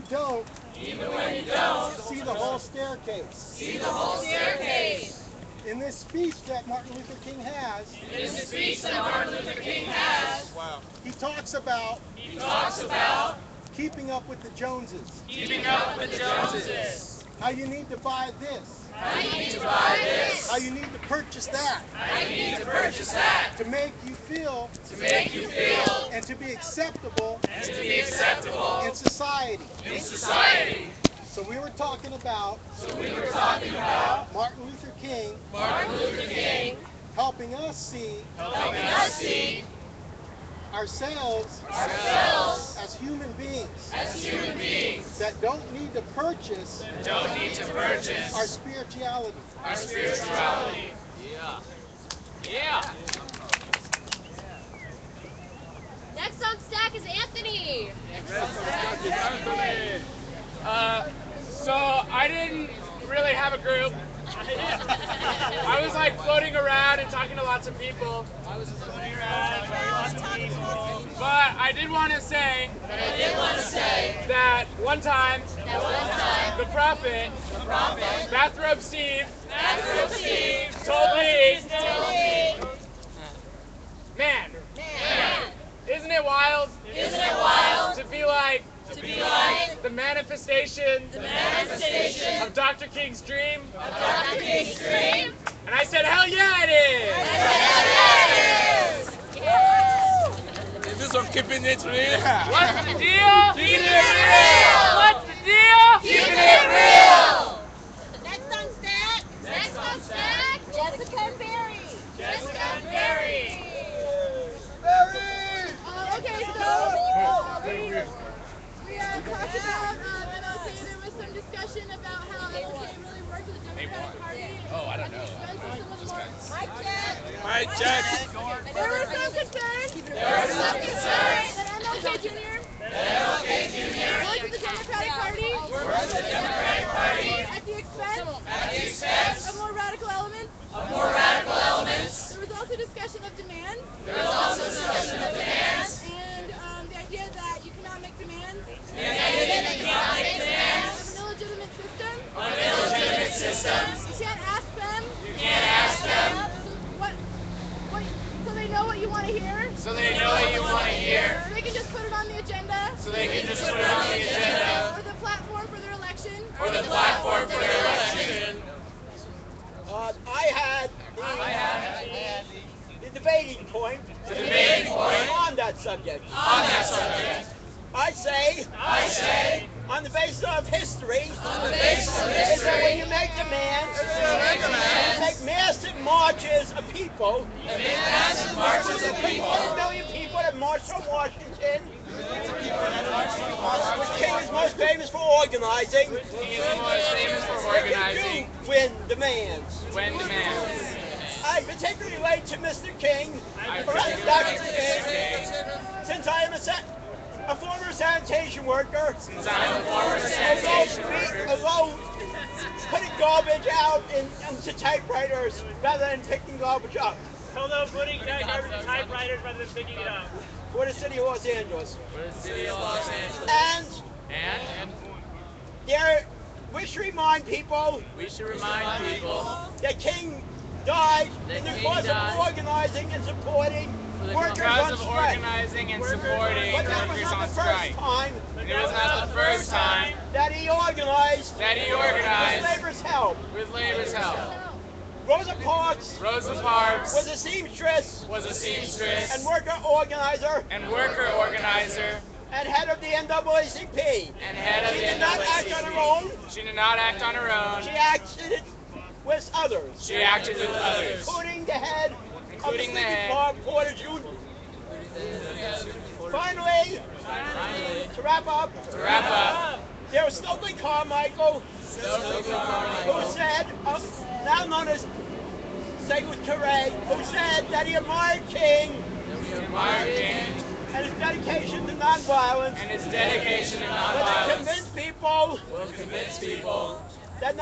don't see the whole staircase. In this speech that Martin Luther King has, he talks about keeping up with the Joneses. How you need to buy this. How you need to purchase that. To make you feel and to be acceptable in society. So we were talking about Martin Luther King helping us see ourselves as human beings that don't need to purchase our spirituality. Yeah. Next on stack is Anthony. So I didn't really have a group. I was like floating around and talking to lots of people. But I did want to say that one time the prophet, Bathrobe Steve, told me, man, isn't it wild to be like the manifestation of Dr. King's dream? And I said, hell yeah, it is! Is this on keeping it real? What's the deal? Keeping it real! What's the deal? Keeping it real! Next on stack, Jessica and Barry. Okay, so we talked about MLK. There was some discussion about how MLK really worked with the Democratic Party. Oh, I don't know. Mike check. There was some concern that MLK Jr. worked with the Democratic Party at the expense of more radical elements. There was also discussion of demands. And the idea that you cannot make demands of an illegitimate system. You can't ask them. What, so they know what you want to hear. So they can just put it on the agenda. Or the platform for their election. I had the debating point on that subject. I say, on the basis of history, is that when you make demands, you make massive marches of people, 1 million people that marched from Washington, which King is most famous for organizing. They do win demands. I particularly relate to Mr. King, Dr. King, since I am a former sanitation worker. Although putting garbage out into typewriters rather than picking garbage up. Although putting garbage in typewriters rather than picking it up. For the city of Los Angeles. And we should remind people that King died in the cause of organizing and supporting workers on strike. But that was not the first time that he organized with labor's help. Rosa Parks was a seamstress and worker organizer and head of the NAACP. She did not act on her own. She acted with others. Including the head of the Sleepy Park Portage Union. Finally, to wrap up, there was Stokely Carmichael, who said, now known as Secretary, who said that he admired King and his dedication to nonviolence. But to convince people that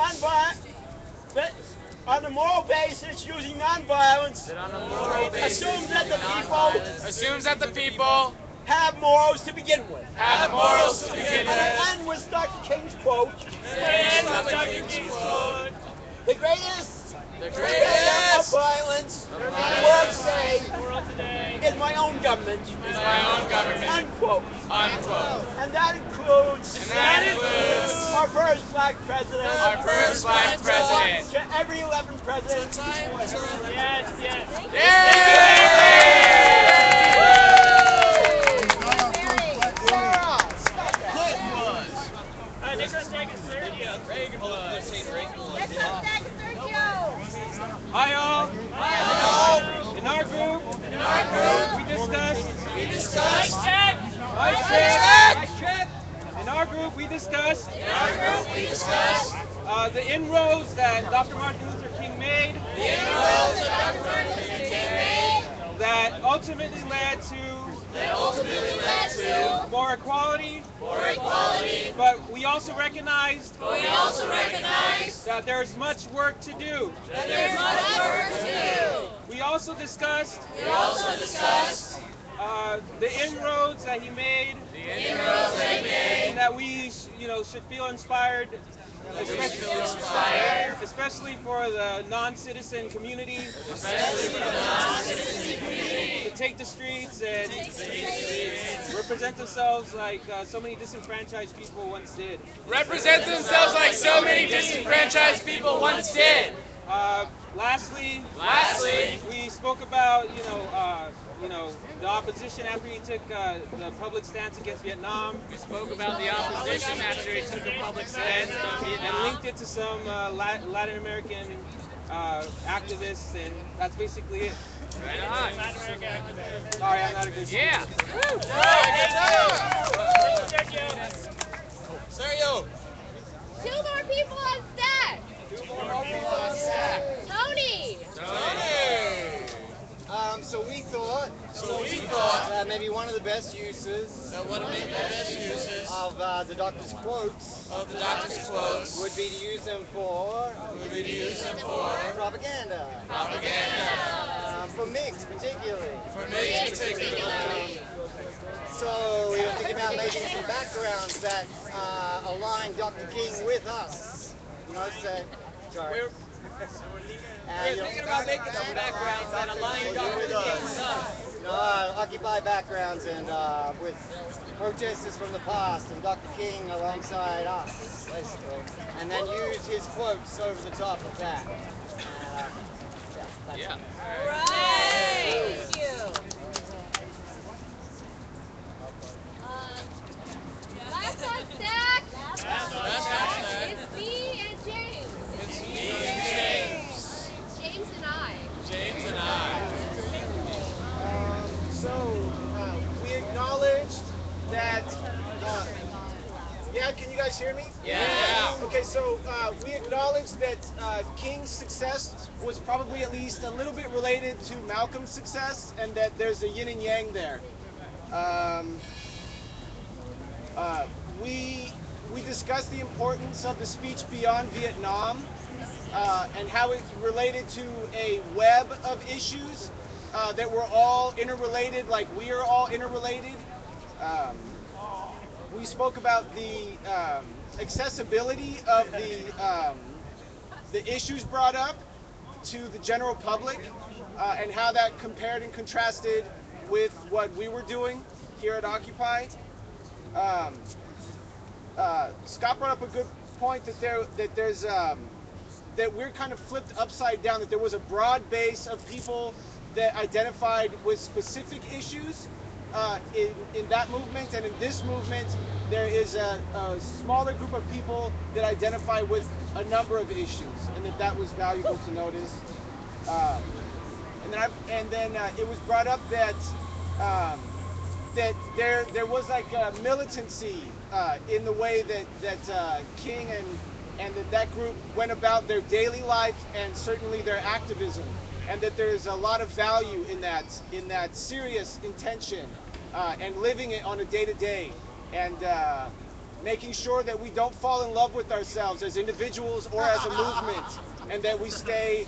on a moral basis, using nonviolence assumes that the people have morals to begin with. And when we're King's quote. Stand with Dr. King's quote. The greatest of violence in the world today is my own government. Unquote. And that includes our first black president. To every 11 presidents. Yes. Nicholas Sergio. Hi all. In our group, we discussed. In our group, we discussed the inroads that Dr. Martin Luther King made. That ultimately led to more equality. But we also recognized that there's much work to do. We also discussed the inroads that he made, and that we, should feel inspired, especially for the non-citizen community, to take the streets and represent themselves like so many disenfranchised people once did. Lastly, we spoke about the opposition after he took the public stance against Vietnam. And linked it to some Latin American activists, and that's basically it. Sorry, I'm not a good speaker. Sergio. Two more people on stack. Tony. So we thought that maybe one of the best uses of the doctor's quotes would be to use them for propaganda. For MIGs particularly. So we were thinking about making some backgrounds that align Dr. King with us. Sorry. We're thinking about making some backgrounds that align Dr. King with us. Occupy backgrounds and with protesters from the past and Dr. King alongside us, basically. And then use his quotes over the top of that. That's it. Right. Thank you. Last on stack. It's me and James. James and I. We acknowledged that. Can you guys hear me? Yeah. Okay, so we acknowledged that King's success was probably at least a little bit related to Malcolm's success, and that there's a yin and yang there. We discussed the importance of the speech beyond Vietnam and how it related to a web of issues that were all interrelated, like we are all interrelated. We spoke about the accessibility of the issues brought up to the general public and how that compared and contrasted with what we were doing here at Occupy. Scott brought up a good point that that we're kind of flipped upside down, that there was a broad base of people that identified with specific issues in that movement, and in this movement there is a smaller group of people that identify with a number of issues, and that was valuable to notice. And then it was brought up that that there was like a militancy in the way that King and that group went about their daily life and certainly their activism, and that there's a lot of value in that serious intention and living it on a day-to-day, and making sure that we don't fall in love with ourselves as individuals or as a movement, and that we stay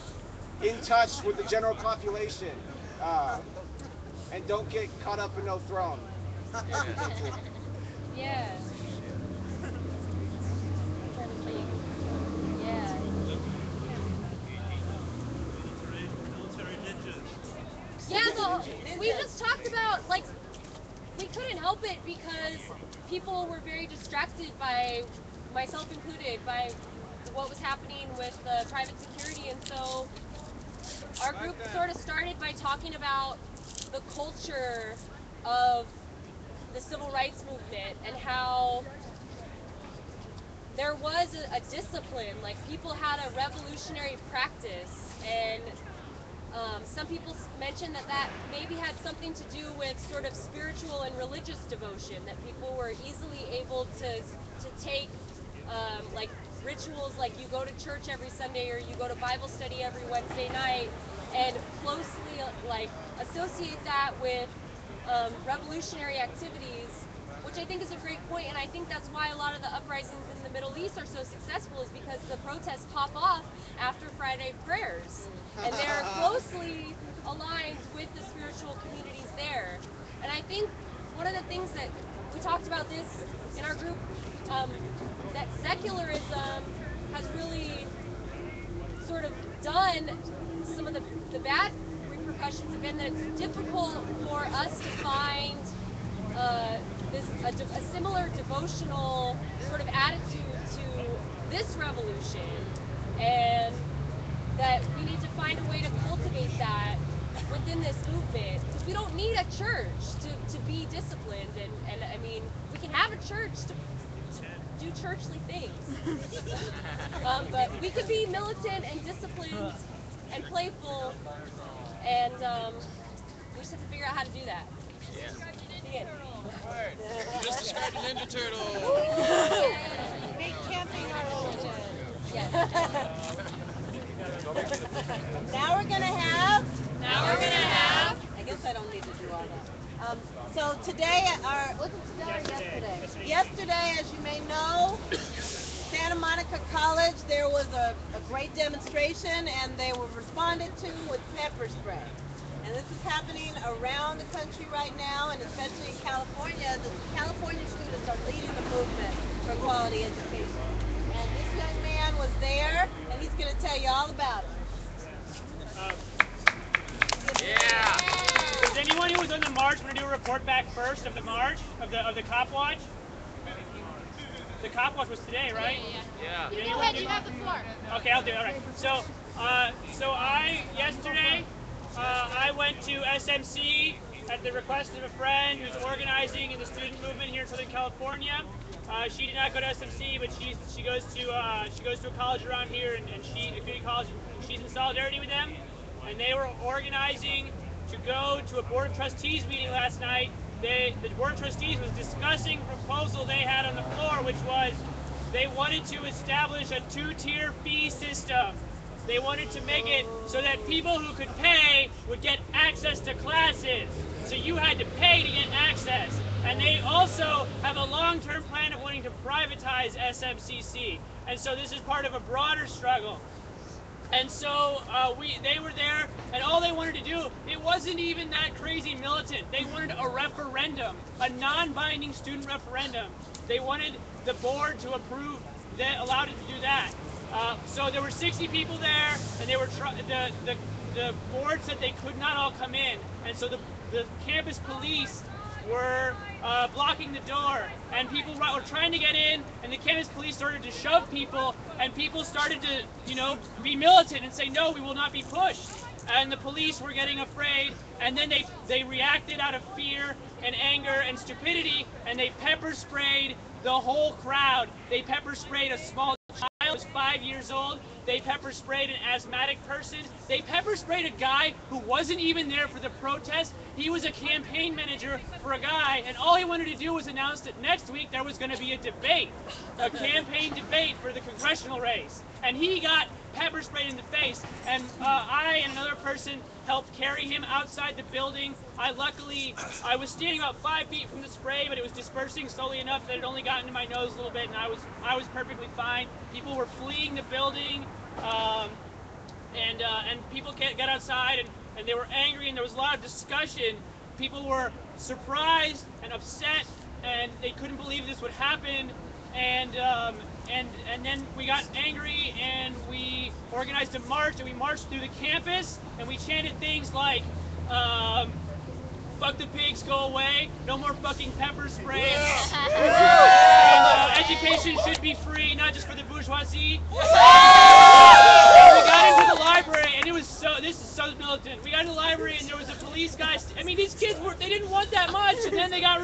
in touch with the general population and don't get caught up in no throne. Yeah. we just talked about, like, we couldn't help it because people were very distracted by, myself included, by what was happening with private security. And so our group sort of started by talking about the culture of the civil rights movement and how there was a discipline, like people had a revolutionary practice, and some people mentioned that maybe had something to do with sort of spiritual and religious devotion, that people were easily able to take like rituals, like you go to church every Sunday or you go to Bible study every Wednesday night, and closely like associate that with revolutionary activities, which I think is a great point. And I think that's why a lot of the uprisings in the Middle East are so successful, is because the protests pop off after Friday prayers, and they're closely aligned with the spiritual communities there. And I think one of the things that we talked about this in our group, that secularism has really sort of done some of the bad repercussions have been that it's difficult for us to find a similar devotional sort of attitude to this revolution, and that we need to find a way to cultivate that within this movement, because we don't need a church to be disciplined, and I mean, we can have a church to do churchly things, but we can be militant and disciplined and playful, and we just have to figure out how to do that. Yeah. The end. You just described a Ninja Turtle. Make camping our religion. Yes. Now we're gonna have. I guess I don't need to do all that. So today, was it today or yesterday? Yesterday, as you may know, Santa Monica College, there was a great demonstration, and they were responded to with pepper spray. And this is happening around the country right now, and especially in California. The California students are leading the movement for quality education. And this young man was there, and he's going to tell you all about it. Yeah. Does anyone who was on the march want to do a report back first of the march, of the cop watch? The cop watch was today, right? Yeah. You go ahead, you have the floor. Okay, I'll do it. All right. So yesterday, I went to SMC at the request of a friend who's organizing in the student movement here in Southern California. She did not go to SMC, but she goes to a college around here, and she, a community college, and she's in solidarity with them. And they were organizing to go to a Board of Trustees meeting last night. The Board of Trustees was discussing a proposal they had on the floor, which was they wanted to establish a two-tier fee system. They wanted to make it so that people who could pay would get access to classes. So you had to pay to get access. And they also have a long-term plan of wanting to privatize SMCC. And so this is part of a broader struggle. And so they were there, and all they wanted to do, it wasn't even that crazy militant. They wanted a referendum, a non-binding student referendum. They wanted the board to approve that, allowed it to do that. So there were 60 people there, and they were the board said they could not all come in, and so the campus police were blocking the door, and people were trying to get in, and the campus police started to shove people, and people started to, be militant and say, no, we will not be pushed. And the police were getting afraid, and then they reacted out of fear and anger and stupidity, and they pepper sprayed the whole crowd. They pepper sprayed a small child who was 5 years old. They pepper sprayed an asthmatic person. They pepper sprayed a guy who wasn't even there for the protest. He was a campaign manager for a guy, and all he wanted to do was announce that next week there was going to be a debate, a campaign debate for the congressional race. And he got pepper sprayed in the face, and I and another person helped carry him outside the building. I was standing about 5 feet from the spray, but it was dispersing slowly enough that it only got into my nose a little bit, and I was perfectly fine. People were fleeing the building, and people got outside, and they were angry, and there was a lot of discussion. People were surprised and upset, and they couldn't believe this would happen. And then we got angry, and we organized a march, and we marched through the campus, and we chanted things like, fuck the pigs, go away, no more fucking pepper spray. Yeah. And, education should be free, not just for the bourgeoisie. We got into the library, and it was this is so militant. We got in the library, and there was a police guy. I mean, these kids they didn't want that much, and then they got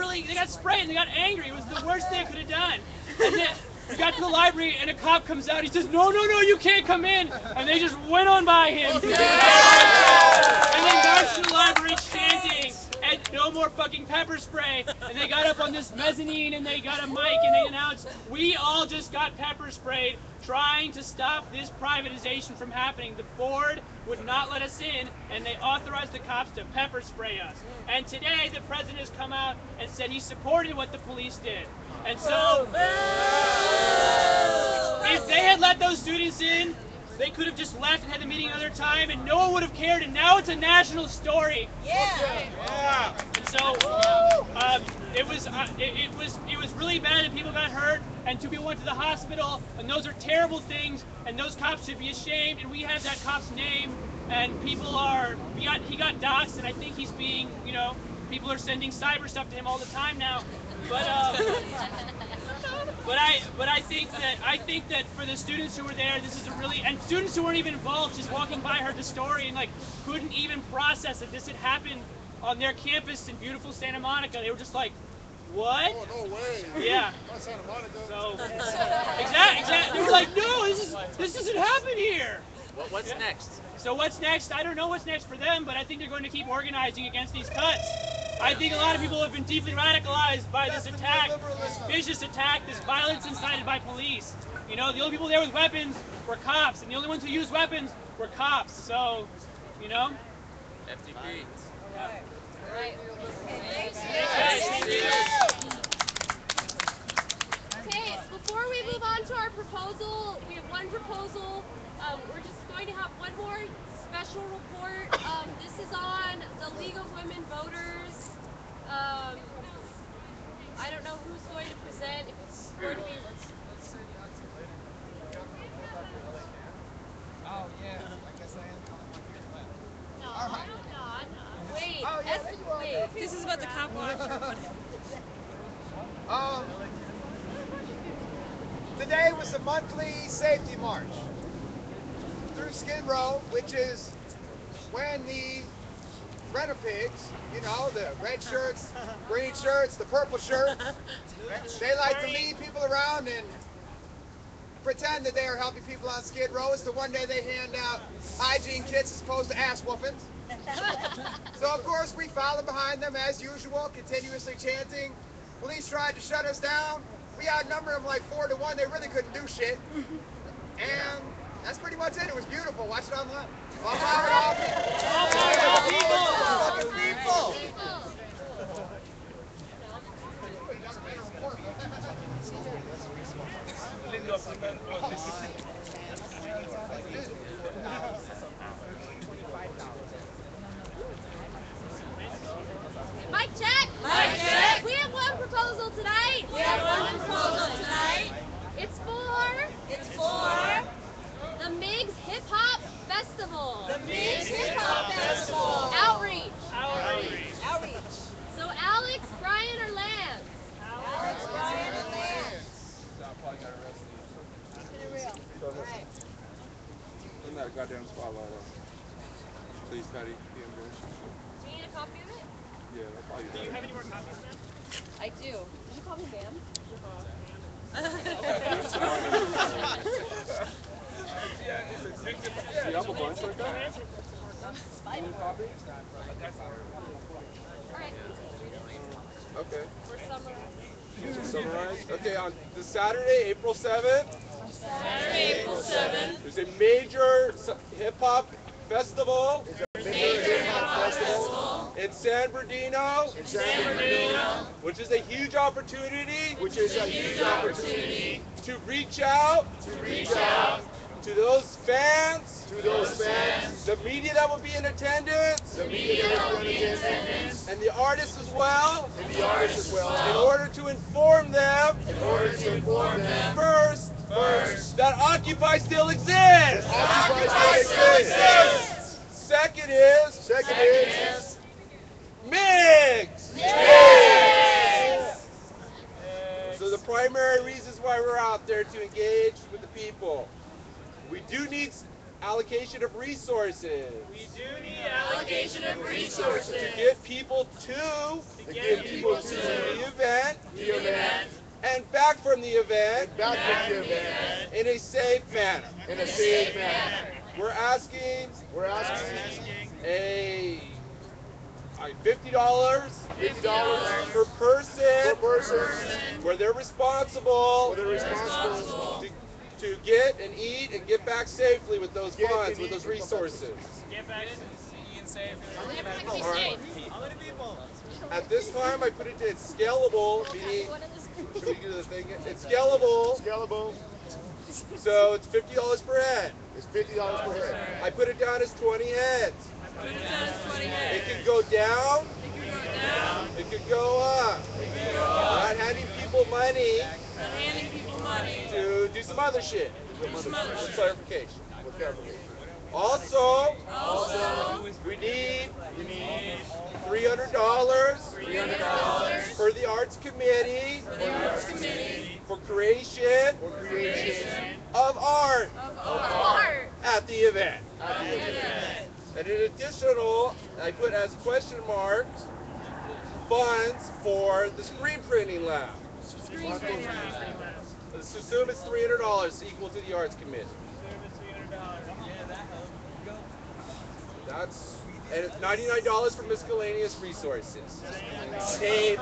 sprayed, and they got angry. It was the worst they could have done. And then we got to the library, and a cop comes out. He says, no, you can't come in. And they just went on by him. And they marched to the library chanting, and no more fucking pepper spray. And they got up on this mezzanine, and they got a mic, and they announced, we all just got pepper sprayed trying to stop this privatization from happening. The board would not let us in, and they authorized the cops to pepper spray us. And today, the president has come out and said he supported what the police did. And so, if they had let those students in, they could have just left and had the meeting another time, and no one would have cared. And now it's a national story. Yeah. And so, it was really bad that people got hurt, and two people went to the hospital, and those are terrible things, and those cops should be ashamed. And we have that cop's name, and he got doxxed, and I think he's being, people are sending cyber stuff to him all the time now. But I think that for the students who were there, this is and students who weren't even involved, just walking by heard the story and couldn't even process that this had happened on their campus in beautiful Santa Monica. They were just like, what? Oh, no way. Yeah. Not Santa Monica. So exactly. They were like, no, this doesn't happen here. What's next? So what's next? I don't know what's next for them, but I think they're going to keep organizing against these cuts. I think a lot of people have been deeply radicalized by this attack, this vicious attack, this violence incited by police. The only people there with weapons were cops, and the only ones who used weapons were cops. So, FTP. Right. Okay, before we move on to our proposal, we have one proposal. We're just going to have one more special report. This is on the League of Women Voters. I don't know who's going to present. If it's going to be... Oh, yeah. I guess I am. No, wait. Oh, yeah, Wait. This is about the cop watch. Today was the monthly safety march through Skid Row, which is when the Rent-A-Pigs, the red shirts, green shirts, the purple shirts, they like to lead people around and pretend that they are helping people on Skid Row. It's the one day they hand out hygiene kits as opposed to ass whoopings. So of course we followed behind them as usual, continuously chanting. Police tried to shut us down. We outnumbered them like 4-1. They really couldn't do shit. And that's pretty much it. It was beautiful. Watch it online. All people. Mic check. Mic check. We have one proposal tonight. It's for the Migs Hip Hop Festival. Outreach. So Alex, Brian, or Lance? In that goddamn spotlight. Please, Patty. Do you need a copy of it? Yeah, that's all you Do you have any more copies, ma'am? I do. Did you call me ma'am? You have a bunch like that? Alright. Okay. We're summarizing. Summarize. Okay, on the Saturday, April 7th. There's a major hip-hop festival. In San Bernardino. Which is a huge opportunity. To reach out. To those fans. The media that will be in attendance. And the artists as well. In order to inform them. First, that Occupy still exists. Second is MIGs! So the primary reasons why we're out there to engage with the people. We do need allocation of resources. We do need allocation of resources. To get people to the event. And back from the event. In a safe manner. We're asking a $50 per person where they're responsible to get and eat and get back safely with those funds, with those resources. Get back and safe. All right. At this time, I put it to it's scalable, meaning, should we do the thing? It's scalable. So it's $50 per head. I put it down as 20 heads. It could go down. It could go up. Not handing people money to do some other shit. For clarification. Also, we need $300 for the Arts Committee for creation of art at the event. And in additional, I put as question marks funds for the screen printing lab. Let's assume it's $300 equal to the Arts Committee. And it's $99 for miscellaneous resources. Tape,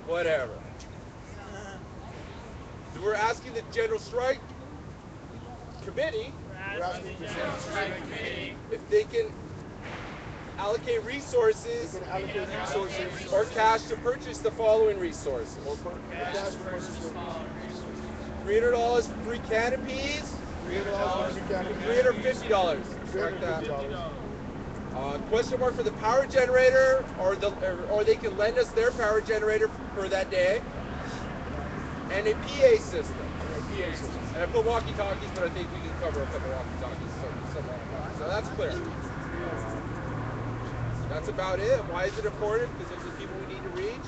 whatever. We're asking the General Strike Committee if they can allocate resources or cash to purchase the following resources. $300 for 3 canopies, $350. Question mark for the power generator, or they can lend us their power generator for that day, and a PA system. And I put walkie-talkies, but I think we can cover a couple walkie-talkies. So that's clear. That's about it. Why is it important? Because those are the people we need to reach.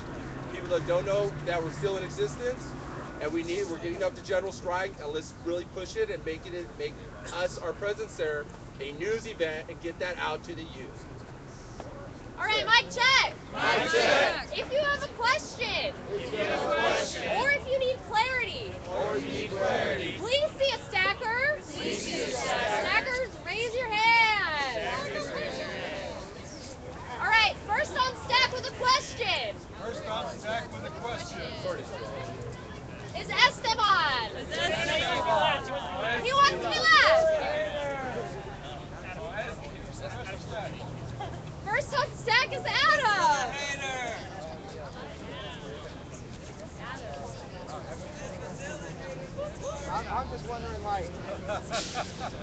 People that don't know that we're still in existence, and we're getting up to general strike, and let's really push it and make us, our presence there, a news event, and get that out to the youth. All right, mic check. If you have a question, or if you need clarity, please see a stacker. Stackers, raise your hand. All right, first on stack with a question. Is Esteban. He wants to be last. First on stack is Adam. I'm just wondering, like...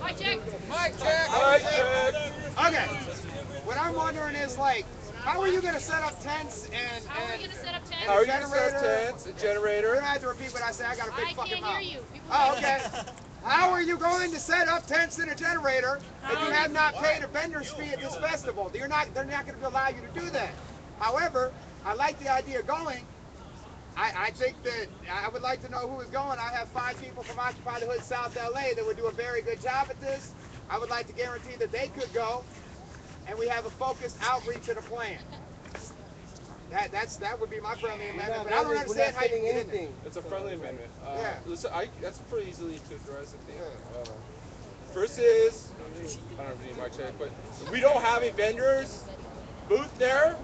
Mic check. Okay. What I'm wondering is, like, how are you going to set up tents and... How are we going to set up tents? How are you going to set up tents, a generator? You're going to have to repeat what I say. I got a big fucking mouth. I can't hear you. Oh, okay. How are you going to set up tents and a generator if you have not paid a vendor's fee at this festival? They're not going to allow you to do that. However, I like the idea of going. I think that I would like to know who is going. I have 5 people from Occupy the Hood South LA that would do a very good job at this. I would like to guarantee that they could go, and we have a focused outreach and a plan. That would be my friendly amendment, but I don't understand how you can get anything. It's a friendly amendment. Yeah. Listen, that's pretty easily to address, I think. First is, I don't know if you might check, but we don't have a vendor's booth there.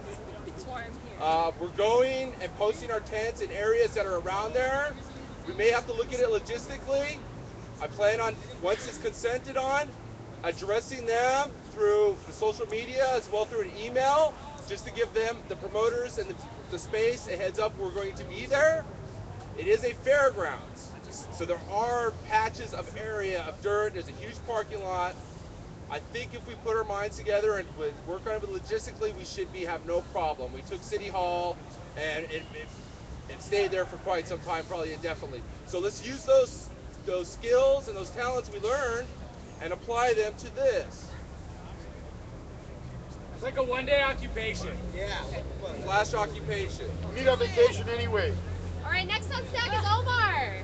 We're going and posting our tents in areas that are around there. We may have to look at it logistically. I plan on, once it's consented on, addressing them through the social media as well through an email, just to give them, the promoters and the space, a heads up we're going to be there. It is a fairgrounds, so there are patches of area of dirt. There's a huge parking lot. I think if we put our minds together and work on it logistically, we should have no problem. We took City Hall, and it stayed there for quite some time, probably indefinitely. So let's use those skills and those talents we learned and apply them to this. It's like a one-day occupation. Yeah. Flash occupation. You need a vacation anyway. All right, next on stack is Omar.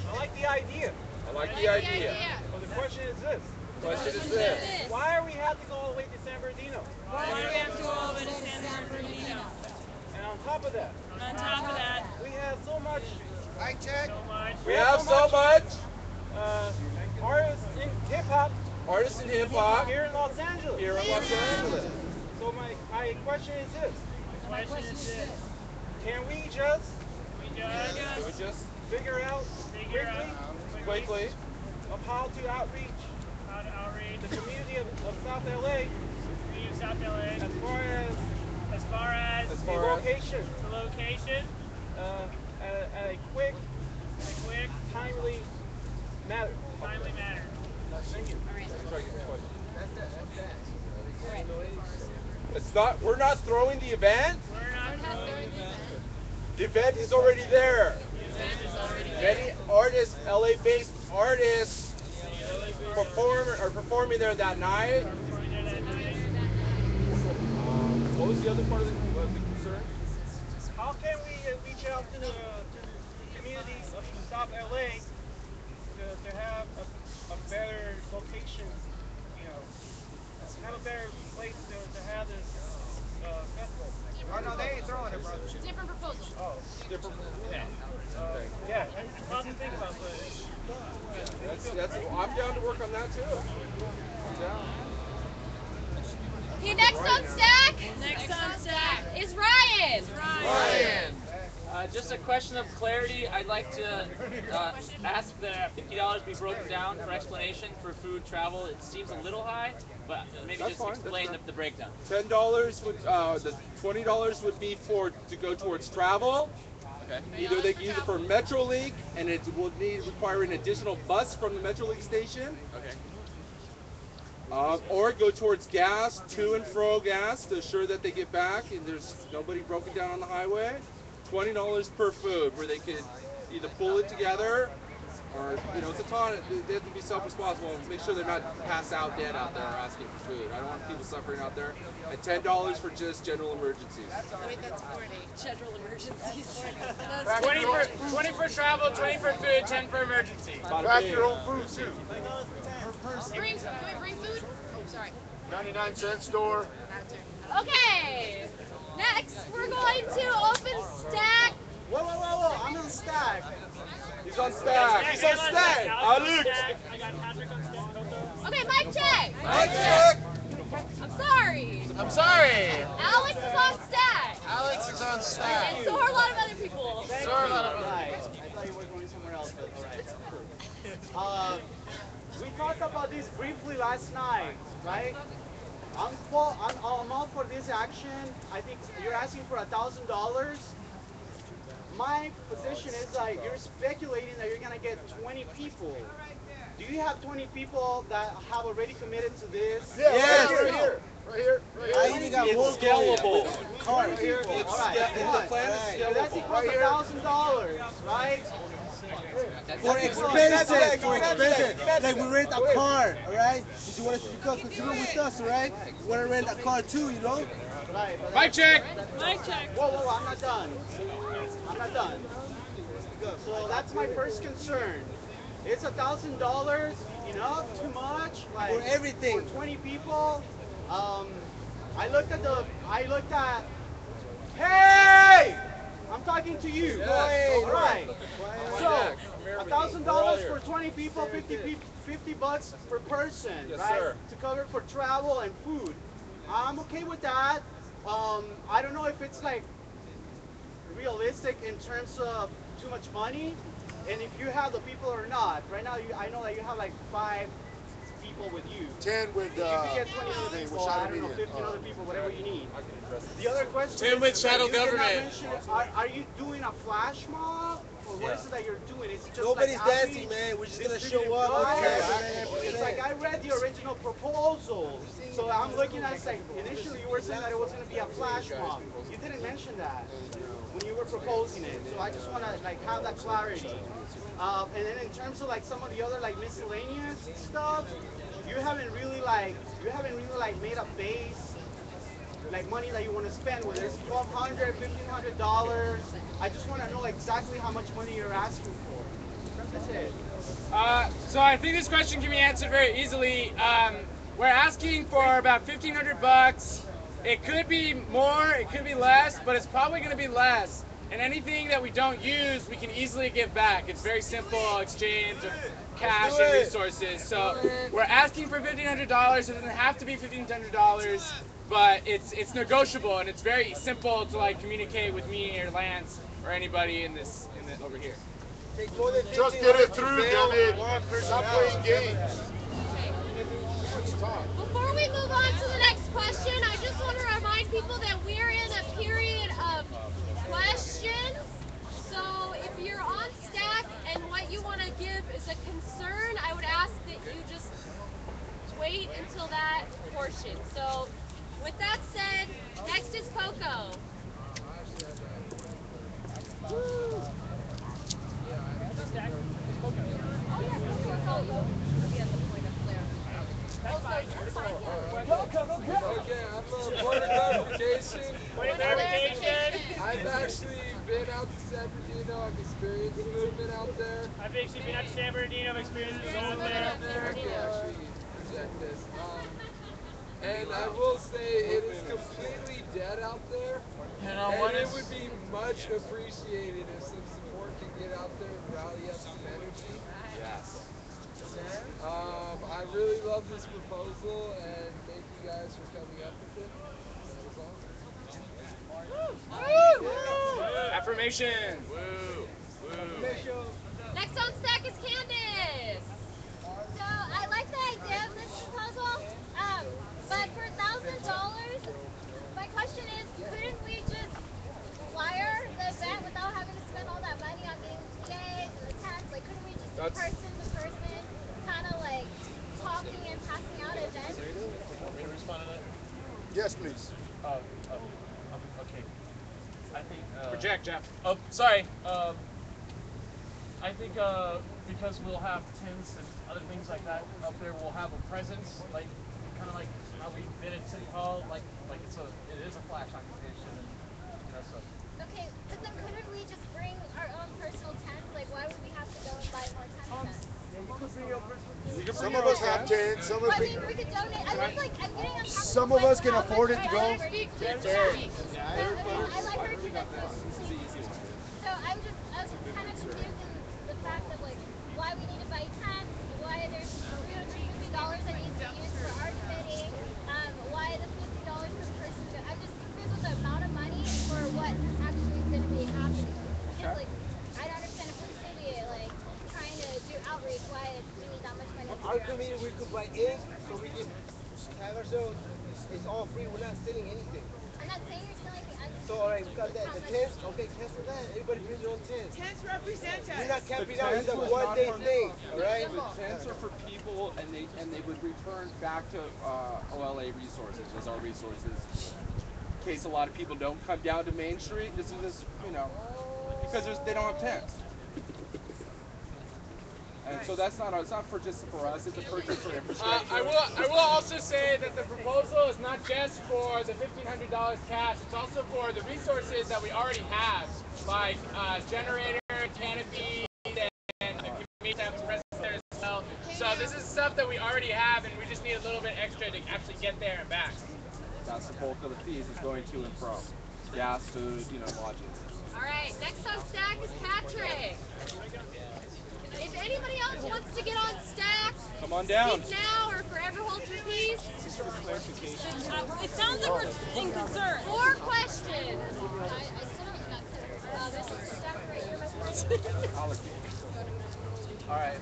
I like the idea. I like the idea. Well, the question is this. Question is this. Why are we have to go all the way to San Bernardino? Why do we have to go all the way to San Bernardino? And on top of that, we have so much. I check. We have so much Artists in hip hop artists in hip hop here in Los Angeles. here in Los Angeles. So my question is this. Can we just Can we just figure out quickly of how to outreach the community of South LA as far as the location at a quick, timely matter. Thank you. It's not. We're not throwing the event. The event is already there. Many artists, LA-based artists, are performing there that night. What was the other part of the concern? How can we reach out to the communities of South LA to have a better location, have a better place to have this festival? Oh, no, they ain't throwing it, brother. Different proposal. Oh, Different. yeah. Lots to think about, but I'm down to work on that too. I'm down. Okay, next on stack is Ryan. Just a question of clarity. I'd like to ask that $50 be broken down for explanation for food travel. It seems a little high, but maybe That's just fine, explain that's the breakdown. $10 would the $20 would be to go towards travel. Okay. Either they can use it for MetroLink, and it will require an additional bus from the MetroLink station. Okay. Or go towards gas, to and fro gas, to ensure that they get back and there's nobody broken down on the highway. $20 per food, where they can either pull it together, or it's a ton. They have to be self-responsible and make sure they're not passed out dead out there asking for food. I don't want people suffering out there. And $10 for just general emergencies. Wait, that's 40. General emergencies. 20 for travel, 20 for food, 10 for emergency. Pack your own food too. Can we bring food? Oh, sorry. 99-cent store. Okay. Next, we're going to open stack. Whoa. I'm on stack. He's on stack. He's on stack. Alex. I got Patrick on stack. Okay, mic check. Mic check. I'm sorry. Alex is on stack. Alex is on stack. And so are a lot of other people. I thought you were going somewhere else, but all right. We talked about this briefly last night, right? I'm all for this action. I think you're asking for $1,000. My position is like you're speculating that you're gonna get 20 people. Do you have 20 people that have already committed to this? Yes. Right here. I even got more scalable. Right here. All right. The plan is scalable. That's equals $1,000, right? For expensive. Like we rent a car, alright? If you want to because you're with us, alright? You want to rent a car too, Right. Mic check. Whoa, I'm not done. So that's my first concern. It's $1,000 enough? Too much? Like For everything. For 20 people? I looked at. Hey! I'm talking to you. Yes. All right. So $1,000 for 20 people, 50 bucks per person, Yes, right? sir. To cover for travel and food. I'm okay with that. I don't know if it's like realistic in terms of too much money, and if you have the people or not. Right now, I know that you have like 5 people with you. 10 with If you can get 20 other thing, people, with I Shadow don't know, Media. 50 other people, whatever you need. I can address it. The other question 10 is, with shadow you did not government. mention, are you doing a flash mob? Or what is it that you're doing? Is it just Nobody's like dancing, outreach, man. We're just gonna distributing show up. flyers? Okay. It's like I read the original proposal, so I'm looking at it like initially you were saying that it was going to be a flash mob. You didn't mention that when you were proposing it, so I just want to like have that clarity. And then in terms of like some of the other like miscellaneous stuff, you haven't really made a base like money that you want to spend, whether it's $1,200, $1,500. I just want to know exactly how much money you're asking for. That's it. So I think this question can be answered very easily. We're asking for about $1,500. It could be more, it could be less, but it's probably going to be less. And anything that we don't use, we can easily give back. It's very simple exchange of cash and resources. So we're asking for $1,500. It doesn't have to be $1,500, but it's negotiable, and it's very simple to like communicate with me or Lance or anybody in this over here. Just get it through, damn it. Stop playing games. Before we move on to the next question, I just want to remind people that we're in a period of questions. So if you're on stack and what you want to give is a concern, I would ask that you just wait until that portion. So with that said, next is Coco. Woo. Okay, I'm a point of clarification. I've actually been out to San Bernardino. I've experienced movement out there. I've actually been up to San Bernardino. I've experienced movement out there. I can actually project this. And I will say it is completely dead out there. And it would be much appreciated if some support could get out there and rally up some energy. Yes. I really love this proposal, and thank you guys for coming up with it. That was all. Affirmation. Woo. Woo. Next on stack is Candace. So I like the idea of this proposal, but for $1,000, my question is, couldn't we just flyer the event without having to spend all that money on getting TAs and the tents? Like, couldn't we just do person to person, kind of like talking and passing out events? Want me to respond to that? Yes, please. Okay. I think. Project, Jeff. Oh, sorry. I think because we'll have tents and other things like that up there, we'll have a presence, like kind of like how we did at City Hall, like it is a flash occupation, and so. Okay, but then couldn't we just bring our own personal tents? Like, why would we have to go and buy more tents? Some of us have tents. Some of us. I mean, we could donate. I'm just like, I'm getting uncomfortable. Some of us can afford it to go. I like her to get this. So I was kind of confused in the fact of like why we need to buy tents, why there's $350 that needs to be used for art fitting, why the $50 per person. I'm just confused with the amount of money for what actually is going to be happening. Because like I don't understand if we're city like trying to do outreach, why we need that much money. Our community, we could buy ink, so we can have ourselves. It's all free. We're not selling anything. I'm not saying you're selling anything. So, all right, we got that. The tents, okay, tents for that. Everybody brings their own tents. Tents represent us. We're not camping out. It's a one-day thing, all right? The tents are for people, and they would return back to OLA resources as our resources. In case a lot of people don't come down to Main Street, this is because they don't have tents. And so it's not for just for us, it's a purchase for infrastructure. I will also say that the proposal is not just for the $1,500 cash, it's also for the resources that we already have, like generator, canopy, and the community tabs present there as well. So this is stuff that we already have, and we just need a little bit extra to actually get there and back. That's the bulk of the fees is going to and from. Gas, food, lodging. All right, next on stack is Patrick. If anybody else wants to get on stack, come on down. Speak now or forever hold your peace. Just for clarification. It sounds like we're in concern. 4 questions. I still don't got clear. This is the stack right here, my friend. All right.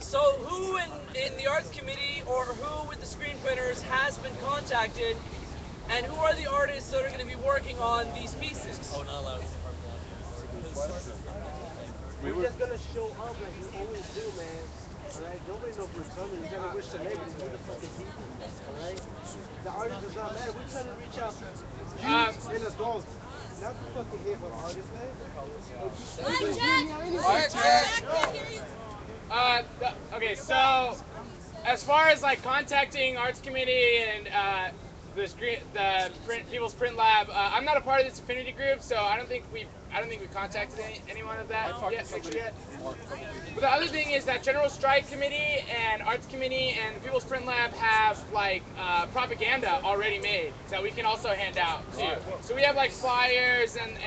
So who in the arts committee or who with the screen printers has been contacted, and who are the artists that are going to be working on these pieces? Oh, not allowed. We're just gonna show up like we always do, man. Alright? Nobody knows we're coming. We're gonna wish celebrities. We're the fucking people. Alright? The artist does not matter. We're trying to reach out youth and adults. Not the fucking hip hop artists, man. Mike Jack! Okay, so as far as like contacting Arts Committee and People's Print Lab, I'm not a part of this affinity group, so I don't think we've contacted anyone of that yet. But the other thing is that General Strike Committee and Arts Committee and the People's Print Lab have like propaganda already made that we can also hand out too. Right. So we have like flyers and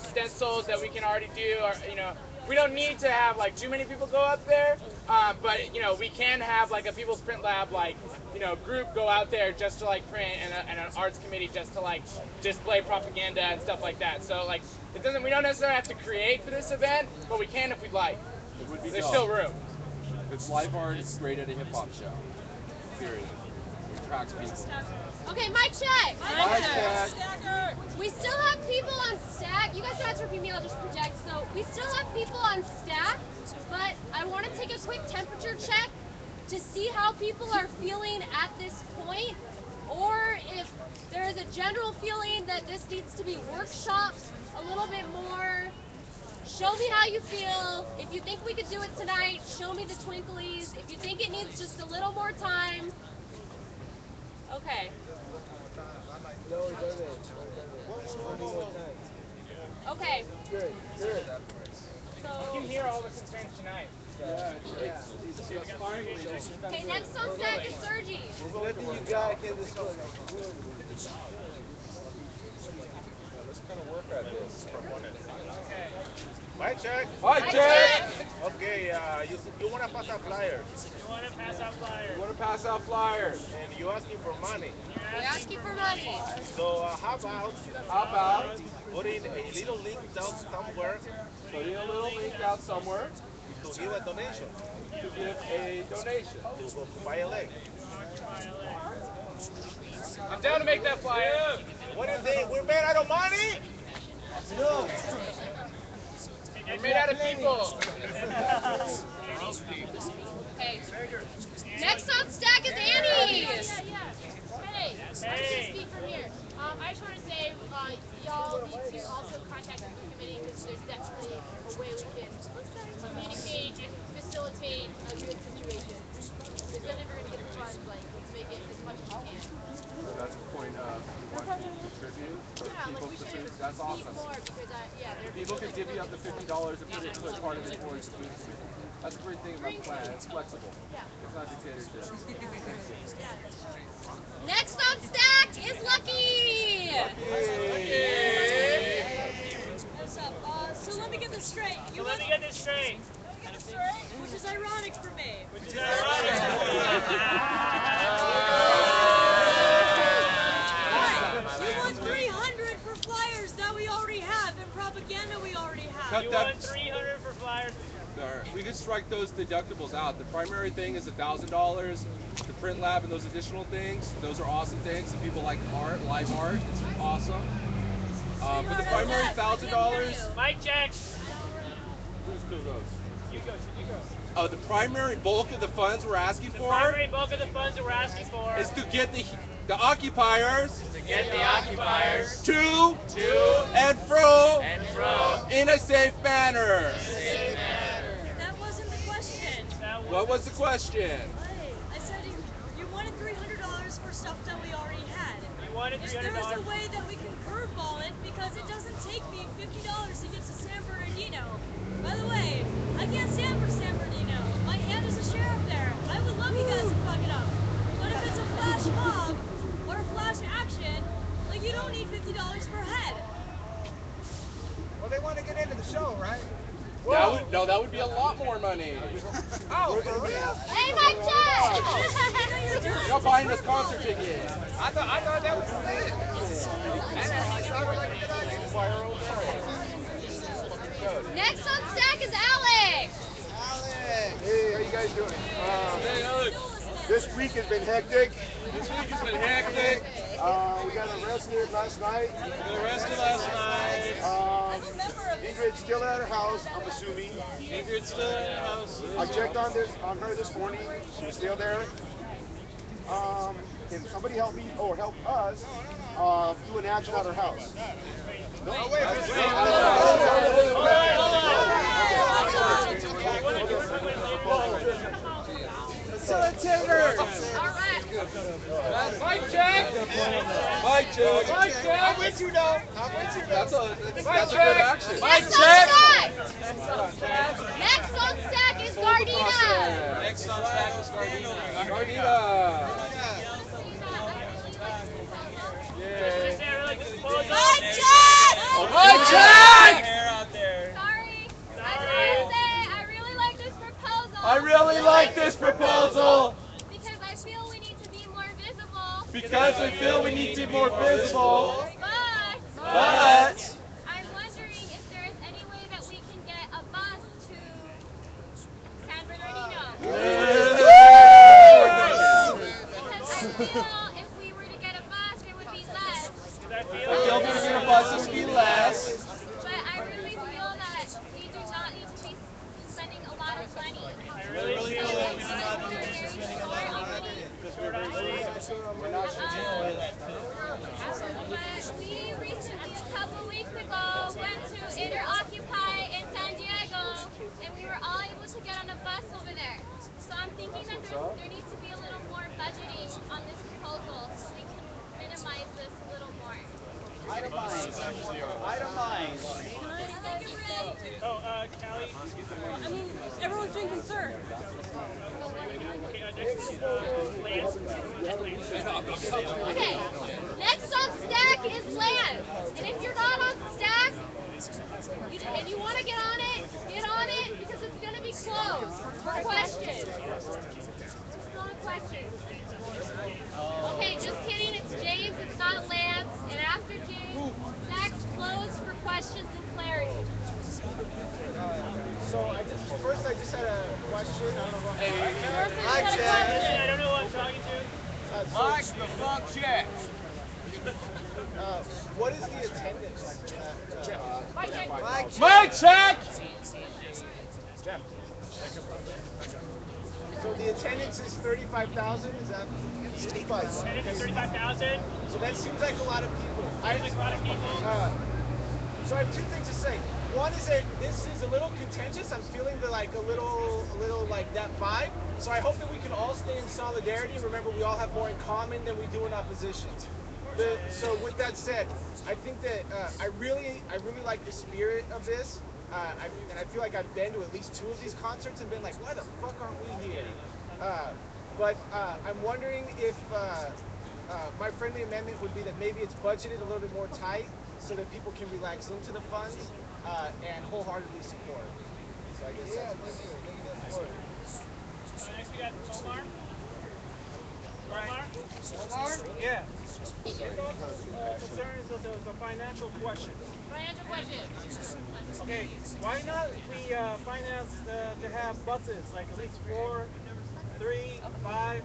stencils that we can already do, or we don't need to have like too many people go up there, but we can have like a People's Print Lab group go out there just to like print, and an Arts Committee just to like display propaganda and stuff like that. So like we don't necessarily have to create for this event, but we can if we'd like. It would be There's dope. still room. It's live art. It's great at a hip hop show. Period. It attracts people. Okay, mic check. Mic check. We still have people on stack. You guys don't have to repeat me, I'll just project. So we still have people on stack, but I want to take a quick temperature check to see how people are feeling at this point, or if there is a general feeling that this needs to be workshopped a little bit more. Show me how you feel. If you think we could do it tonight, show me the twinklies. If you think it needs just a little more time. Okay. Okay. Good. You can hear all the concerns tonight. Okay, next on stack is Sergi. Nothing you got can destroy. Let's kind of work at this. Okay. Mic check. Mic check. Okay, you want to pass out flyers. You want to pass out flyers. You want to pass out flyers. And you're asking for money. We're asking for money. So how about putting a little link down somewhere. Putting a little link out somewhere. To give a donation. To give a donation. To buy a leg. I'm down to make that flyer. What do you think? We're made out of money? No. We're made out of people. Okay. Next on stack is Annie. Hey, I'm just gonna speak from here. I just want to say, y'all need to also contact the committee because there's definitely a way we can communicate and facilitate a good situation. Because then if we're gonna get the funds, like let's make it as much as you can. So that's the point of wanting to contribute. Yeah, like we should That's speak awesome. more because People can divvy up the $50 and put part of it towards the food committee. That's the great thing about the plan. It's flexible. It's not dictatorship. Next on stack is Lucky. What's up? So let me get this straight. Let me get this straight. Which is ironic for me. Which is ironic for me. We want 300 for flyers that we already have and propaganda we already have. You want 300 for flyers? We can strike those deductibles out. The primary thing is $1,000. The print lab and those additional things, those are awesome things. If people like art, live art, it's awesome. But the primary $1,000. Mic check. Who's doing those? You go. Oh, the primary bulk of the funds we're asking for. The primary bulk of the funds that we're asking for is to get the occupiers. To and fro. In a safe manner. That wasn't the question. What was the question? I said you wanted $300 for stuff that we already had. You wanted $300. If there's a way that we can curveball it, because it doesn't take me $50 to get to San Bernardino. By the way, I can't stand for San Bernardino. My aunt is a sheriff there. I would love you guys to fuck it up. But if it's a flash mob or a flash action, like you don't need $50 per head. Well, they want to get into the show, right? That would be a lot more money. Oh, for real? Hey, Mike Jack! You're buying this concert ticket. I thought that was it. I sounded like a good idea. Next on stack is Alex. Hey, how you guys doing? This week has been hectic. We got arrested last night. Ingrid's still at her house, I'm assuming. Ingrid's still at her house. I checked on her this morning. She was still there. Can somebody help me or help us do an action at her house? No? action. Next on stack. Next on stack is Gardena. Next on stack is Gardena. Gardena. Is there really good proposal? Mike check! Mike check! Sorry. I just want to say I really like this proposal. I really like this proposal. Because I feel we need to be more visible. Because we feel we need to be more visible. But I'm wondering if there is any way that we can get a bus to San Bernardino. Because I feel if we were to get a bus, it would be less. I feel if we get a bus, it would be less. But I really feel that we do not need to be spending a lot of money. I really feel that we do not need to be spending a lot of money. Short on money. But we recently, a couple weeks ago, went to Interoccupy in San Diego, and we were all able to get on a bus over there. So I'm thinking that there needs to be a little more budgeting on this proposal so we can minimize this a little more. Itemize. Oh, Callie? I mean, everyone's being concerned. Okay, next on stack is land. And if you're not on stack, and you want to get on it because it's going to be closed for questions. It's not a question. Okay, just kidding. It's James. It's not Lance. And after James, stack's closed for questions and clarity. First I just had a question. I don't know I don't know who I'm talking to. Mike, the funk check. What is the attendance? Mike check! Jeff. So the attendance is 35,000. Is that? Attendance is 35,000. So that seems like a lot of people. So I have two things to say. One is that this is a little contentious. I'm feeling a little like that vibe. So I hope that we can all stay in solidarity. Remember, we all have more in common than we do in opposition. So with that said, I think that I really like the spirit of this. And I feel like I've been to at least 2 of these concerts and been like, why the fuck aren't we here? But I'm wondering if my friendly amendment would be that maybe it's budgeted a little bit more tight so that people can relax into the funds and wholeheartedly support. So I guess that's my Next we got Omar. Omar? Yeah. Concerns of the financial question. Financial question. Okay, why not we finance to have buses, like at least 4, 3, 5?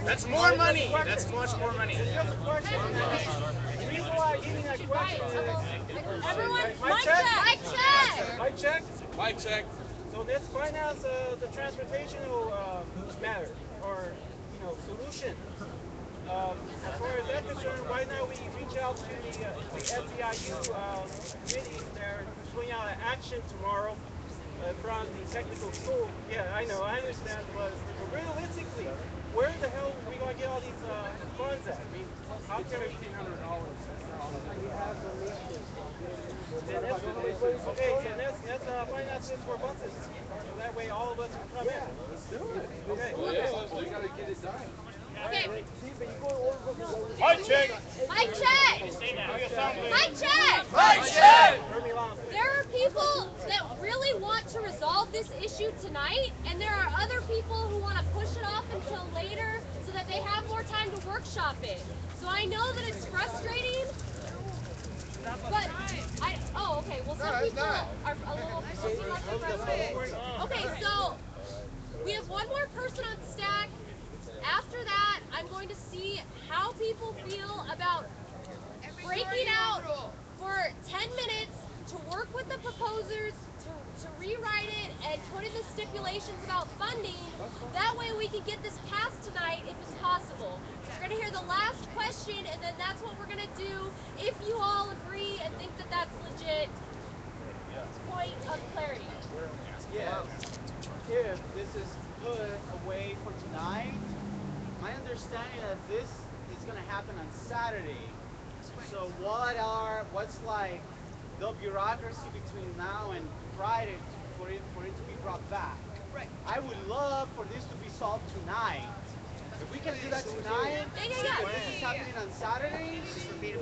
That's more money. That's much more money. It's just a question. The reason why I'm giving that question is... Everyone, Mic check. Mic check. Mic check. Mic check. So let's finance the transportational matter, or, solution. As far as that's concerned, why not we reach out to the SEIU committee there, swing out an action tomorrow from the technical school. Yeah, I know, I understand, but realistically, where the hell are we going to get all these funds at? I mean, how can $1,500? Okay, then let's finance this for buses. So that way all of us can come in. Let's do it. Okay. We got to get it done. Okay. Mic check. Mic check. Mic check. Mic check. There are people that really want to resolve this issue tonight, and there are other people who want to push it off until later so that they have more time to workshop it. So I know that it's frustrating, but okay, well some people are a little frustrated. Okay, so we have one more person on stack. After that, I'm going to see how people feel about breaking out for 10 minutes to work with the proposers, to rewrite it and put in the stipulations about funding. That way we can get this passed tonight if it's possible. We're going to hear the last question, and then that's what we're going to do if you all agree and think that that's legit. Point of clarity. Yes. If this is put away for tonight, my understanding that this is going to happen on Saturday. So what's like the bureaucracy between now and Friday for it to be brought back? Right. I would love for this to be solved tonight. If we can do that tonight, because this is happening on Saturday,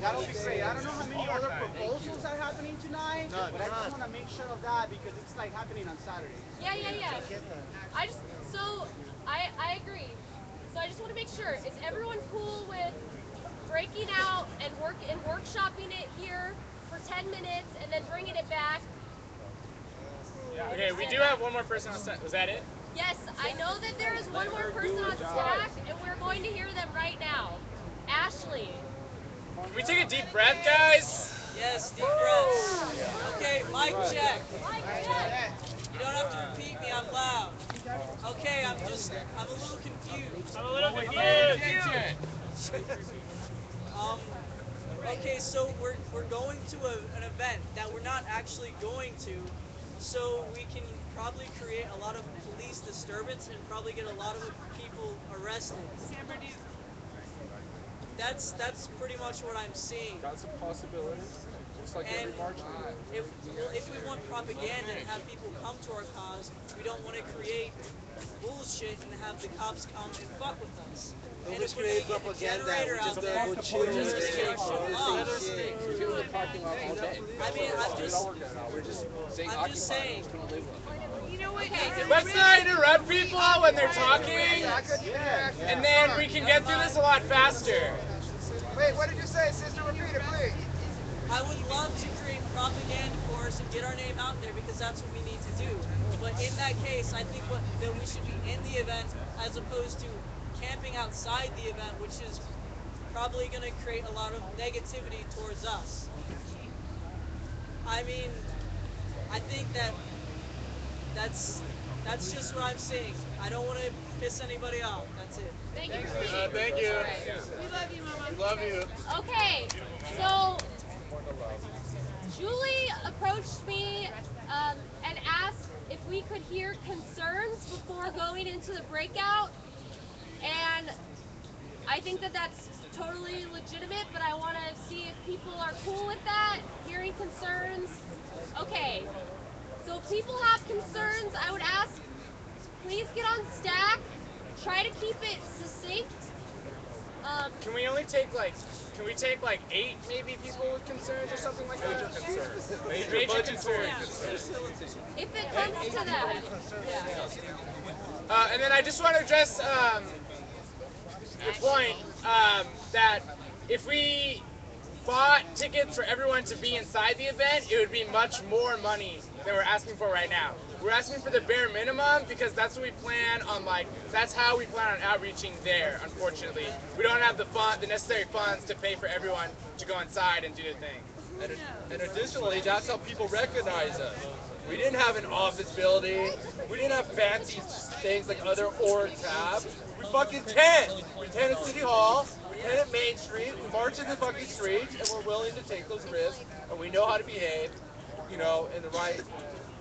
that'll be great. I don't know how many other proposals are happening tonight, but I just want to make sure of that because it's like happening on Saturday. Yeah. I agree. So I just want to make sure, is everyone cool with breaking out and workshopping it here for 10 minutes and then bringing it back? Okay, we do have one more person on set. Was that it? Yes, I know that there is one more person on stack, and we're going to hear them right now. Ashley. Can we take a deep breath, guys? Yes, deep breath. Okay, mic check. You don't have to repeat me, I'm loud. Okay, I'm a little confused. I'm a little confused. Okay, so we're going to an event that we're not actually going to, so we can probably create a lot of police disturbance and probably get a lot of people arrested. That's pretty much what I'm seeing. That's a possibility. Just like every march. If we want propaganda and have people come to our cause, we don't want to create bullshit and have the cops come and fuck with us. And if we're going to get a generator out there, we're just going to get People in the parking lot all day. I mean, We're just saying I'm just saying. You know what? Let's not interrupt people when they're talking, and then we can get through this a lot faster. Wait, what did you say, sister? Repeat it, please. I would love to create propaganda for us and get our name out there because that's what we need to do. But in that case, I think that we should be in the event as opposed to camping outside the event, which is probably going to create a lot of negativity towards us. I mean, I think that's just what I'm saying. I don't want to piss anybody off. That's it. Thank you. Thank you. We love you, Mama. We love you. Okay, so Julie approached me and asked if we could hear concerns before going into the breakout, and I think that that's totally legitimate, but I want to see if people are cool with that, hearing concerns. Okay, so if people have concerns, I would ask, please get on stack, try to keep it succinct. Can we only take like 8 maybe people with concerns or something like that? Major concerns. If it comes to that. And then I just want to address your point that if we bought tickets for everyone to be inside the event, it would be much more money than we're asking for right now. We're asking for the bare minimum because that's what we plan on, that's how we plan on outreaching there, unfortunately. We don't have the necessary funds to pay for everyone to go inside and do their thing. And additionally, that's how people recognize us. We didn't have an office building. We didn't have fancy things like other orgs have. We fucking tent. We tent at City Hall. We tent at Main Street. We march in the fucking streets, and we're willing to take those risks. And we know how to behave,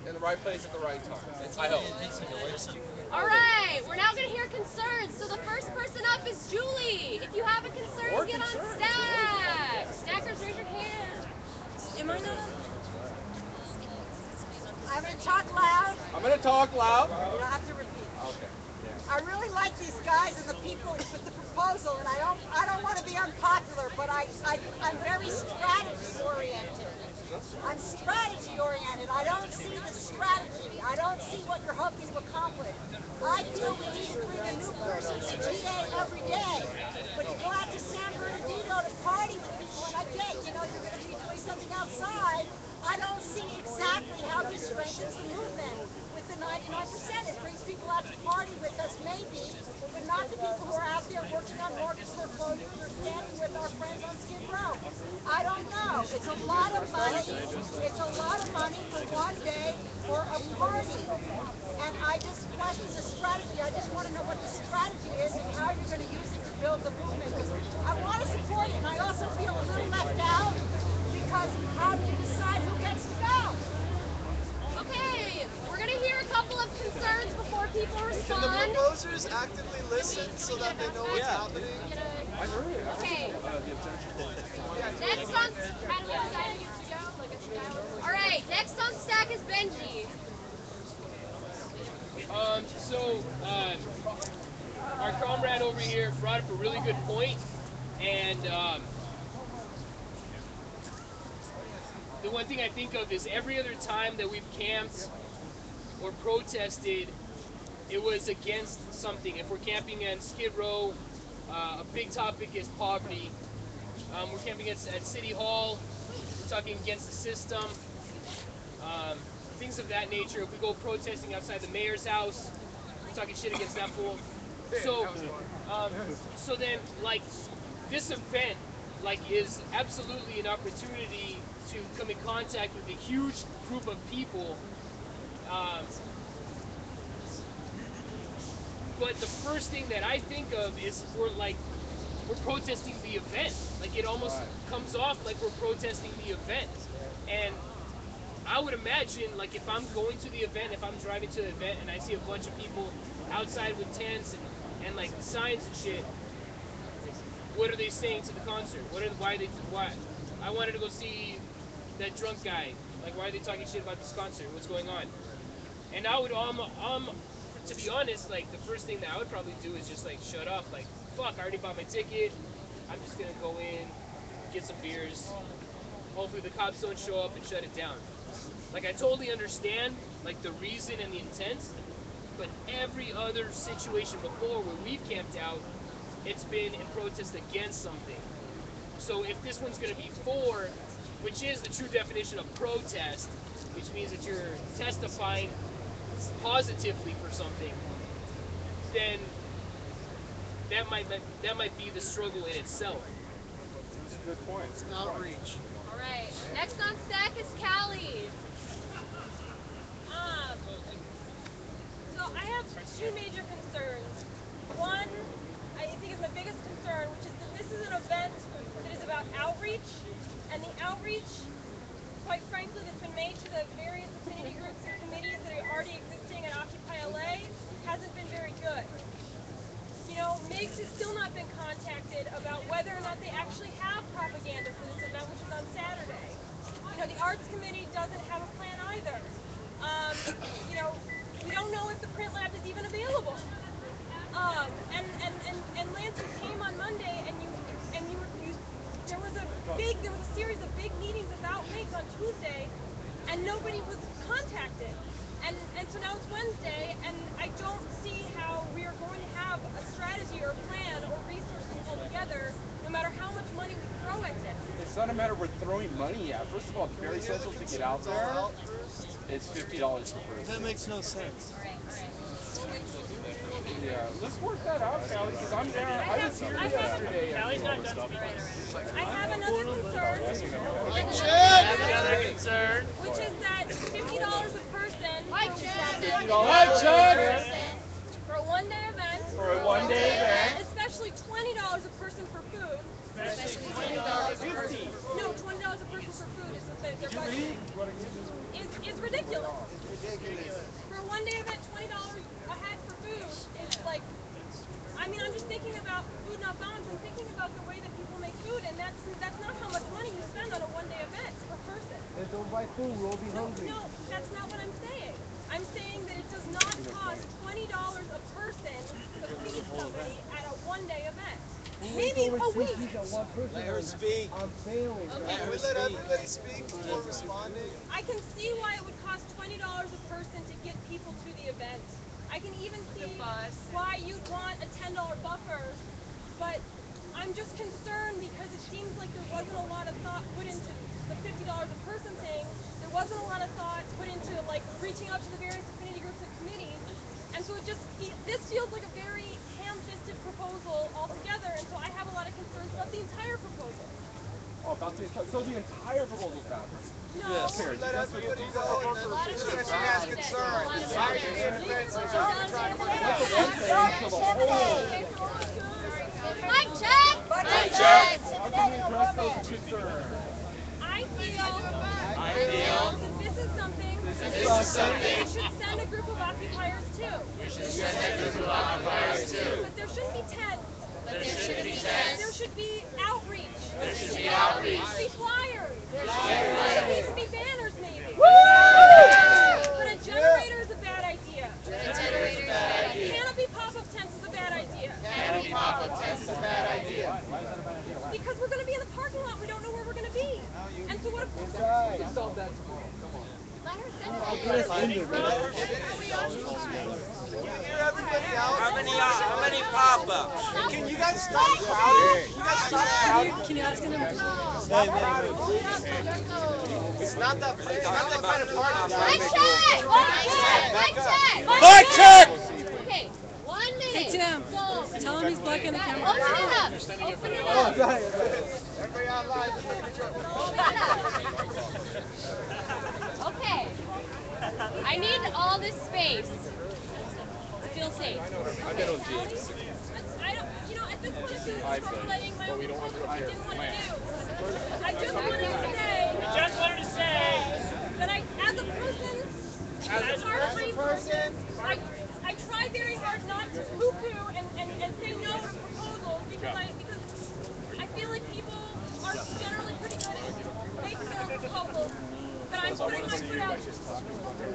in the right place at the right time. I hope. All right, we're now going to hear concerns. So the first person up is Julie. If you have a concern, get on stack. Stackers, raise your hand. Am I not? I'm going to talk loud. I'm going to talk loud. You don't have to repeat. Okay. I really like these guys and the people with the proposal, and I don't want to be unpopular, but I'm very strategy oriented. I'm strategy oriented. I don't see the strategy. I don't see what you're hoping to accomplish. I feel we need to bring a new person to GA every day. But you go out to San Bernardino to party with people, and I get, you're going to be doing something outside. I don't see exactly how this strengthens the movement with the 99%. It brings people out to party with us, maybe, but not the people who are out there working on mortgage foreclosures or standing with our friends on Skid Row. I don't know. It's a lot of money. It's a lot of money for one day for a party. And I just question the strategy. I just want to know what the strategy is and how you're going to use it to build the movement. Because I want to support it, and I also feel a little left out because how do you decide who gets to go? Okay, we're going to hear a couple of concerns before people respond. members actively listen so that they know what's happening? I heard it. Okay. The objection point. Next on. All right. Next on stack is Benji. Our comrade over here brought up a really good point, and the one thing I think of is every other time that we've camped or protested, it was against something. If we're camping at Skid Row, a big topic is poverty. We're camping at City Hall, we're talking against the system, things of that nature. If we go protesting outside the mayor's house, we're talking shit against that fool. So then, like, this event, like, is absolutely an opportunity to come in contact with a huge group of people. But the first thing that I think of is we're protesting the event. Like, it almost comes off like we're protesting the event. And I would imagine, like, if I'm going to the event, if I'm driving to the event and I see a bunch of people outside with tents and like signs and shit, what are they saying to the concert? Why? I wanted to go see that drunk guy. Like, why are they talking shit about this concert? What's going on? And I would, to be honest, like, the first thing that I would probably do is just, like, shut up. Like, fuck, I already bought my ticket. I'm just gonna go in, get some beers. Hopefully the cops don't show up and shut it down. Like, I totally understand, like, the reason and the intent, but every other situation before where we've camped out, it's been in protest against something. So if this one's gonna be for, which is the true definition of protest, which means that you're testifying positively for something, then that might be the struggle in itself. That's a good point. It's outreach. All right. Next on stack is Callie. So I have two major concerns. One, I think is my biggest concern, which is that this is an event that is about outreach, and the outreach, quite frankly, that's been made to the various affinity groups and committees that are already existing at Occupy LA hasn't been very good. You know, MIGS has still not been contacted about whether or not they actually have propaganda for this event, which is on Saturday. You know, the Arts Committee doesn't have a plan either. You know, we don't know if the print lab is even available. And Lance, you came on Monday and there was a series of big meetings about MIGS on Tuesday, and nobody was contacted. And so now it's Wednesday, and I don't see how we are going to have a strategy or a plan or resources pulled together, no matter how much money we throw at it. It's not a matter of we're throwing money at. First of all, it's very essential to get out there. It's $50 per person. That makes no sense. Yeah, let's work that out, Callie, because I'm there. I was here yesterday. Callie's not done. I have another concern. Another concern. Which is that $50 a person for a one-day event. For a one-day event. Especially $20 a person for food. Especially $20 a person. No, $20 a person for food is what they're budgeting. Is ridiculous. For a one-day event, $20 a head for food is like, I mean, I'm just thinking about Food Not Bombs. I'm thinking about the way that people make food, and that's not how much money you spend on a one-day event per person. Then don't buy food, we'll be hungry. No, that's not what I'm saying. I'm saying that it does not cost $20 a person to feed somebody at a one-day event. Maybe a week. Let her speak. I'm failing. Okay. Can we let everybody speak before responding? I can see why it would cost $20 a person to get people to the event. I can even see why you'd want a $10 buffer, but I'm just concerned because it seems like there wasn't a lot of thought put into the $50 a person thing. There wasn't a lot of thought put into like reaching out to the various affinity groups and committees, and so this feels like a very ham-fisted proposal altogether, and so I have a lot of concerns about the entire proposal. Oh, about the entire proposal bad. No. Yes. Let everybody go and then she has concerns. Why are you being defensive? Mic check! Mic check! How can we address those concerns? I feel that this is something we should send a group of occupiers to. But there shouldn't be tents. There should be outreach. There should be flyers. There needs to be banners, maybe. But a generator is a bad idea. Canopy pop-up tents is a bad idea. Because we're going to be in the parking lot. We don't know where we're going to be. And so what if... We can solve that tomorrow. Come on. Let her How many pop-ups? Can you guys stop crowding? Can you ask him? It's not that bad. It's not that bad a party. Mic check! Okay, 1 minute. Hey, Tim. So, Tell him he's blocking the camera. open it up. Open it up. Everybody online, just look at each other. Okay. I need all this space to feel safe. I don't, you know, at this point, I feel like formulating my own proposal, which I didn't want to do. I just wanted to say that as a person, I try very hard not to poo-poo and say no to proposals because I feel like people are generally pretty good at making their own proposals. But I'm putting my foot out,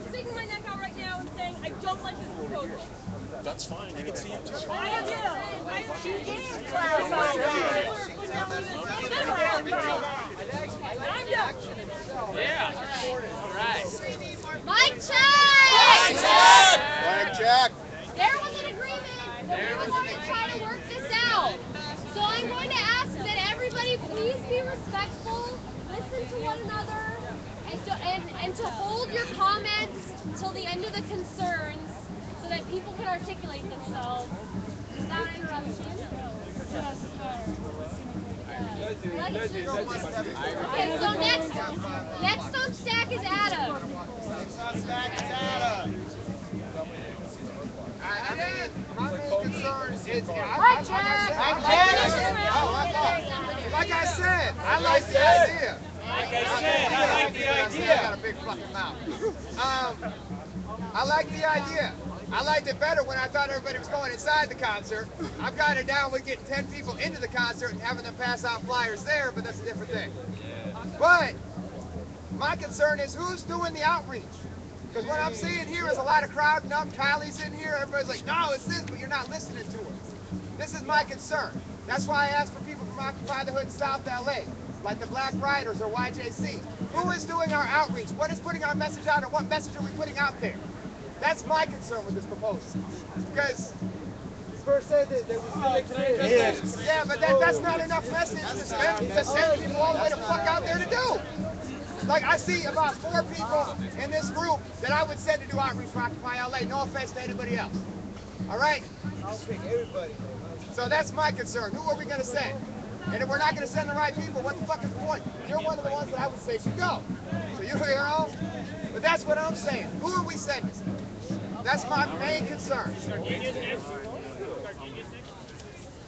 sticking my neck out right now and saying I don't like this proposal. That's fine. You can see him too. I do. Yeah. All right. Mic check! Mic check. There was an agreement that we were going to try to work this out. So I'm going to ask that everybody please be respectful, listen to one another, and to hold your comments till the end of the concerns so that people can articulate themselves without interruption. Okay, so next on stack is Adam. My main concern is, like I said, I like the idea. I got a big fucking mouth. I like the idea. I liked it better when I thought everybody was going inside the concert. I'm kind of down with getting 10 people into the concert and having them pass out flyers there, but that's a different thing. But my concern is who's doing the outreach. Because what I'm seeing here is a lot of crowding up. Kylie's in here. Everybody's like, no, it's this, but you're not listening to her. This is my concern. That's why I asked for people from Occupy the Hood in South LA, like the Black Riders or YJC. Who is doing our outreach? What is putting our message out, and what message are we putting out there? That's my concern with this proposal. Because First said that was going to yeah, but that's not enough message to send people all the way the fuck out there to do. Like, I see about 4 people in this group that I would send to do outreach for Occupy LA. No offense to anybody else. All right? I'll pick everybody. So that's my concern. Who are we going to send? And if we're not going to send the right people, what the fuck is the point? You're one of the ones that I would say should go. So you're your own. But that's what I'm saying. Who are we sending? That's my main concern.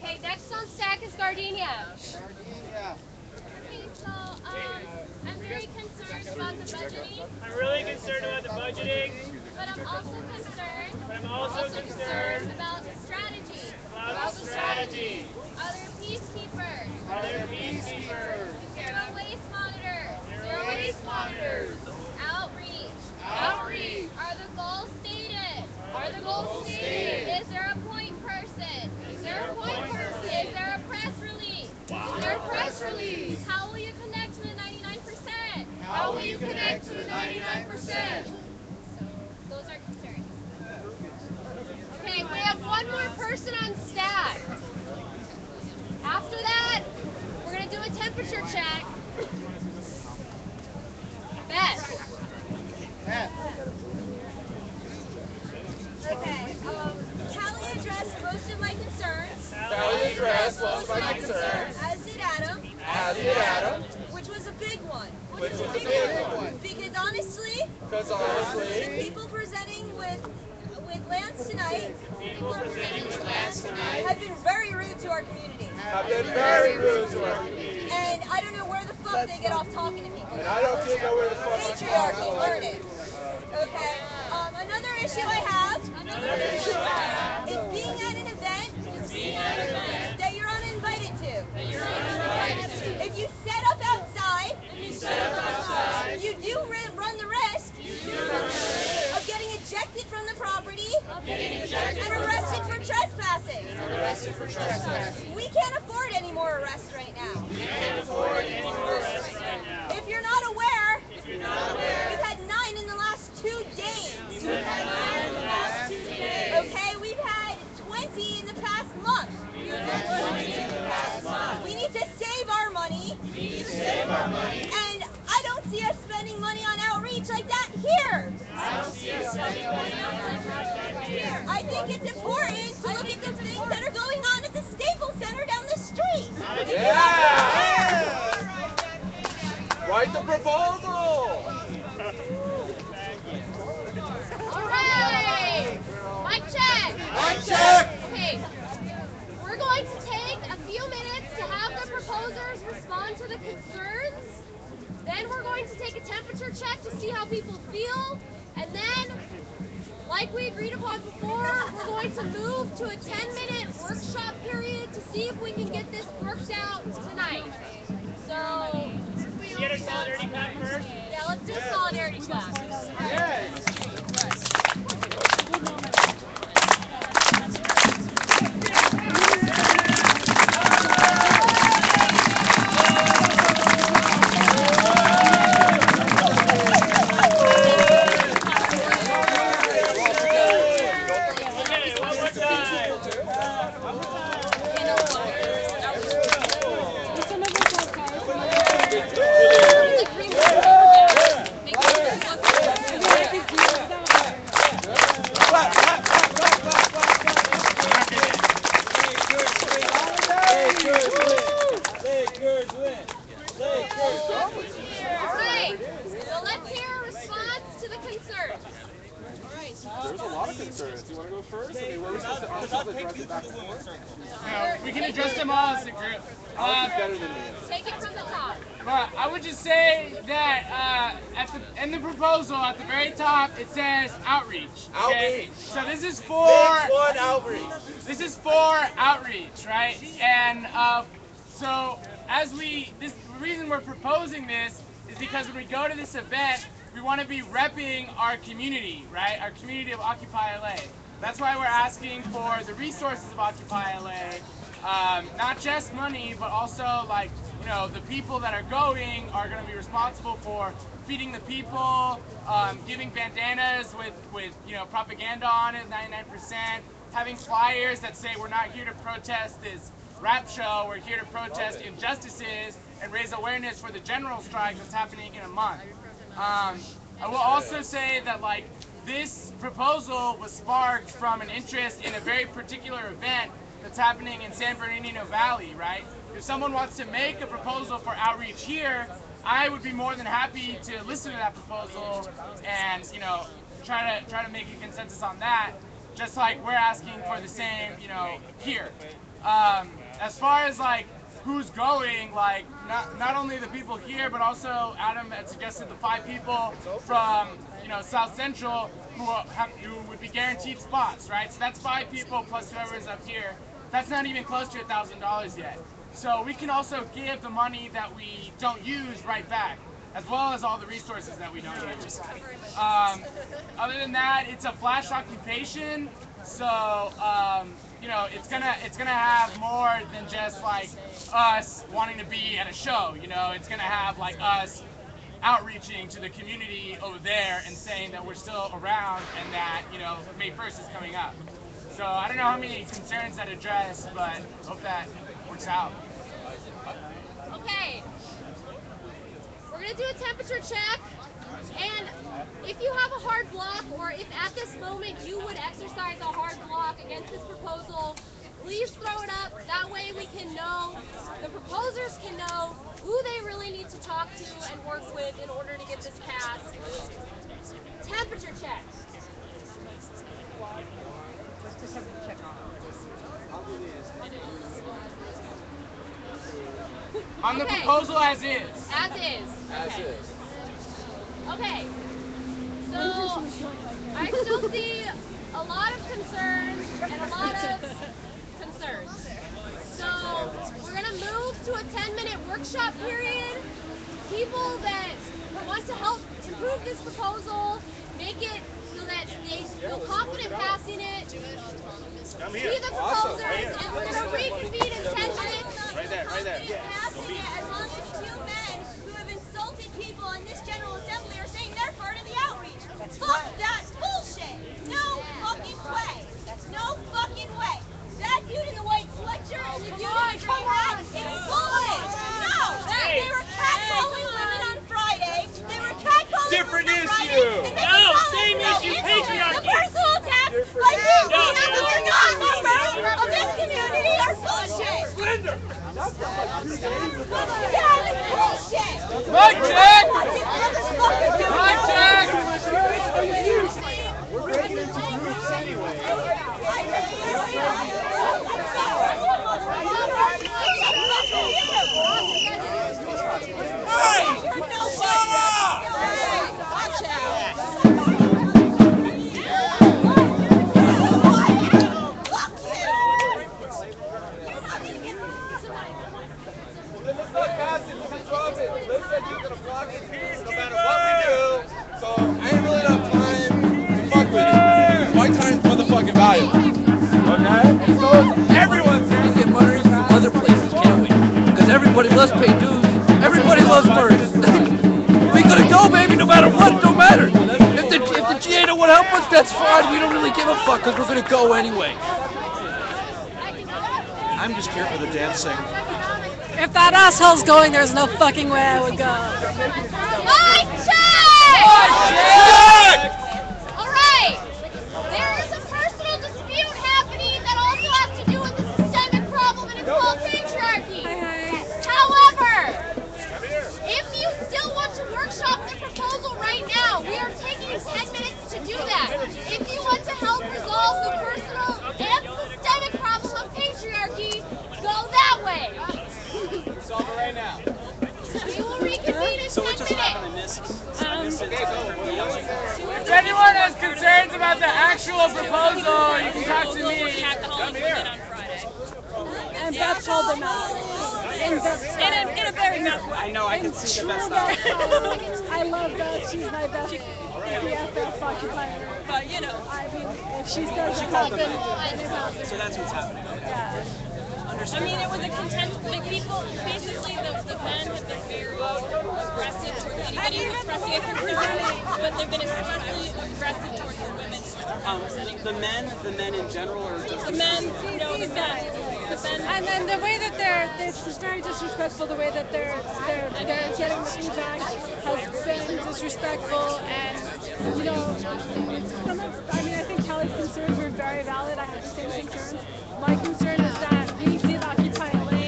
Okay, next on stack is Gardenia. Okay, so I'm very concerned about the budgeting. I'm really concerned about the budgeting. But I'm also concerned about the strategy. Other peacekeepers. Zero waste monitors. Outreach. Are the goals stated? Is there a point person? Is there a press release? How will you connect to the 99%? Those are concerns. Okay, we have one more person on staff. After that, we're going to do a temperature check. Beth. Okay, Callie addressed most of my concerns. As did Adam. Which was a big one. Because honestly, the people presenting with lands tonight have been very rude to our community. And I don't know where the fuck they get off talking to people. Patriarchy, learn it. Okay? I Another issue I have is being at an event that you're uninvited to. If you set up outside, you do run the risk of getting ejected from the property and arrested for trespassing. We can't afford any more arrests right now. If you're not aware, we've had 9 in the last 2 days. Okay, we've had 20 in the past month. We need to save our money. And I don't see us spending money on outreach like that here. I think it's important to look at the things that are going on at the Staples Center down the street. Yeah! Write the proposal! All right. Mic check. Mic check. Okay. We're going to take a few minutes to have the proposers respond to the concerns. Then we're going to take a temperature check to see how people feel. And then, like we agreed upon before, we're going to move to a 10-minute workshop period to see if we can get this worked out tonight. So, Get a solidarity clap first. yeah, let's do solidarity clap. Alright, so let's hear a response to the concerns. There's a lot of concerns. Do you want to go first? I mean, were we supposed to address it back and forth? No, we can address them all as a group. Better than me. Take it from the top. But I would just say that in the proposal at the very top it says outreach. Okay? Outreach. So this is for outreach. This is for outreach, right? And so the reason we're proposing this is because when we go to this event, we want to be repping our community, right? Our community of Occupy LA. That's why we're asking for the resources of Occupy LA, not just money, but also like, you know, the people that are going are going to be responsible for feeding the people, giving bandanas with you know, propaganda on it, 99%, having flyers that say we're not here to protest this rap show, we're here to protest injustices and raise awareness for the general strike that's happening in a month. I will also say that like this proposal was sparked from an interest in a very particular event that's happening in San Bernardino Valley, right? If someone wants to make a proposal for outreach here, I would be more than happy to listen to that proposal and, you know, try to make a consensus on that, just like we're asking for the same, you know, here. As far as like who's going, like not only the people here, but also Adam had suggested the 5 people from, you know, South Central who would be guaranteed spots, right? So that's 5 people plus whoever's up here. That's not even close to $1,000 yet. So we can also give the money that we don't use right back, as well as all the resources that we don't use. Other than that, it's a flash occupation, so you know, it's gonna have more than just like us wanting to be at a show. You know, it's gonna have like us outreaching to the community over there and saying that we're still around and that, you know, May 1st is coming up. So I don't know how many concerns that address, but hope that works out. Okay, we're gonna do a temperature check, and if you have a hard block, or if at this moment you would exercise a hard block against this proposal, please throw it up. That way we can know, the proposers can know who they really need to talk to and work with in order to get this passed. Temperature check. On the Okay. proposal as is. As is. As Okay. is. Okay. So I still see a lot of concerns and a lot of concerns. So we're gonna move to a 10-minute workshop period. People that want to help improve this proposal, make it so that they feel confident passing it, be the proposers, and we're gonna reconvene in 10 minutes. Right there, right there. Passing it as long as two men who have insulted people in this General Assembly are saying they're part of the outreach. Fuck that bullshit. No fucking way. No fucking way. That dude in the white sweatshirt and the dude in the gray hat, it's bullshit. No, they were catcalling women on Friday. They were catcalling Different women on Friday. issue. And they No, were calling same themselves issue, people. patriarchy. The personal attacks by you, even though you're not members of this community, are bullshit. Slender. Yeah, it's bullshit. Mic check! Mic check! We're breaking into groups anyway. Let's not pass it, let's drop it. Liz said she's gonna block it no matter what we do. So I ain't really enough time to fuck with it. My time's motherfucking valuable. Okay? And so is everyone's We can get money from other places, can't we? Because everybody loves pay dues. Everybody loves money. We gotta go, baby, no matter what, no matter. If the GA don't want to help us, that's fine. We don't really give a fuck because we're gonna go anyway. I'm just here for the dancing. If that asshole's going, there's no fucking way I would go. Mic check! All right. There is a personal dispute happening that also has to do with the systemic problem, and it's called patriarchy. However, if you still want to workshop the proposal right now, we are taking 10 minutes to do that. If you want to help resolve the personal and systemic problem of patriarchy, go that way. Solve it right now. We will reconvene in 10 minutes. If anyone has concerns about the actual proposal, you can talk to me. Come here. And Beth called them out. In a very nice way. I know, I can see the best out. I love Beth. She's my best BFF occupier. But, you know, I mean, if she says it happens, it happens. So that's what's happening. Yeah. I mean, it was a content, like people, basically the men have been very aggressive towards anybody who's expressing a concern, but they've been especially aggressive towards the women. The men in general, or just the men, no, the men. And then the way that it's very disrespectful. The way that they're getting the feedback has been disrespectful, and you know, I mean, I think Kelly's concerns were very valid. I have the same concerns. My concern is that we did Occupy LA.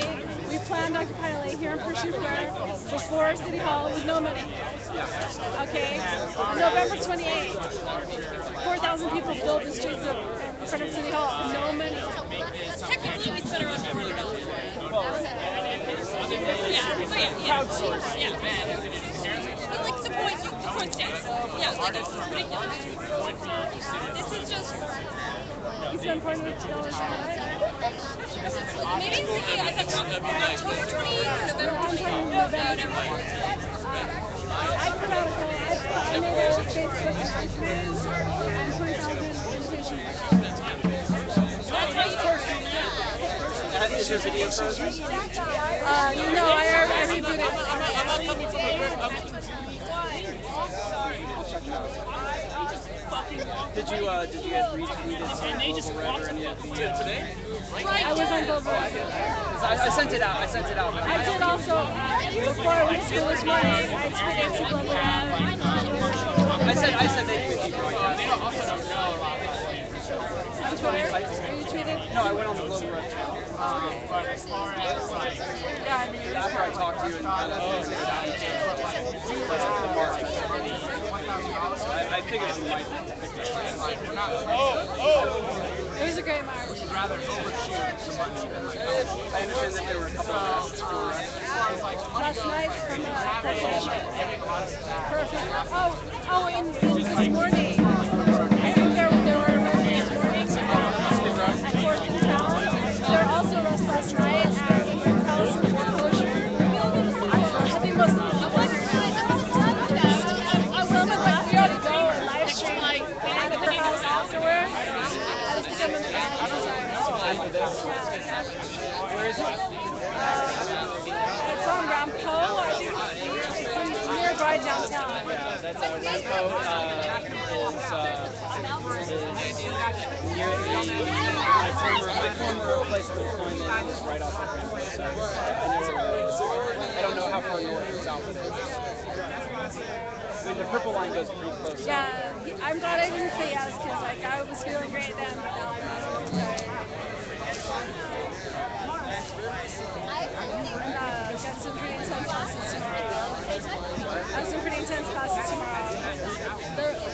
We planned Occupy LA here in Pershing Square before City Hall with no money. Okay, November 28th, 4,000 people filled the streets in front of City Hall with no money. Technically, we spent around $40. Yeah. But like the point stands. Yeah, like it's ridiculous. This is just. You spent $40. Maybe I'm thinking I thought October 28th or November 28th. I put out I made a Facebook announcement and 20,000 invitations. Is your video frozen? No, I rebooted it. Did you guys retweet it on Global Red or any of the today? I was on Global Red. I sent it out. I did also before I went to school this morning. I tweeted to Global Red. I said they could keep broadcasting. On Twitter? Are you tweeted? No, I went on the Global Red channel. But as far as After I talked to you and I figured it might. It was a great march. Would you rather overshoot the money than like? I understand that there were a couple of arrests for. Last night from perfect. Oh, in this morning. I think there were arrests this morning at Fourth and Town. There were also arrests last night at the Palace of Foreclosure. I think most of the I will, but like we ought to go and live stream at her house afterwards. I just think I'm in the Where is it? It's on Rampo. I think it's nearby downtown. Yeah, that's Rampo is near my former place of employment is right off of Rampo. So I don't know how far north or south it is. I mean, the purple line goes pretty close. Yeah, I'm glad I didn't say yes because like I was feeling great then, but now I'm sorry. Got some pretty intense classes tomorrow. I have some pretty intense classes tomorrow.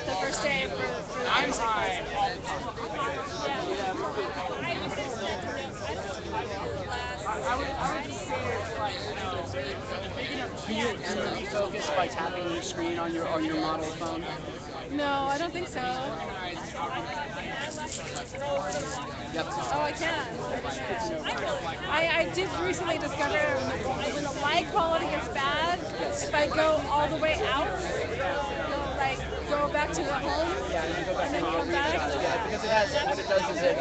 The first day for I'm high. I would just say it's like, big enough. Do you refocus by tapping your screen on your model phone? No, I don't think so. Yep. Oh, I can. I did recently discover when the light quality is bad, if I go all the way out, like go back to the home, and then come back. Yeah, because it has, what it does is it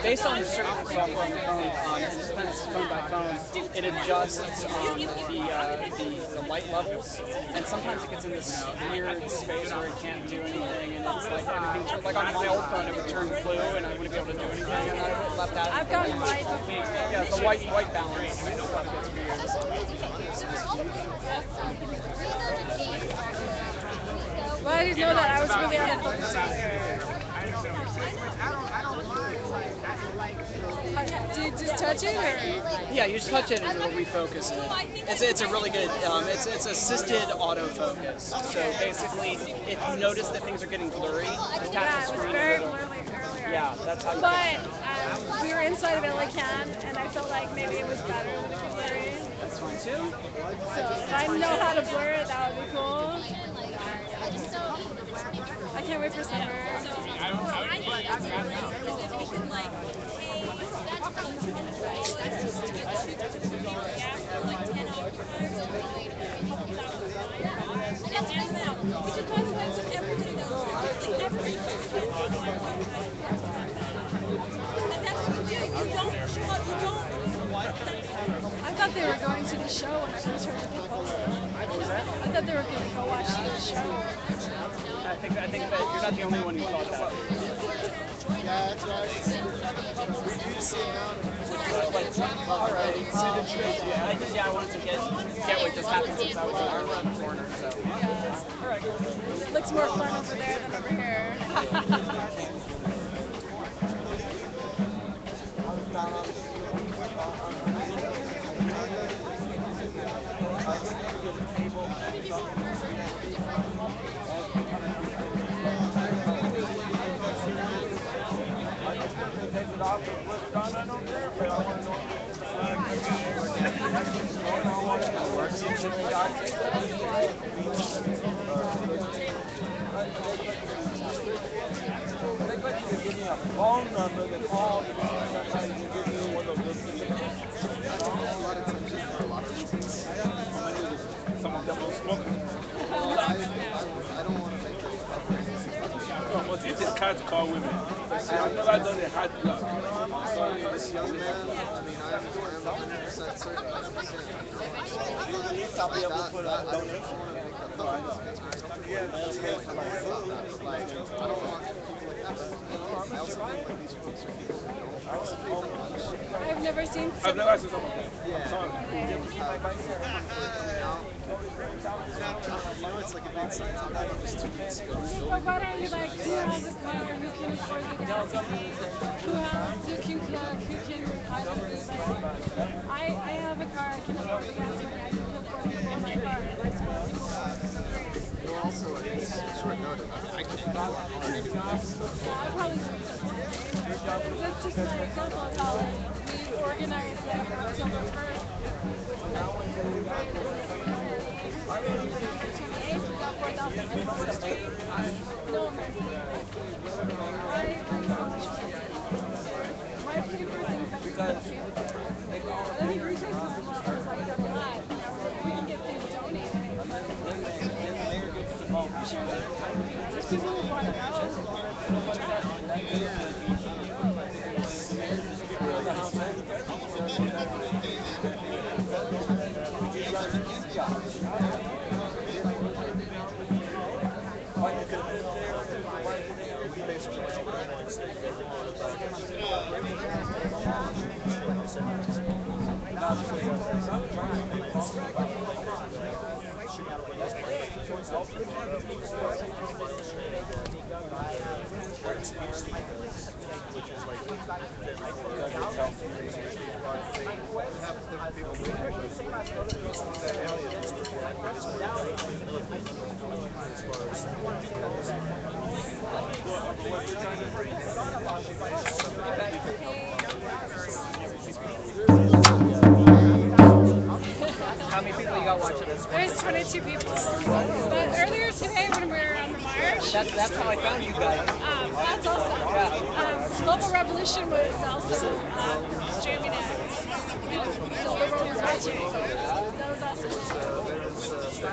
based on certain software on the phone, and it depends phone by phone, it adjusts the light levels, and sometimes it gets in this weird space where it can't do anything, and it's like everything, like on my old phone it would turn blue, and I wouldn't be able to do anything, and I left that. I've gotten light. Yeah, the white balance stuff gets Well, I didn't know that. I was really out of focus. Do you just touch it, or? Yeah, you just touch it and it'll refocus it. It's a really good. It's assisted autofocus. So basically, if you notice that things are getting blurry, just tap the screen. Very blurry earlier. Yeah, that's how. But we were inside of LA Can, and I felt like maybe it was better when it was blurry. That's fine too. So if I know how to blur it, that would be cool. I can't wait for summer. I thought they were going to the show when I first heard the proposal. I thought they were going to go watch the show. I think that you're not the only one who thought that. Yeah, that's right. We do see it now. All right. Yeah, I wanted to get what just happened since I was around the corner. So. All right. It looks more fun over there than over here. Phone number to call you. Sometimes you give you one of those things. Some of them will smoke. I don't want to make But you just can't call women. I've never done a hard job. this young man, I mean, I'm 100% certain I understand. I'll be able to put I don't want to make a like, I don't want people like that. I also think like these folks are people who don't. I've never seen. I've never seen someone like that. Yeah. You know, it's like a big sign out there just 2 weeks ago. So why don't you like who has a car who can afford the gas? Who can I don't really like. I have a car, I can afford the gas money, I can afford to pay my car. No, also, it's short notice. I could I'll probably That's just an example of how we organized like October 1st. We got 4,000 people on the street. No American. My favorite thing because I think retail was like a lot. We can get things donated. I'm sure there's people who want to How many people you got watching this? There's 22 people. But earlier today when we were on the march, That's how I found you guys. that's awesome. Global Revolution was also streaming it. So everyone was watching. That was awesome.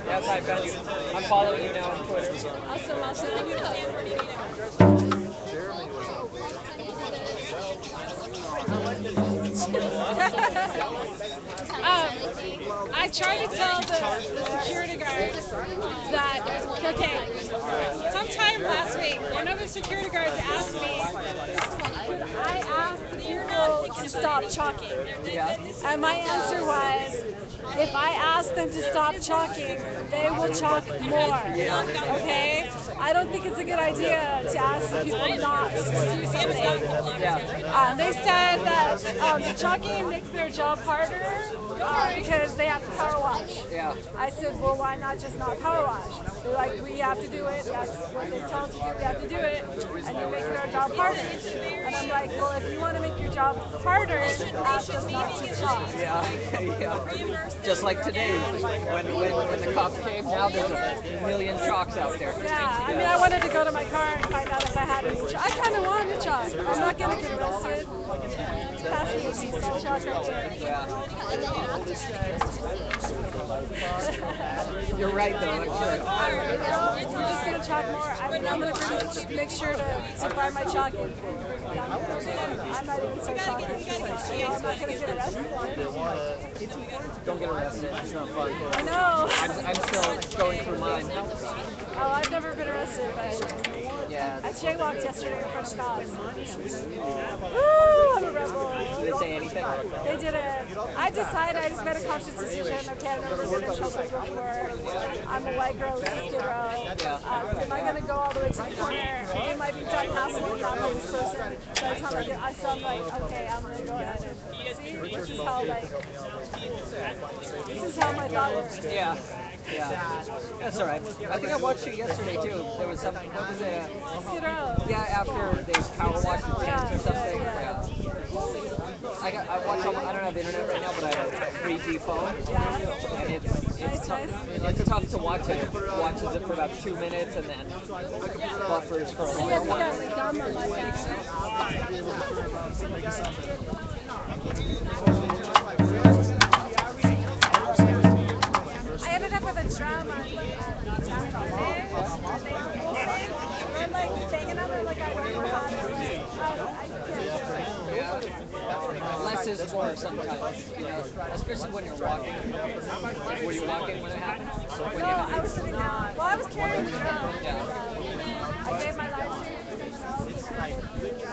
That's how I found you. I'm following you now on Twitter. Awesome, awesome. I tried to tell the security guards that, okay, sometime last week, one of the security guards asked me, I asked the people to stop chalking. And my answer was, if I ask them to stop chalking, they will chalk more. Okay? I don't think it's a good idea to ask people not to do something. They said that the chalking makes their job harder because they have to power wash. I said, well, why not just not power wash? They're like, we have to do it. That's what they tell us to do. We have to do it. And you're making our job harder. And I'm like, well, if you want to make your job harder, ask us not to chalk. Just like today, when the cops came, now there's a million chalks out there. Yeah, I mean, I wanted to go to my car and find out if I had any chalk. I kind of wanted to chalk. I'm not going to get arrested. Pass me some chalk right here. You're right, though. I'm sure. We're just going to chalk more. I'm going to make sure to buy my chalking. I'm not even so chalking. I'm not going to get arrested. Don't get arrested. It's not fun. I know. I'm still going through mine. Oh, I've never been arrested, but yeah. I jaywalked yesterday in front of cops. Woo, I'm a rebel. Did they say anything? They didn't. I decided, I just made a conscious decision. Okay, I've never been in trouble before. I'm a white girl with a skid row. Am I going to go all the way to the corner? They might be done hassling that homeless person. By the time I get, I felt like, okay, I'm going to go ahead and see. This is how, like, this is how my thought works. Yeah. That's all right. I think I watched you yesterday too. There was something. What was it? Skid Row. Yeah, after they power washed the tents or something. I watch. I don't have internet right now, but I have a 3G phone, and it's tough to watch it. Watches it for about 2 minutes and then buffers for a long time. I ended up with a drum on I'm like banging on it like I don't know how to. Less is more sometimes, especially when you're walking. Were you walking when it happened? No, I was sitting down. Well, I was carrying the drum. I gave my life to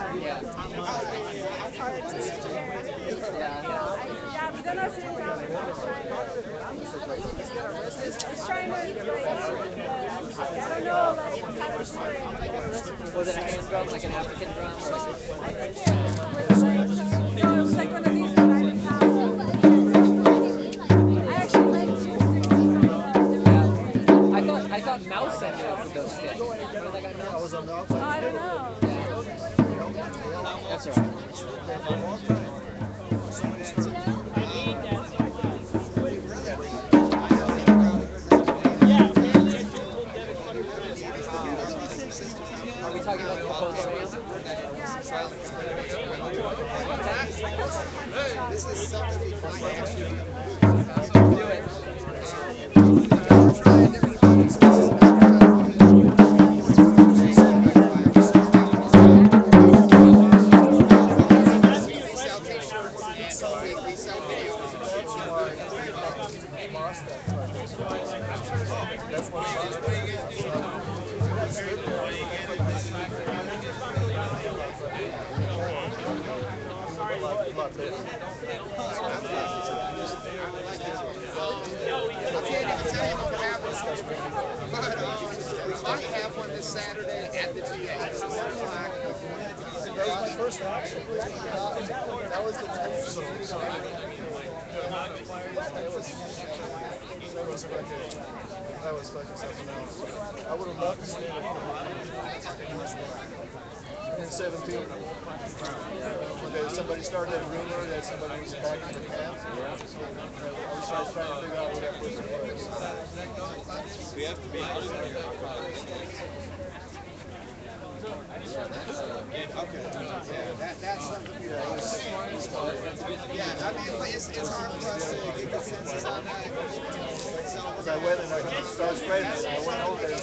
It's hard to yeah, but then I was sitting down and I was trying to, I don't know, like, what kind of story. Was it a hand drum, like an African drum? I think it was like one of these that I didn't have. I actually I thought Mouse ended up with those sticks. Where did that guy Mouse? I don't know. That's all right. Are we talking about the proposed This is something do it. We might have one this Saturday at the GA. That was my first one. That was the that was fucking something else. I would have loved to stay in 17. Okay, somebody started a rumor that somebody was back in the camp. I was trying to figure out where that person was. We have to be honest. Okay. Yeah, that's something. Yeah, I mean, it's hard for us to get consensus on that. So I went and I started spreading it. I went over there.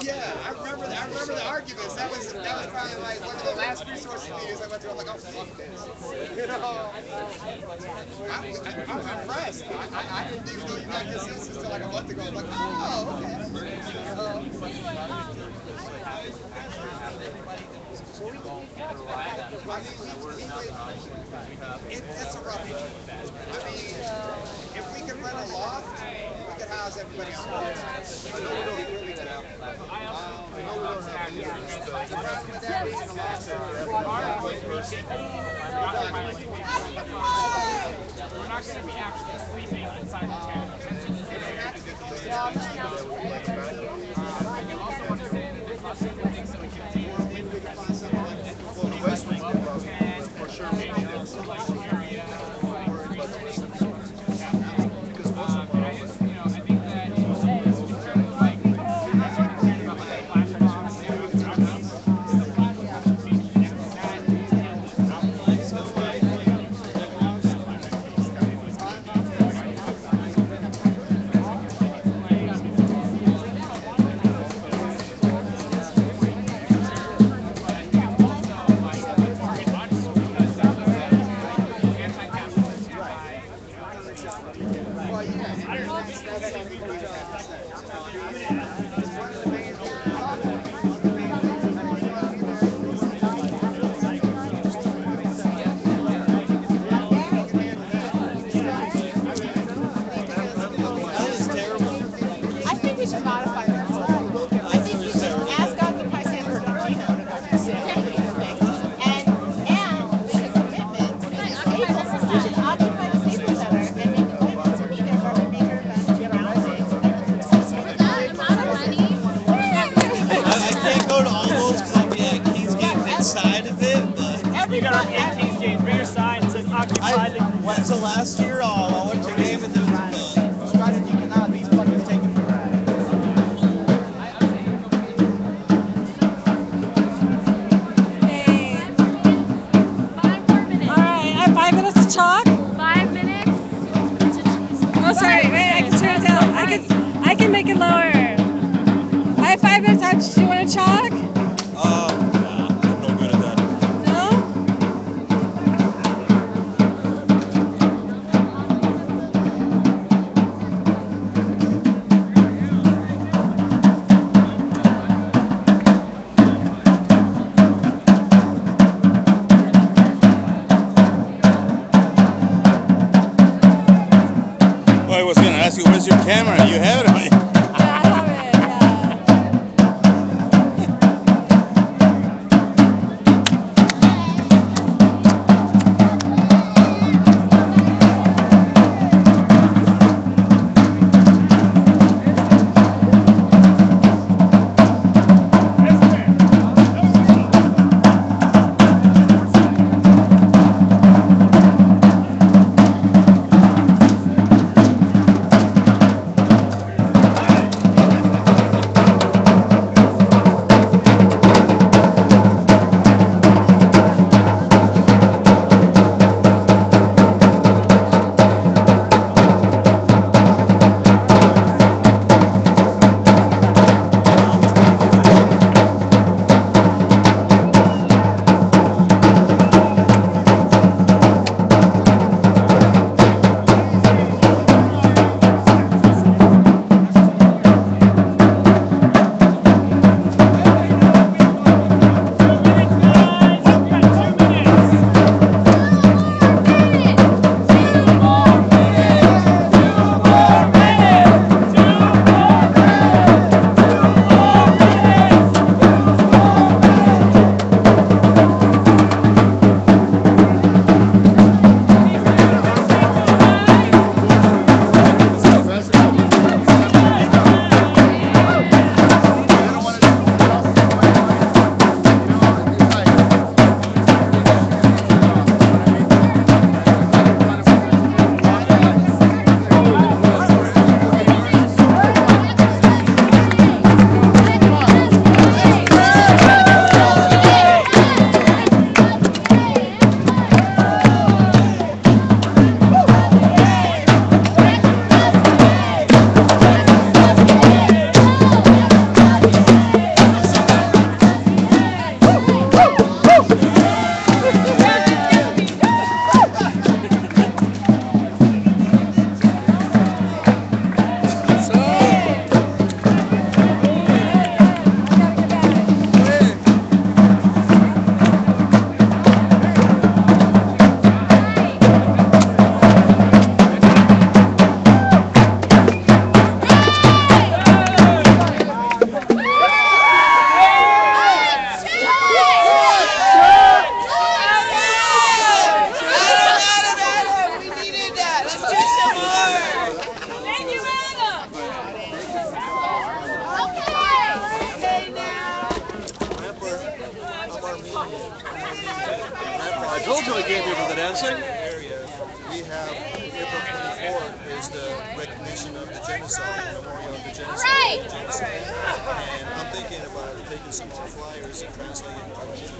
Yeah, I remember the arguments. That was probably like one of the last resource meetings I went to. I'm like, oh fuck this. You know, I'm impressed. I didn't even know you got consensus until like a month ago. I'm like, oh, okay. It's a rough one. I mean, if we could rent a loft, we could house everybody on board. I know we don't have the problem with that being a loft. We're not going to be actually sleeping inside the tent. I also want to say that there's lots of different things that we can do. Well, the West Wing for sure. When's the last year? I went to a game in the strategy cannot these fuckers taking the ride. Hey. Alright, I have 5 minutes to talk. 5 minutes. Oh, sorry. Wait, I can turn it down. I can make it lower. I have 5 minutes. Do you want to talk? Nah, I'm no good at that. No? Well, I was going to ask you, where's your camera? You have it on you. I told you I came here for the dancing. Area, we have April 24th is the recognition of the genocide, the memorial of the genocide. And I'm thinking about taking some more flyers and translating it to English.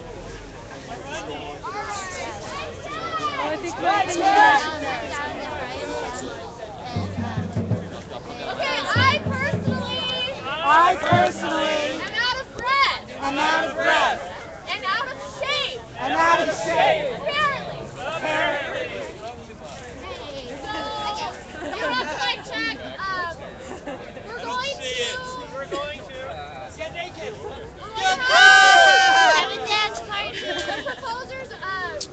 Okay, I personally am out of breath. I'm out of breath. And out of shape. I'm out of shape. Apparently. So, you have to like check. We're going to get naked. Have a dance party. The proposers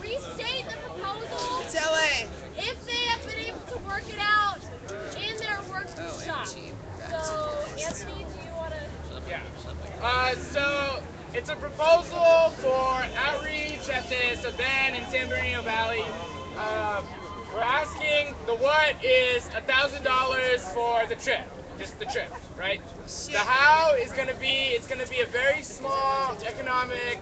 restate the proposal. Tell it. If they have been able to work it out in their workshop. So, Anthony, do you want to? Yeah. So it's a proposal for outreach at this event in San Bernardino Valley. We're asking the what is $1,000 for the trip, just the trip, right? The how is going to be, it's going to be a very small economic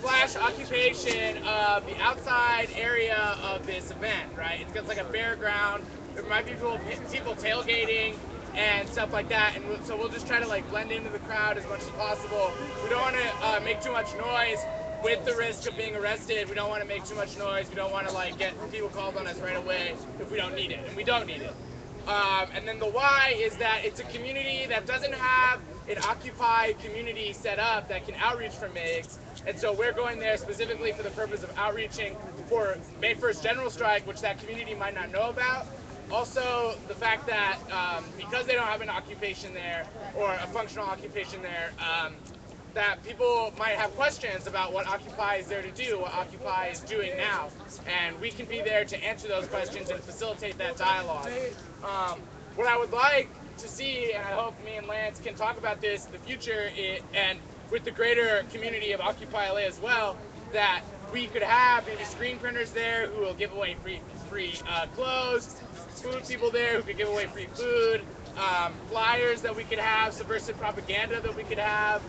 slash occupation of the outside area of this event, right? It's got like a fairground. There might be people tailgating and stuff like that, and so we'll just try to like blend into the crowd as much as possible. We don't want to make too much noise with the risk of being arrested. We don't want to make too much noise. We don't want to like get people called on us right away if we don't need it, and we don't need it. And then the why is that it's a community that doesn't have an occupied community set up that can outreach for MIGs, and so we're going there specifically for the purpose of outreaching for May 1st general strike, which that community might not know about. Also, the fact that because they don't have an occupation there, or a functional occupation there, that people might have questions about what Occupy is there to do, what Occupy is doing now, and we can be there to answer those questions and facilitate that dialogue. What I would like to see, and I hope me and Lance can talk about this in the future, and with the greater community of Occupy LA as well, that we could have maybe screen printers there who will give away free clothes, food people there who could give away free food, flyers that we could have, subversive propaganda that we could have,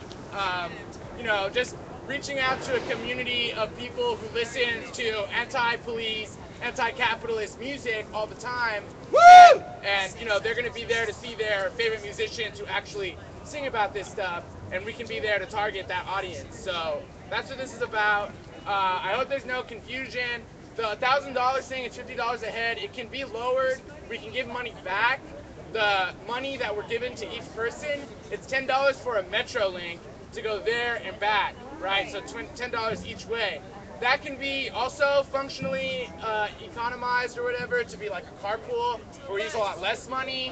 you know, just reaching out to a community of people who listen to anti-police, anti-capitalist music all the time. Woo! And you know, they're going to be there to see their favorite musicians who actually sing about this stuff, and we can be there to target that audience. So that's what this is about. I hope there's no confusion. The $1,000 thing is $50 a head. It can be lowered. We can give money back. The money that we're given to each person, it's $10 for a Metro link to go there and back, right? So $10 each way. That can be also functionally economized or whatever to be like a carpool where we use a lot less money.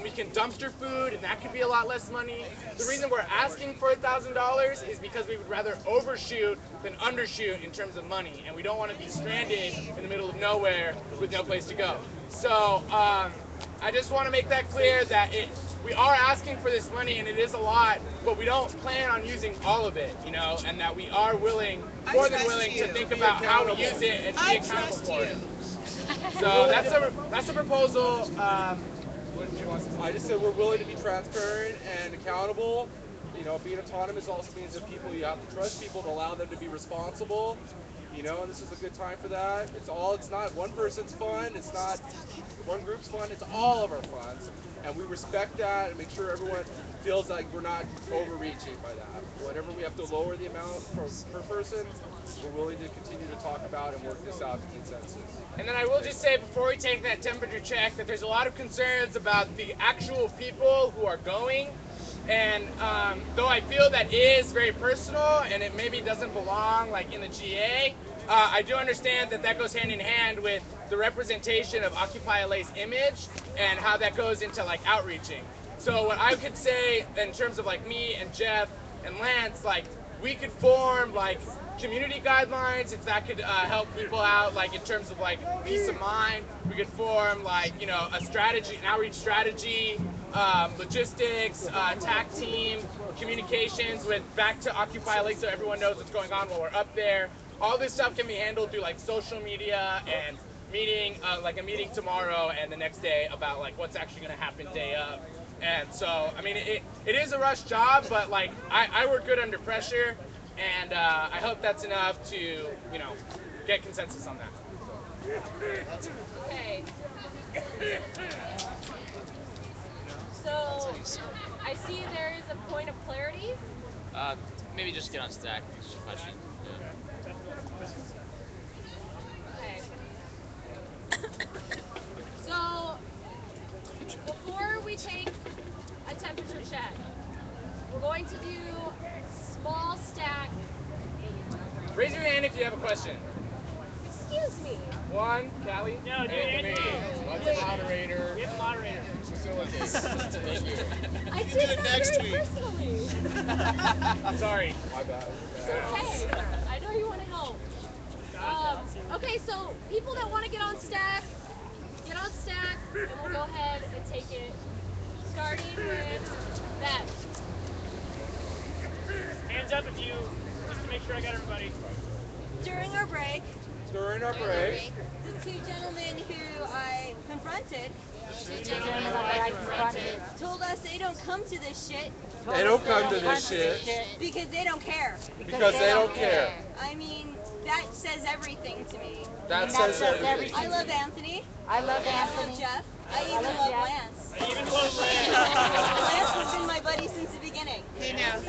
We can dumpster food, and that could be a lot less money. The reason we're asking for $1,000 is because we would rather overshoot than undershoot in terms of money, and we don't want to be stranded in the middle of nowhere with no place to go. So I just want to make that clear that we are asking for this money, and it is a lot, but we don't plan on using all of it, you know, and that we are willing, more than willing, to think about how we use it and be accountable for it. So that's a proposal. I just said we're willing to be transparent and accountable. You know, being autonomous also means that you have to trust people to allow them to be responsible. You know, and this is a good time for that. It's not one person's fun, it's not one group's fun, it's all of our funds. And we respect that and make sure everyone feels like we're not overreaching by that. Whenever we have to lower the amount per person, we're willing to continue to talk about and work this out to consensus. And then I will just say before we take that temperature check that there's a lot of concerns about the actual people who are going. And though I feel that is very personal and it maybe doesn't belong like in the GA, I do understand that that goes hand in hand with the representation of Occupy LA's image and how that goes into like outreaching. So what I could say in terms of like me and Jeff and Lance, like we could form like community guidelines if that could help people out, like in terms of like peace of mind. We could form like, you know, a strategy, an outreach strategy, logistics, TAC team, communications with back to Occupy LA so everyone knows what's going on while we're up there. All this stuff can be handled through like social media and meeting, like a meeting tomorrow and the next day about like what's actually going to happen day up. And so, I mean, it is a rush job, but like I work good under pressure. And I hope that's enough to, you know, get consensus on that. Okay. So I see there is a point of clarity. Maybe just get on stack. It's just a question. Okay. So before we take a temperature check, we're going to do small stack. Raise your hand if you have a question. Excuse me. One, Callie. No, dude, Anthony. Anthony. What's a moderator? We have a moderator. Facilitate. Thank you. I take that very personally. Sorry. My bad. It's okay. I know you want to help. Okay, so people that want to get on stack, and we'll go ahead and take it. Starting with Beth. Hands up if you, just to make sure I got everybody. During our break, the two gentlemen who I confronted told us they don't come to this shit. They don't come to this shit Because they don't care. because they don't care. I mean, that says everything to me. That says everything. I love Anthony. I love I Anthony. love Jeff. I even love Lance. I even love Lance. Lance has been my buddy since the beginning. He knows.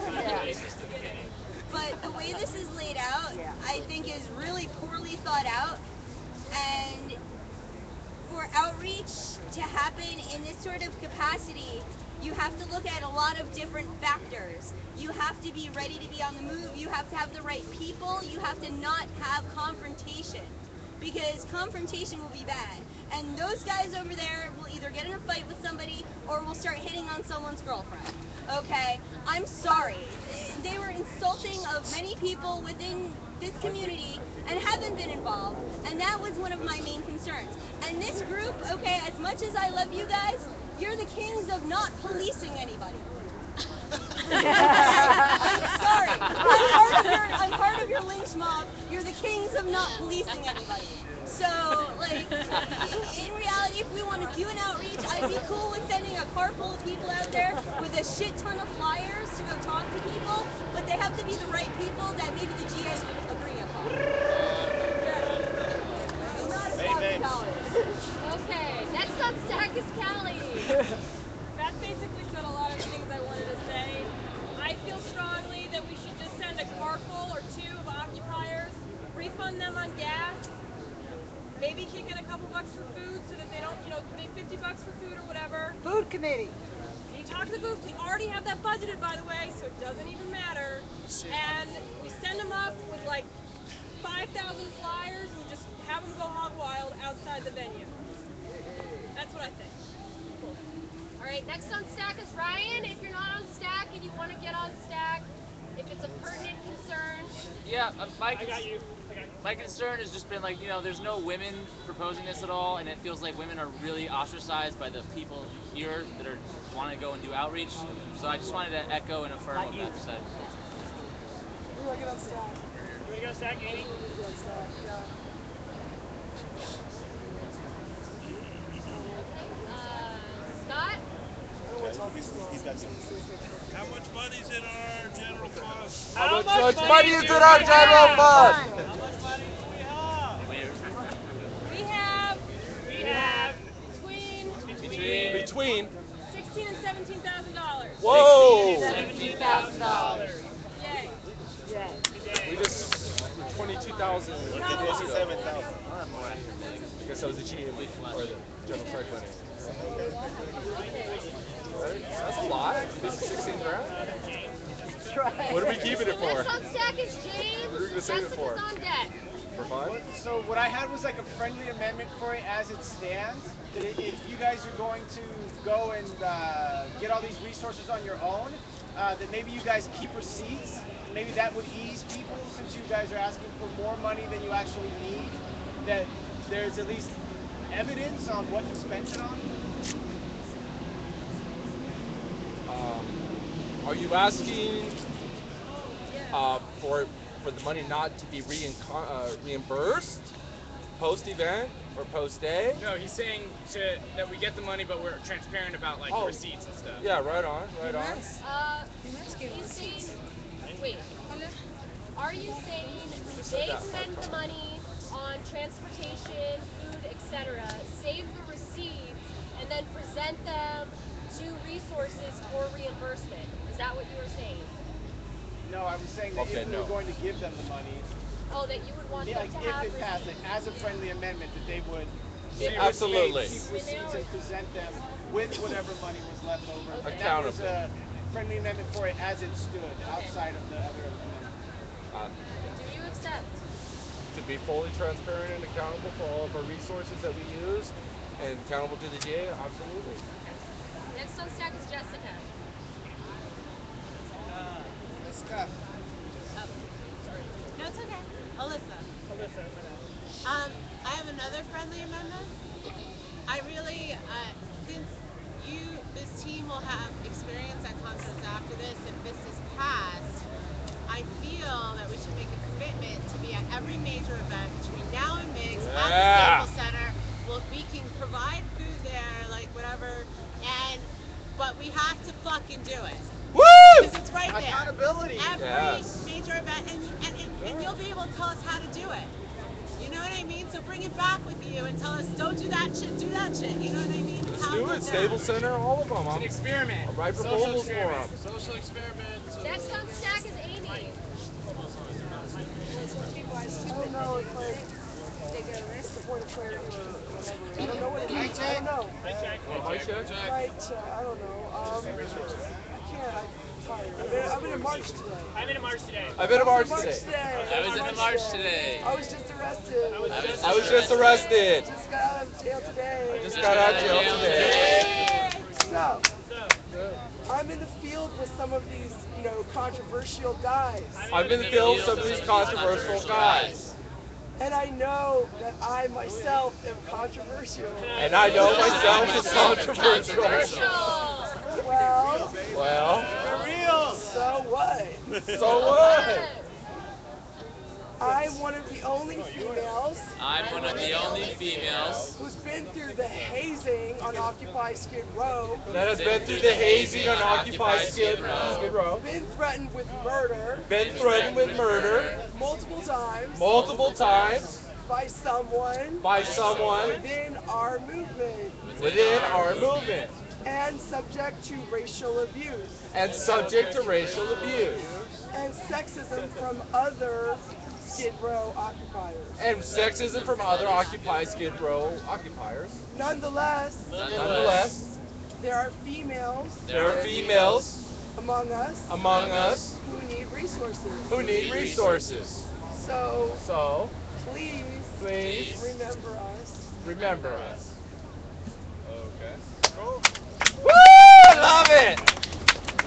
But the way this is laid out, I think is really poorly thought out. And for outreach to happen in this sort of capacity, you have to look at a lot of different factors. You have to be ready to be on the move. You have to have the right people. You have to not have confrontation, because confrontation will be bad. And those guys over there will either get in a fight with somebody or will start hitting on someone's girlfriend. Okay? I'm sorry. They were insulting of many people within this community and haven't been involved. And that was one of my main concerns. And this group, okay, as much as I love you guys, you're the kings of not policing anybody. I'm sorry. I'm part of your lynch mob. You're the kings of not policing anybody. So, like, in reality, if we want to do an outreach, I'd be cool with sending a car full of people out there with a shit ton of flyers to go talk to people, but they have to be the right people that maybe the GAs would agree upon. Not as loud as Callie. Okay, next on stack is Callie. That basically said a lot of things I wanted to say. I feel strongly that we should just send a car full or two of occupiers, refund them on gas, maybe kick in a couple bucks for food so that they don't, pay 50 bucks for food or whatever. Food committee. You talk to food, we already have that budgeted, by the way, so it doesn't even matter. And we send them up with like 5,000 flyers and just have them go hog wild outside the venue. That's what I think. Cool. All right, next on stack is Ryan. If you're not on stack and you want to get on stack, if it's a pertinent concern. Yeah, I got you. My concern has just been like, there's no women proposing this at all, and it feels like women are really ostracized by the people here that want to go and do outreach. So I just wanted to echo and affirm what Beth said. We want to get on stack. You want to go stack, Andy? Scott? How much money's in our general fund? How much money is in our general fund? How much money do we have? We have Between $16,000 and $17,000. Whoa! $17,000. Yay. We just 22,000. 27,000. I guess that was the GM or the general fund money. That's a lot. This is 16 grand. What are we keeping it for? Next on stack is James. What are we gonna save it for? Jessica's on deck. For fun? So what I had was like a friendly amendment for it as it stands. That if you guys are going to go and get all these resources on your own, that maybe you guys keep receipts. Maybe that would ease people, since you guys are asking for more money than you actually need. That there's at least evidence on what you spent it on. Are you asking for the money not to be reimbursed post-event or post-day? No, he's saying that we get the money, but we're transparent about receipts and stuff. Yeah, right on, right on. He's saying, wait. Are you saying they spend the money on transportation, food, etc., save the receipts, and then present them to resources for reimbursement? Is that what you were saying? No, I was saying that if we were going to give them the money, Oh, that you would want yeah, them like to have if it passed, receipts. like, as a friendly amendment, that they would Absolutely. keep receipts and present them with whatever money was left over. Okay. And that was a friendly amendment for it as it stood, outside of the other amendment. Do you accept? To be fully transparent and accountable for all of our resources that we use and accountable to the GA, absolutely. Next on stack is Jessica. Jessica. No, it's okay. Alyssa. I have another friendly amendment. I really, since this team will have experience at concerts after this, if this is passed, I feel that we should make a commitment to be at every major event between now and MIGS at the Staples Center. We can provide food there, like whatever, but we have to fucking do it. Woo! Because it's right there. Accountability. Every major event, and you'll be able to tell us how to do it. You know what I mean? So bring it back with you and tell us, don't do that shit, do that shit. You know what I mean? Let's do it. Staples Center, all of them. It's an experiment. I'll write proposals for them. Social experiment. Next on stack is Amy. I don't know if like it's the point of clarity or whatever. I don't know what it means. I don't know. Mic check. Right, I don't know. I can't. I'm tired. I've been in March today. I'm in a march today. I've been to March today. today. I was in a march today. I was just arrested. I was just arrested. Just got out of jail today. Just got out of jail today. So, I'm in the field with some of these, controversial guys. I'm in the field with some of these controversial guys. And I know that I myself am controversial. And I know myself is controversial. Well. For real. So what? So what? I'm one of the only females. I'm one of the only females who's been through the hazing on Occupy Skid Row. That has been through the hazing on Occupy Skid Row. Been threatened with murder. Been threatened with murder. Multiple times. Multiple times. By someone. By someone. Within our movement. Within our movement. And subject to racial abuse. And subject to racial abuse. And sexism from other Skid Row occupiers. And sexism from other Occupy Skid Row occupiers. Nonetheless, there are females. There are females among us who need resources. So please remember us. Remember us. Okay. Cool. Woo! Love it.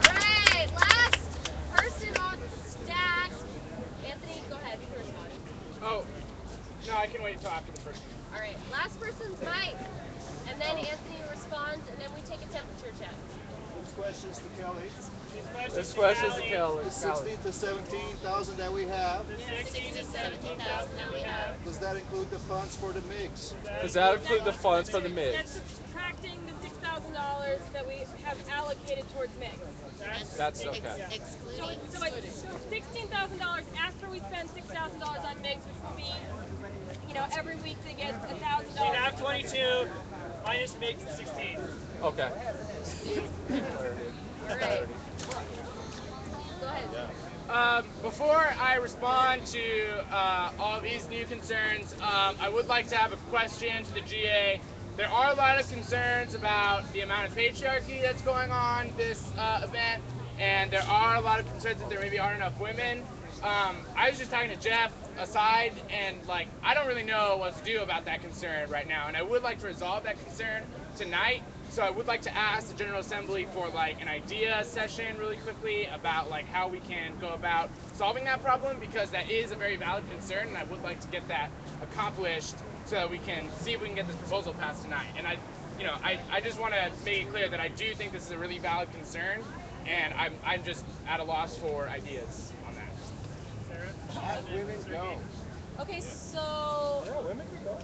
Alright, last person on stack. Anthony, go ahead. You can respond. Oh, no, I can wait until after the first one. Alright, last person's Mike. And then Anthony responds, and then we take a temperature check. These questions to Kelly. This question's to Kelly. The 16 to 17,000 that we have. 16 to 17,000 that we have. Does that include the funds for the MIGS? Does that include the funds for the MIGS? That's subtracting the $6,000 that we have allocated towards MIGS. That's okay. So it's $16,000 after we spend $6,000 on MIGS, which will be, every week they get $1,000. So you have 22 minus MIGS is 16. Okay. Alright. Go ahead. Before I respond to all these new concerns, I would like to have a question to the GA. There are a lot of concerns about the amount of patriarchy that's going on this event, and there are a lot of concerns that there maybe aren't enough women. I was just talking to Jeff aside, and I don't really know what to do about that concern right now, and I would like to resolve that concern tonight. So I would like to ask the General Assembly for an idea session really quickly about how we can go about solving that problem, because that is a very valid concern, and I would like to get that accomplished so that we can see if we can get this proposal passed tonight. And I just want to make it clear that I do think this is a really valid concern, and I'm just at a loss for ideas on that. Let women go. Okay, so Yeah, women can go.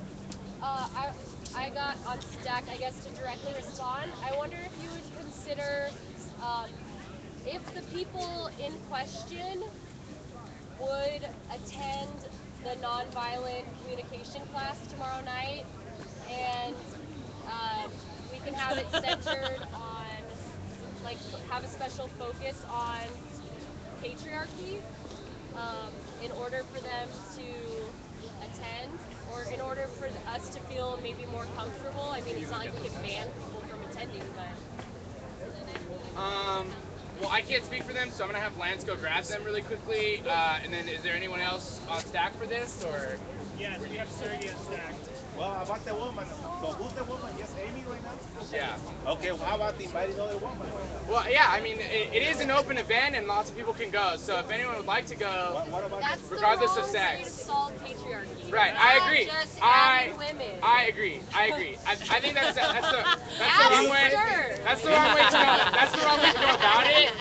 I got on stack, I guess, to directly respond. I wonder if you would consider if the people in question would attend the nonviolent communication class tomorrow night, and we can have it centered on, like, have a special focus on patriarchy, in order for them to attend, or in order for us to feel maybe more comfortable. I mean, it's not like we can ban people from attending, but. Well, I can't speak for them, so I'm gonna have Lance go grab them really quickly. And then, is there anyone else on stack for this, or? Yes, we have Sergey on stack. Well, how about the woman? So who's the woman? Just Amy right now? Yeah. Okay, well, how about inviting other women? Well, yeah, I mean, it is an open event and lots of people can go. So if anyone would like to go, regardless of sex. Solve patriarchy. Right, I agree. Just I women. agree. I think that's the wrong way. That's the wrong way to go. That's the wrong way to go about it.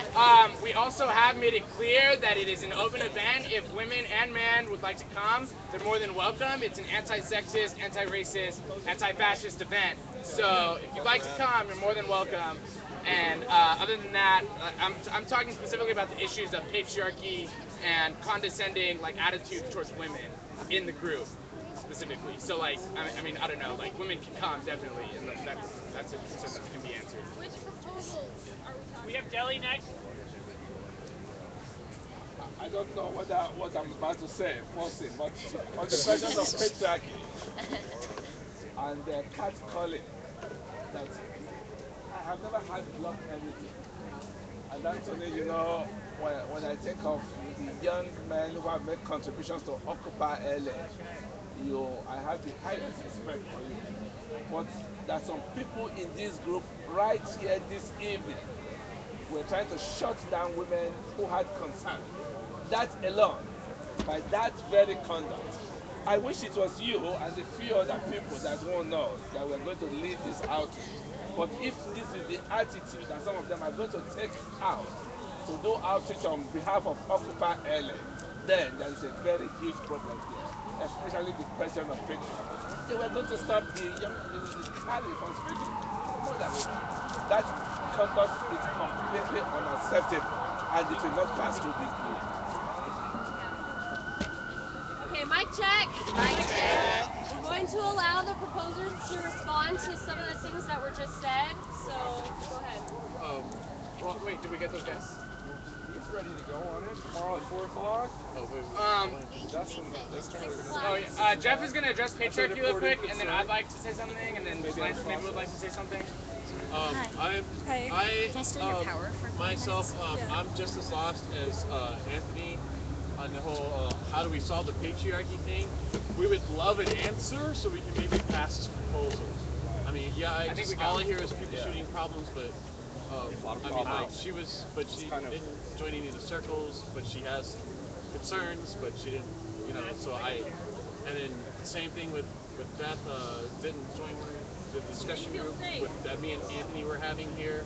We also have made it clear that it is an open event. If women and men would like to come, they're more than welcome. It's an anti-sexist, anti-racist, anti-fascist event. So if you'd like to come, you're more than welcome. And other than that, I'm talking specifically about the issues of patriarchy and condescending like attitude towards women in the group specifically. So like, I mean, I don't know, like women can come definitely, and that's a concern that can be answered. Which proposals are we talking We have Delhi next. I don't know what I'm about to say, first thing, but on the question of patriarchy and cat calling, that I have never had block anything. And Anthony, you know, when I think of the young men who have made contributions to Occupy LA, I have the highest respect for you. But there are some people in this group right here this evening were trying to shut down women who had concern. That alone, by that very conduct, I wish it was you and the few other people that won't know that we're going to lead this outing. But if this is the attitude that some of them are going to take out to do outreach on behalf of Occupy LA, then there is a very huge problem here, especially the question of patriarchy. They were going to stop the Charlie from speaking. That conduct is completely unacceptable and it will not pass through this bill. Okay, mic check. Mic check. We're going to allow the proposers to respond to some of the things that were just said. So go ahead. Well, wait, did we get those guys? He's ready to go on it tomorrow at 4 o'clock. Jeff is going to address patriarchy real quick, and then I'd like to say something, and then Lance maybe would like to say something. Myself, I'm just as lost as Anthony on the whole how do we solve the patriarchy thing. We would love an answer so we can maybe pass this proposal. I mean, yeah, all I hear is people shooting problems, but I mean, like she didn't join any of the circles, but she has concerns, but she didn't, you know. And then same thing with Beth, didn't join the discussion group that me and Anthony were having here.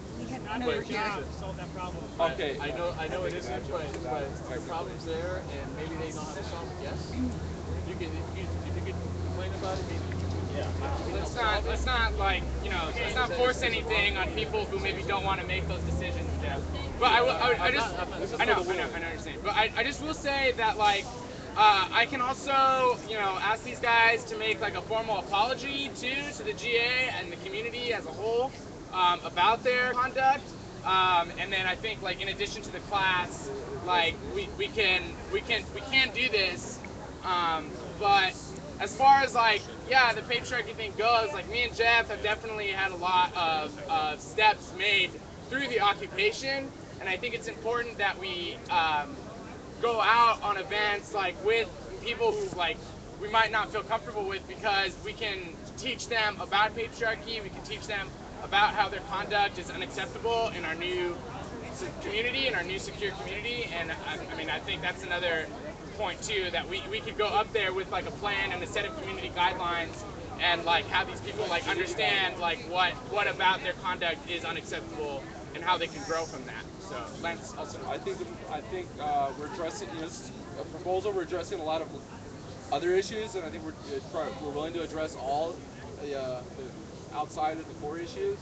Solve that problem. Okay, I know it isn't, but the problem's there, and maybe they know how to solve it. Yes, if you could complain about it, maybe. Yeah. Let's not like, you know, let's not force anything on people who maybe don't want to make those decisions. Yeah. But I know what you're saying. But I just will say that like. I can also, you know, ask these guys to make like a formal apology to the GA and the community as a whole about their conduct. And then I think like in addition to the class, like we can do this. But as far as like, yeah, the patriarchy thing goes, like me and Jeff have definitely had a lot of steps made through the occupation, and I think it's important that we go out on events like with people who like we might not feel comfortable with, because we can teach them about patriarchy, we can teach them about how their conduct is unacceptable in our new community, in our new secure community. And I mean, I think that's another point too, that we could go up there with like a plan and a set of community guidelines and like have these people like understand like what about their conduct is unacceptable and how they can grow from that. So Lance also. I think we're addressing a proposal. We're addressing a lot of other issues, and I think we're willing to address all the outside of the core issues.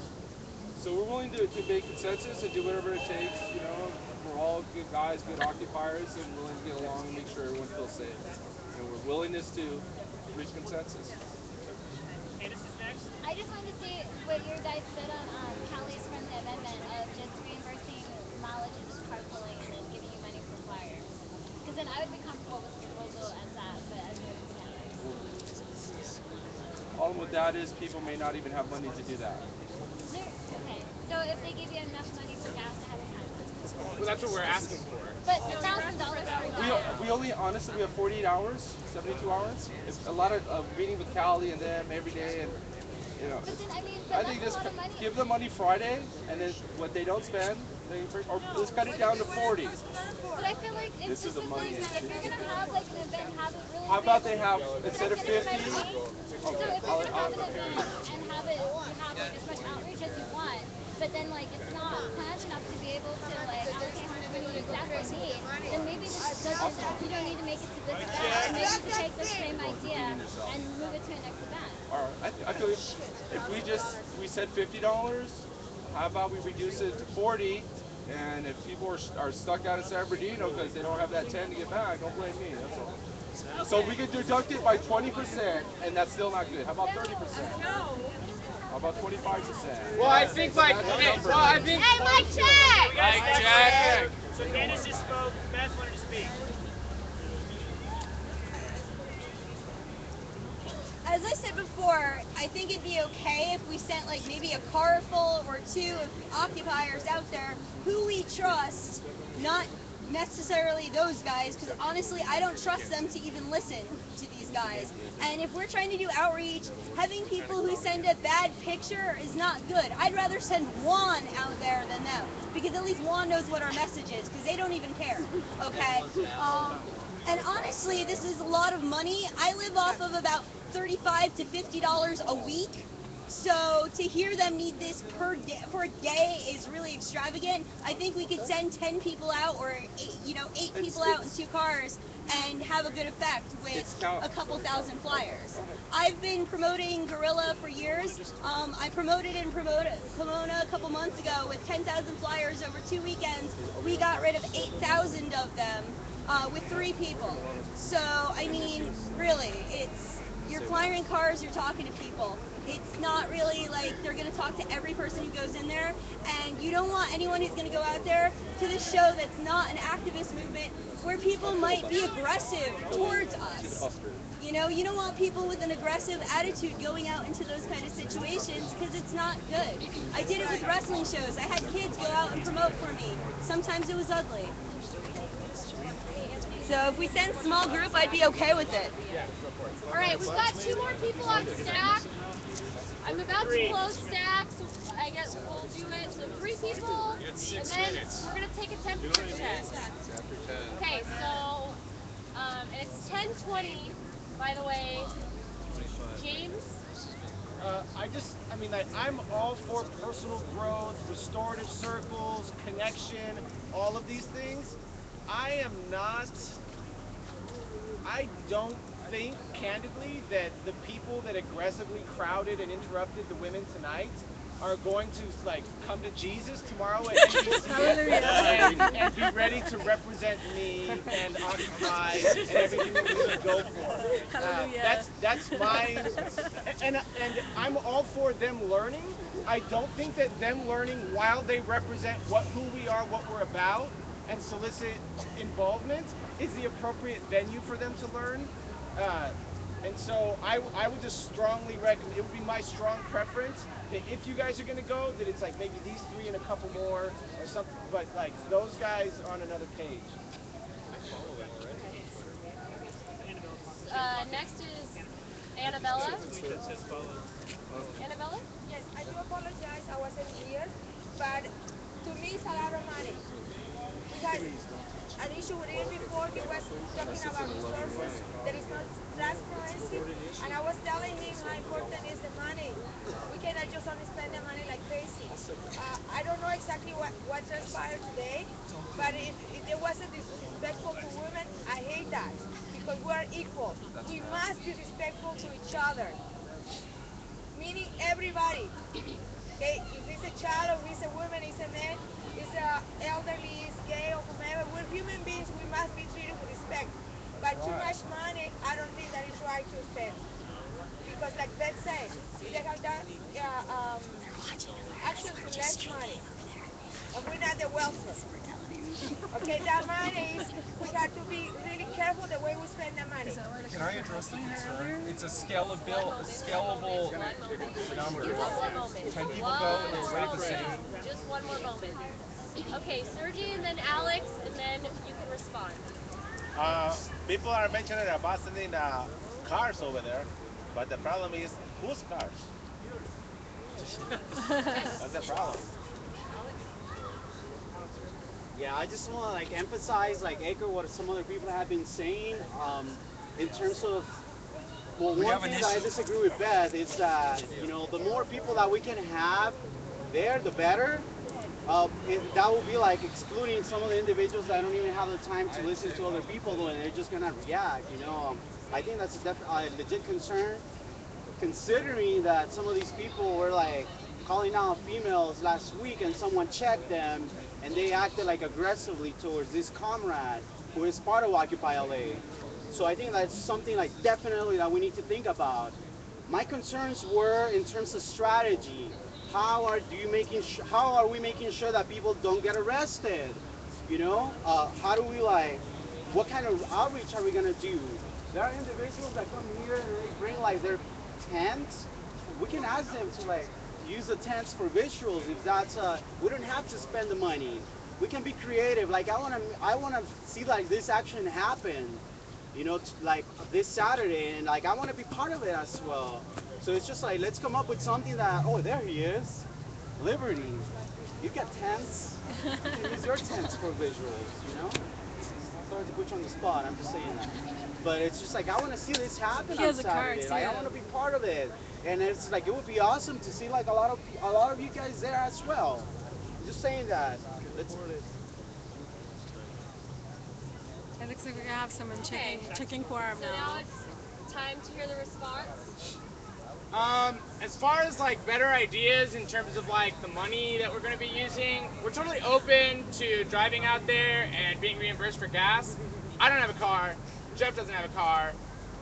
So we're willing to make consensus and do whatever it takes. You know, we're all good guys, good occupiers, and willing to get along and make sure everyone feels safe. And we're willingness to reach consensus. I just wanted to say what your guys said on Callie's from the amendment of just reimbursing mileage and just carpooling and then giving you money for flyers. Because then I would be comfortable with the proposal as that, but as you understand it. Problem with that is people may not even have money to do that. Okay, so if they give you enough money for gas ahead of time. Well, that's what we're asking for. But $1,000 for gas. We only, honestly, we have 48 hours, 72 hours. It's a lot of meeting with Callie and them every day, and you know. But then, I think just give them money Friday, and then what they don't spend, or let's cut it down to 40. But I feel like it's just the thing that if you're gonna have like an event, have it really. How about they have instead of 50? So if you're gonna have an event and have like as much outreach as you want, but then like it's not planned enough to be able to like allocate how much money you exactly need, then maybe this doesn't. You don't need to make it to this event. Maybe you can take the same idea and move it to a next event. All right, I feel if we said $50, how about we reduce it to 40? And if people are stuck out of San Bernardino because they don't have that 10 to get back, don't blame me. That's all. So we could deduct it by 20%, and that's still not good. How about 30%? How about 25%? Well, I think like, Hey, Mike, check! Mike, check! So Candace just spoke. Beth wanted to speak. As I said before, I think it'd be okay if we sent like maybe a car full or two of occupiers out there who we trust, not necessarily those guys, because honestly, I don't trust them to even listen to these guys. And if we're trying to do outreach, having people who send a bad picture is not good. I'd rather send Juan out there than them, because at least Juan knows what our message is, because they don't even care, okay? And honestly, this is a lot of money. I live off of about $35 to $50 a week. So to hear them need this per day is really extravagant. I think we could send 10 people out or 8 people out in 2 cars and have a good effect with a couple thousand flyers. I've been promoting Gorilla for years. I promoted in Pomona a couple months ago with 10,000 flyers over 2 weekends. We got rid of 8,000 of them with 3 people. So, I mean, really, you're flying cars, you're talking to people. It's not really like they're going to talk to every person who goes in there, and you don't want anyone who's going to go out there to this show that's not an activist movement where people might be aggressive towards us. You know, you don't want people with an aggressive attitude going out into those kind of situations because it's not good. I did it with wrestling shows. I had kids go out and promote for me. Sometimes it was ugly. So if we send small group, I'd be okay with it. All right, we've got 2 more people on stack. I'm about to close stack, so I guess we'll do it. So 3 people, and then we're gonna take a temperature check. Okay, so and it's 10:20, by the way. James. I'm all for personal growth, restorative circles, connection, all of these things. I don't think, candidly, that the people that aggressively crowded and interrupted the women tonight are going to come to Jesus tomorrow at NBC and be ready to represent me and Occupy and everything that we would go for. That's my and I'm all for them learning. I don't think that them learning while they represent who we are, what we're about, and solicit involvement is the appropriate venue for them to learn. And so I would just strongly recommend, it would be my strong preference that if you guys are going to go, that it's maybe these 3 and a couple more or something, but those guys on another page. Next is Annabella. Annabella? Yes, I do apologize, I wasn't here, but to me it's a lot of money. We had an issue with him before. He was talking about resources that is not transparency, and I was telling him how important is the money. We cannot just only spend the money like crazy. I don't know exactly what transpired today, but if there wasn't disrespectful to women, I hate that, because we are equal. We must be respectful to each other, meaning everybody. Okay, if it's a child, if it's a woman, it's a man, it's a elderly, it's gay or whomever, we're human beings, we must be treated with respect. But too much money, I don't think that is right to spend. Because like Beth said, if they have done actions with less money, and we're not the wealthy. Okay, that money is, we have to be really careful the way we spend the money. Can I address the concern? It's a scalable number. 10 people go, it's not the same. Just one more moment. Okay, Sergi and then Alex, and then you can respond. People are mentioning about sending cars over there, but the problem is whose cars? That's the problem. Yeah, I just want to like emphasize, like echo what some other people have been saying. In terms of, well, one thing that I disagree with Beth is that the more people that we can have there, the better. That will be like excluding some of the individuals that don't even have the time to listen to other people, and they're just gonna react. I think that's a legit concern, considering that some of these people were like calling out females last week, and someone checked them, and they acted like aggressively towards this comrade who is part of Occupy LA. So I think that's something like definitely that we need to think about. My concerns were in terms of strategy. How are we making sure that people don't get arrested? How do we what kind of outreach are we gonna do? There are individuals that come here and they bring like their tents. We can ask them to use the tents for visuals if that's we don't have to spend the money. We can be creative. Like I wanna see like this action happen, like this Saturday, and like I wanna be part of it as well. So it's just like, let's come up with something that, oh, there he is. Liberty. You got tents. You can use your tents for visuals, Sorry to put you on the spot, I'm just saying that. But it's just like, I want to see this happen on Saturday. Like, I want to be part of it. And it's like, it would be awesome to see like a lot of you guys there as well. I'm just saying that. It looks like we're gonna have someone checking quorum So now. now it's time to hear the response. As far as like better ideas in terms of like the money that we're going to be using, we're totally open to driving out there and being reimbursed for gas. I don't have a car. Jeff doesn't have a car.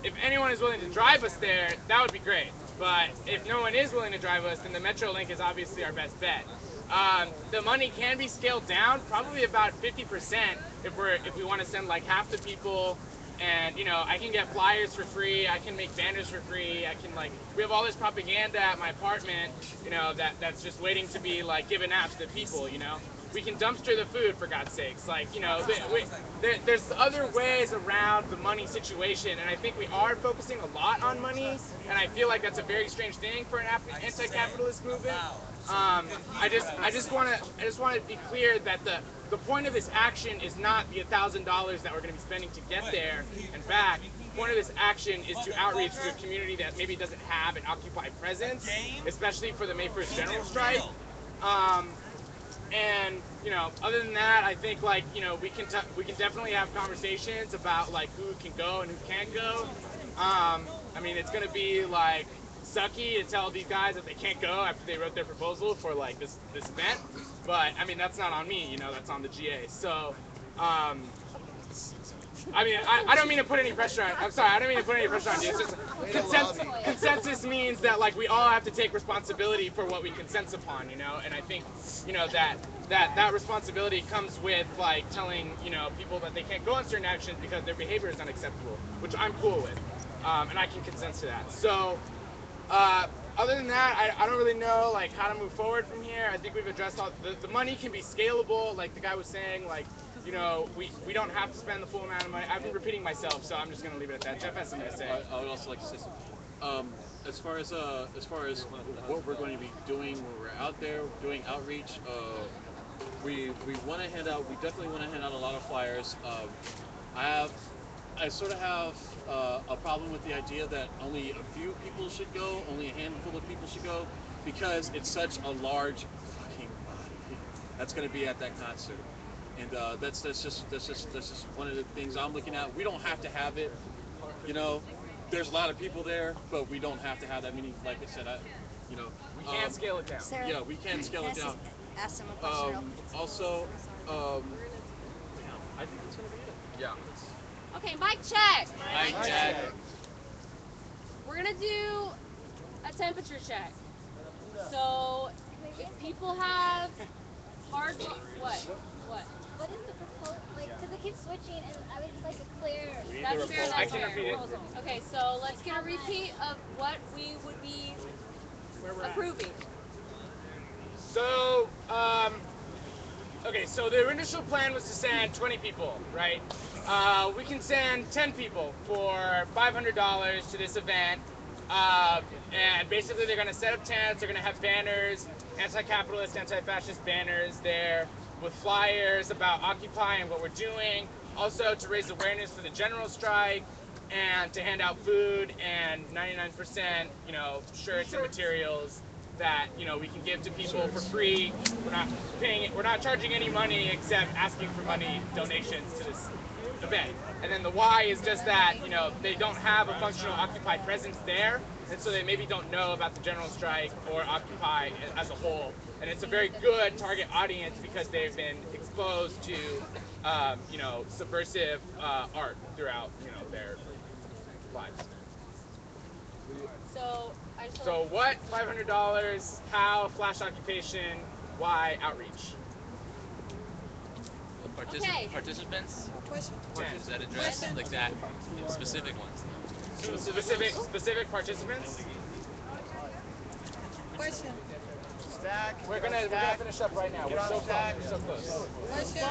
If anyone is willing to drive us there, that would be great. But if no one is willing to drive us, then the Metrolink is obviously our best bet. The money can be scaled down, probably about 50% if we want to send like half the people. And I can get flyers for free. I can make banners for free. I can we have all this propaganda at my apartment, that's just waiting to be given out to the people. We can dumpster the food for God's sakes. There's other ways around the money situation, and I think we are focusing a lot on money. And I feel like that's a very strange thing for an anti-capitalist movement. I just want to be clear that the point of this action is not the $1,000 that we're going to be spending to get there and back. The point of this action is to outreach to a community that maybe doesn't have an Occupy presence, especially for the May 1st general strike. And other than that, I think we can definitely have conversations about who can go and who can't go. I mean, it's going to be sucky to tell these guys that they can't go after they wrote their proposal for this event, but I mean that's not on me, that's on the GA. So I mean I don't mean to put any pressure on. I'm sorry, I don't mean to put any pressure on you. It's just consensus means that we all have to take responsibility for what we consensus upon, and I think that responsibility comes with telling people that they can't go on certain actions because their behavior is unacceptable, which I'm cool with, and I can consent to that. So. Other than that, I don't really know how to move forward from here. I think we've addressed all the money can be scalable, like the guy was saying. We don't have to spend the full amount of money. I've been repeating myself, so I'm just gonna leave it at that. Jeff has something to say. I would also like to say something. As far as what we're going to be doing when we're out there doing outreach, we want to hand out. We definitely want to hand out a lot of flyers. I sort of have a problem with the idea that only a few people should go, only a handful of people should go, because it's such a large fucking body that's going to be at that concert, and that's just one of the things I'm looking at. We don't have to have it, there's a lot of people there, but we don't have to have that many. Like I said, You know, We can't scale it down. Sarah, yeah, we can't scale can I it down. ask him a question real quick? Also, I think that's gonna be it. Yeah. Okay, mic check. Mic check. We're gonna do a temperature check. So if people have hard what? What is the proposal? Like, because it keeps switching, and I would just like a clear. That's fair. I That's can fair. repeat it. Okay, so let's get a repeat of what we would be approving. So, okay, so the initial plan was to send 20 people, right? We can send 10 people for $500 to this event. And basically they're going to set up tents, they're going to have banners, anti-capitalist, anti-fascist banners there with flyers about Occupy and what we're doing. Also to raise awareness for the general strike and to hand out food and 99%, shirts and materials that, we can give to people for free. We're not charging any money except asking for money donations to this event. And then the why is just that, they don't have a functional Occupy presence there, and so they maybe don't know about the general strike or Occupy as a whole. And it's a very good target audience because they've been exposed to, subversive art throughout, their lives. So what? $500. How? Flash occupation. Why? Outreach. Participants? Ten. Is that address like that? Specific ones. Specific participants. Question. Stack. We're gonna finish up right now. We're so close. Question.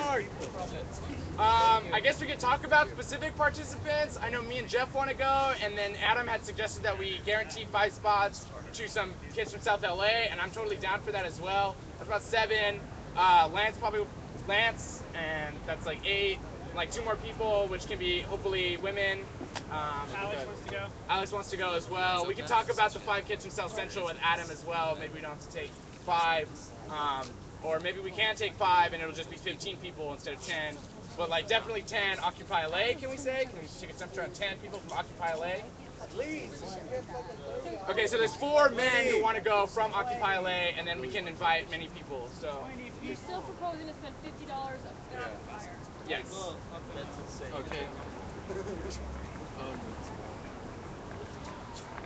I guess we could talk about specific participants. I know me and Jeff want to go, and then Adam had suggested that we guarantee 5 spots to some kids from South LA, and I'm totally down for that as well. That's about 7. Lance, and that's like 8. Like 2 more people, which can be hopefully women. Alex wants to go. Alex wants to go as well. We can talk about the 5 kids from South Central with Adam as well. Maybe we don't have to take 5, or maybe we can take 5 and it'll just be 15 people instead of 10. But like definitely 10 Occupy LA, can we say? Can we take a temperature on 10 people from Occupy LA? At least. Okay, so there's 4 men who want to go from Occupy LA, and then we can invite many people. So You're still proposing to spend $50 on Occupier. yes. Okay.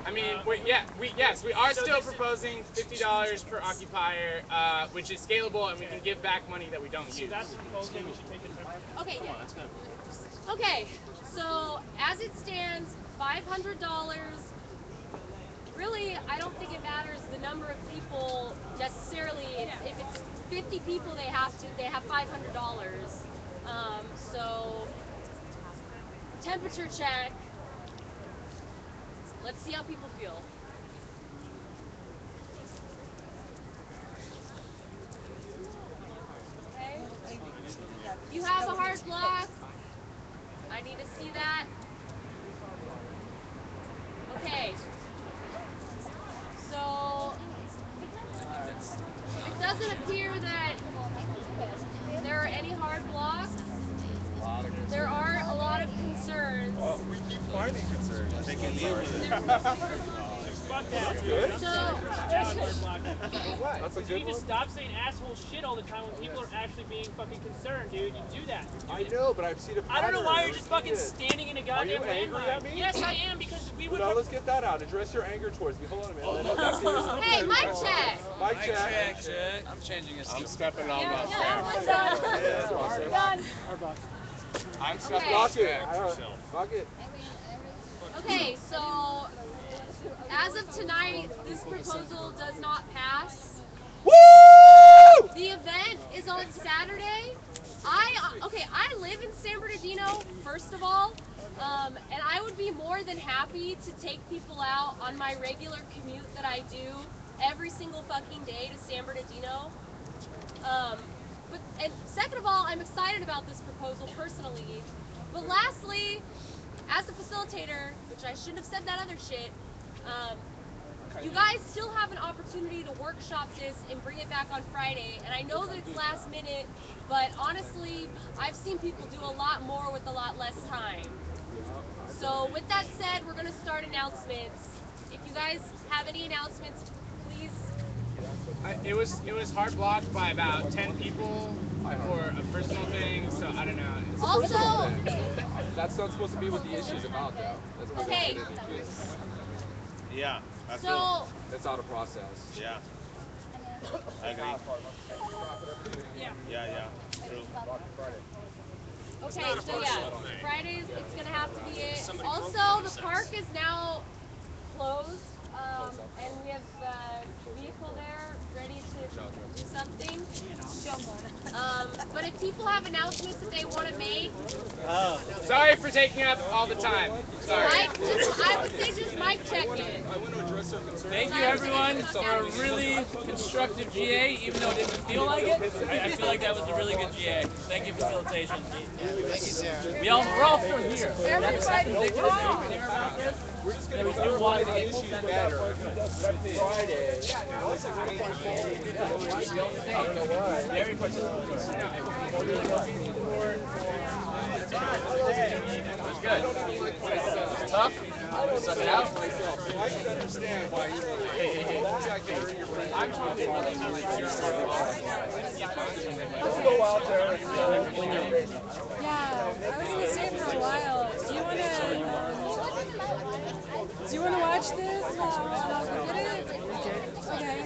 I mean, we are still proposing $50 per occupier, which is scalable, and we can give back money that we don't use. That's the proposal. We should take the temperature. Okay. Okay. So as it stands, $500. Really, I don't think it matters the number of people necessarily. If it's 50 people, they have $500. So temperature check. Let's see how people feel. Okay. If you have a hard block, I need to see that. Okay. So it doesn't appear that there are any hard blocks. There are a lot of concerns. Oh, we keep finding concerns. They can live with it. That's good. That's a You good need to one. stop saying asshole shit all the time when people are actually being fucking concerned, dude. You do that. I know, but I've seen a pattern. I don't know why you're just Repeat fucking it. standing in a Are goddamn you angry landmine. at me? Yes, I am, because we would. Now let's get that out. Address your anger towards me. Hold on a minute. Hey, mic check. Mic check. I'm changing it. I'm stepping on Yeah, that. done. I'm stepping Fuck on it. that. Fuck it. Okay, so as of tonight, this proposal does not pass. Woo! The event is on Saturday. I live in San Bernardino, first of all, and I would be more than happy to take people out on my regular commute that I do every single fucking day to San Bernardino. And second of all, I'm excited about this proposal personally. But lastly, as the facilitator, which I shouldn't have said that other shit, you guys still have an opportunity to workshop this and bring it back on Friday. And I know that it's last minute, but honestly, I've seen people do a lot more with a lot less time. So with that said, we're going to start announcements. If you guys have any announcements, please It was hard blocked by about 10 people for a personal thing, so I don't know. It's a personal thing. That's not supposed to be what the issue's about, though. That's where Okay. they get into. Yeah, that's So, That's out of process. Yeah. I agree. Yeah, true. okay, so yeah, Fridays, it's going to have to be it. Also, the park is now closed, and we have the vehicle there ready to do something. But if people have announcements that they want to make, Sorry for taking up all the time. Sorry. I would say just mic check it. Thank you, everyone, for a really constructive GA, even though it didn't feel like it. I feel like that was a really good GA. Thank you, facilitation. We're all from here. Everybody, come on. We're just going to clarify the issue better. Friday. I don't know why. Very participatory. That's good. Tough. Suck it out. I can understand why you Let's go out there when you're ready. Yeah, I was gonna say for a while. Do you wanna watch this? Look at it. Okay.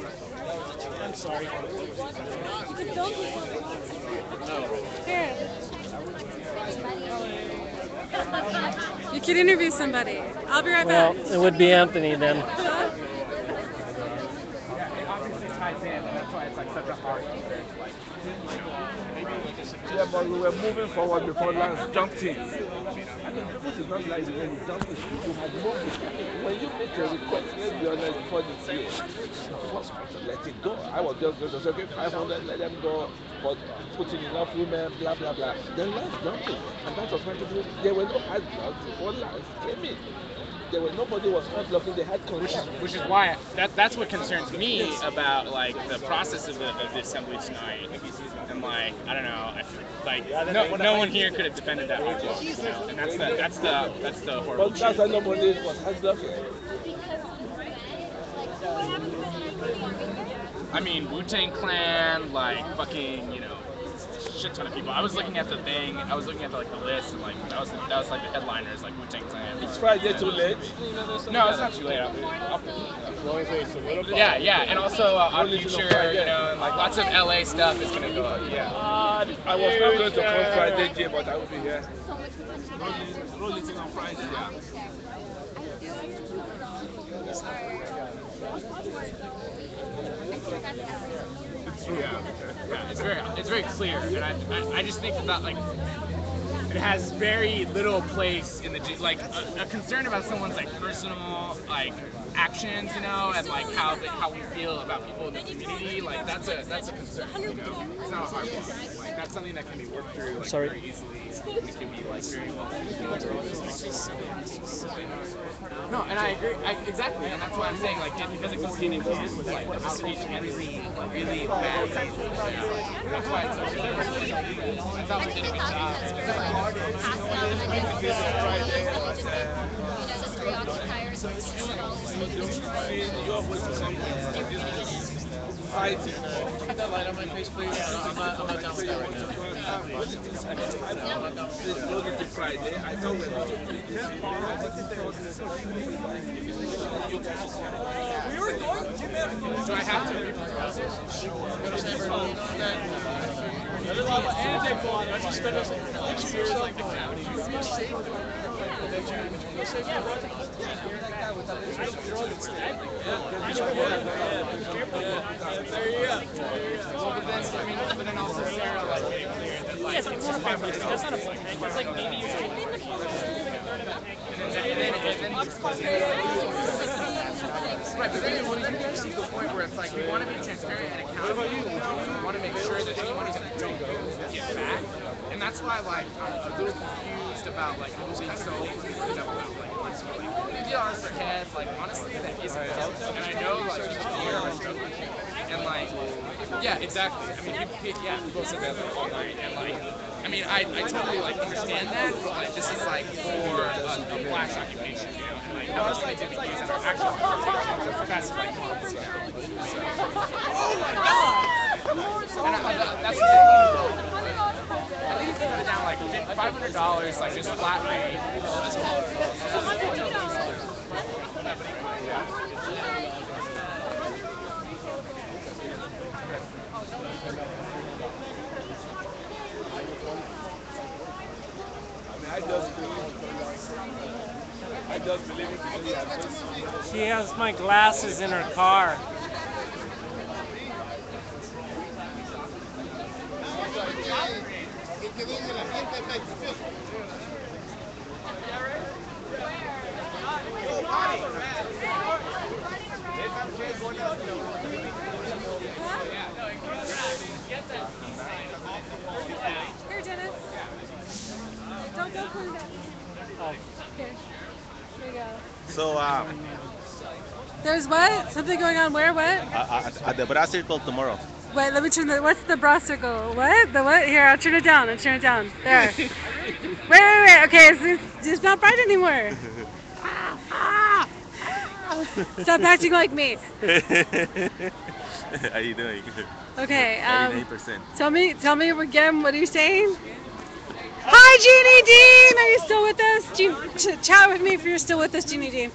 I'm sorry. You can film people. Here. You could interview somebody. I'll be right back. Well, it would be Anthony then. Yeah, but we were moving forward before Lance jumped in. I mean, people did not like the way he jumped in. You had moved. When you make a request, let's be honest, before the CEO, was to let it go. I was just going to say, okay, 500, let them go, but put in enough women, blah, blah, blah. Then Lance jumped in. And that was meant to be, there were no hard blocks before Lance came in. There was nobody was hard blocking, they had control. Which is why that's what concerns me about like the process of the assembly tonight. And like I don't know, I feel like no one here could have defended that hard block, you know? And that's the horrible. But that's why nobody was hard blocking. I mean, Wu-Tang Clan, like fucking, you know, shit ton of people. I was looking at the thing. I was looking at like the list, and like that was like the headliners, like Wu-Tang Clan. It's Friday too late. No, it's not too late. Yeah, and also our future, you know, and like lots of LA stuff is gonna go up. Yeah. I was not going to come Friday, Jay, but I will be here. Rolling on Friday. Yeah. Yeah, it's very clear, and I just think that like it has very little place in the like a concern about someone's like personal like actions, you know, and like how we feel about people in the community. Like that's a concern, you know. It's not a hard one. Like that's something that can be worked through like very easily. It can be like very well. No, and I agree exactly, and that's why I'm saying like because it goes hand in hand with like the outreach and really bad. That's why it's so good. I thought we did a good job. Fighting. Put that light on my face, please. I'm not down with that right now. It's going to Friday. I thought we were going to be this evening. Do I have to? Don't you spend us like years like the county? There you go. But then also Sarah like made it clear that like that's not a point. It's like maybe you should. Right, but then when you guys see the point where it's like we want to be transparent and accountable, we want to make sure that anyone who's don't get back, and that's why like I'm a little confused about like being so worried about like what's really. We get on our head, like honestly, that isn't helpful, and I know like people here are struggling, and like yeah, exactly. I mean, people said that like all night, and like I mean, I totally like understand that, but like this is like for a flash occupation, you know, and like how much money did we use on actual that's like months. Oh my god! And that's the thing. I think if you put it down like $500, like just flat rate. I just believe it. She has my glasses in her car. Here, Dennis. Don't clean that. Oh. Here. There you go. So, There's what? Something going on where? What? at the bra circle tomorrow. Wait, let me turn the. What's the bra circle? What? The what? Here, I'll turn it down. I'll turn it down. There. wait. Okay, it's not bright anymore. Stop acting like me. How you doing? Okay. 99%. Tell me again. What are you saying? Hi, Jeannie Dean. Are you still with us? Chat with me if you're still with us, Jeannie Dean.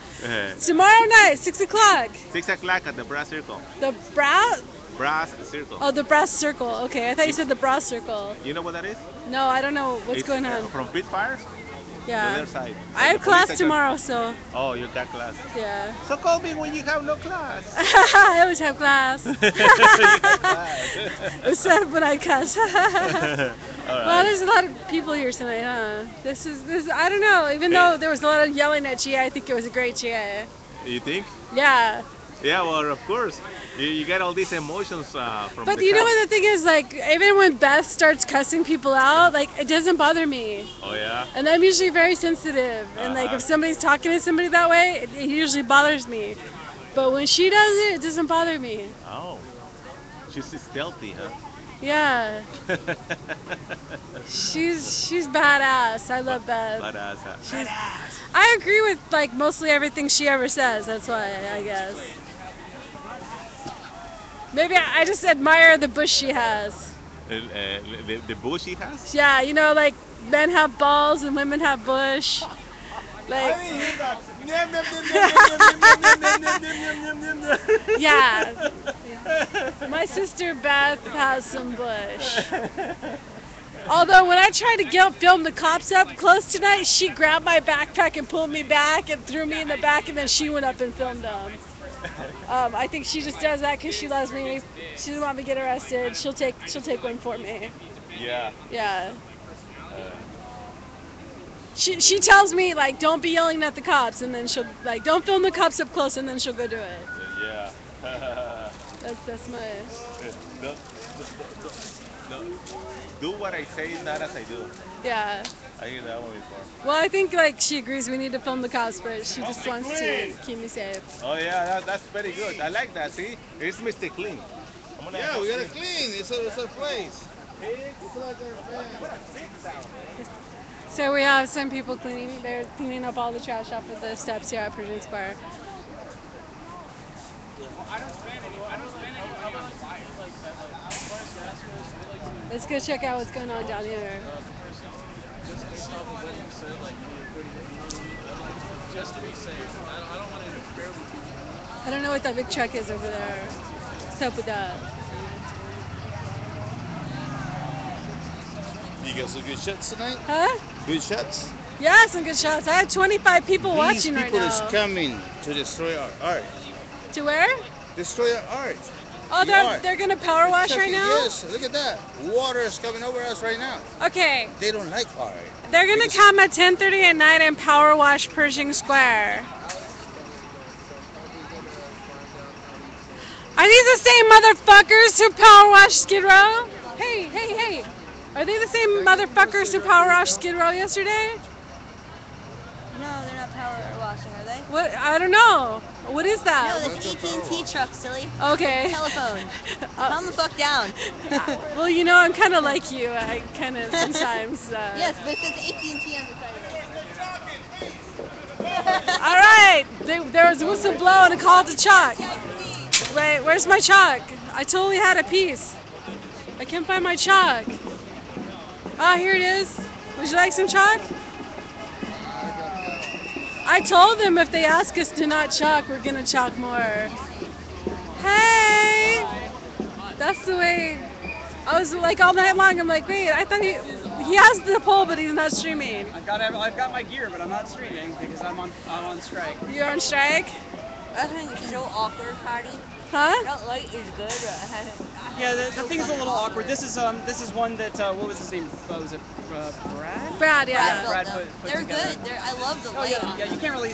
Tomorrow night, 6 o'clock. 6 o'clock at the bra circle. The brass circle. Oh, the brass circle. Okay, I thought you said the brass circle. You know what that is? No, I don't know what's going on. From Pitfire? Yeah. The other side. I have class tomorrow, so. Oh, you got class. Yeah. So call me when you have no class. I always have class. Except when I cuss. Well, there's a lot of people here tonight, huh? This. I don't know. Even though there was a lot of yelling at GA, I think it was a great GA. You think? Yeah. Yeah, well, of course. You get all these emotions from But the you know crowd. what the thing is, like, even when Beth starts cussing people out, like, it doesn't bother me. Oh, yeah? And I'm usually very sensitive. And, like, if somebody's talking to somebody that way, it usually bothers me. But when she does it, it doesn't bother me. Oh. She's stealthy, huh? Yeah. She's badass. I love Beth. Badass. I agree with, like, mostly everything she ever says. That's why, I guess. Maybe I just admire the bush she has. The bush she has? Yeah, you know, like men have balls and women have bush. Like, yeah. My sister Beth has some bush. Although when I tried to film the cops up close tonight, she grabbed my backpack and pulled me back and threw me in the back, and then she went up and filmed them. I think she just does that because she loves me. She doesn't want me to get arrested. She'll take one for me. Yeah. Yeah. She tells me, like, don't be yelling at the cops, and then she'll, like, don't film the cops up close, and then she'll go do it. Yeah. That's my. No. Do what I say, not as I do. Yeah. I hear that one before. Well, I think, like, she agrees we need to film the cops, but she just wants to keep me safe. Oh yeah, that's very good. I like that. See, it's Mr. Clean. Yeah, we gotta clean. It's our place. So we have some people cleaning. They're cleaning up all the trash off of the steps here at Persian Square. Let's go check out what's going on down here. Just to be safe. I don't want to interfere with you. I don't know what that big truck is over there. What's up with that? You got some good shots tonight? Huh? Good shots? Yeah, some good shots. I have 25 people watching right now. These people is coming to destroy our art. To where? Destroy our art. Oh, they're gonna power wash right now? Yes, look at that. Water is coming over us right now. Okay. They don't like art. They're gonna come at 10:30 at night and power wash Pershing Square. Are these the same motherfuckers who power wash Skid Row? Hey. Are they the same motherfuckers who power washed Skid Row yesterday? No, they're not power washing, are they? What? I don't know. What is that? No, that's AT&T truck, silly. Okay. Telephone. Calm the fuck down. Well, you know, I'm kind of like you. I kind of sometimes. Yes, but it says AT&T on the side of it. All right. There was a whistle blow and a call to chalk. Wait, where's my chalk? I totally had a piece. I can't find my chalk. Ah, here it is. Would you like some chalk? I told them if they ask us to not chalk, we're gonna chalk more. Hey! That's the way. I was like all night long. I'm like, wait, I thought he has the poll, but he's not streaming. I've got my gear, but I'm not streaming because I'm on strike. You're on strike? I think it's so awkward, Patty. Huh? That light is good. Yeah, the thing's a little awkward. This is one that what was his name? Was it Brad? Brad, yeah. Brad put They're together. good. I love the Oh light. yeah, you can't really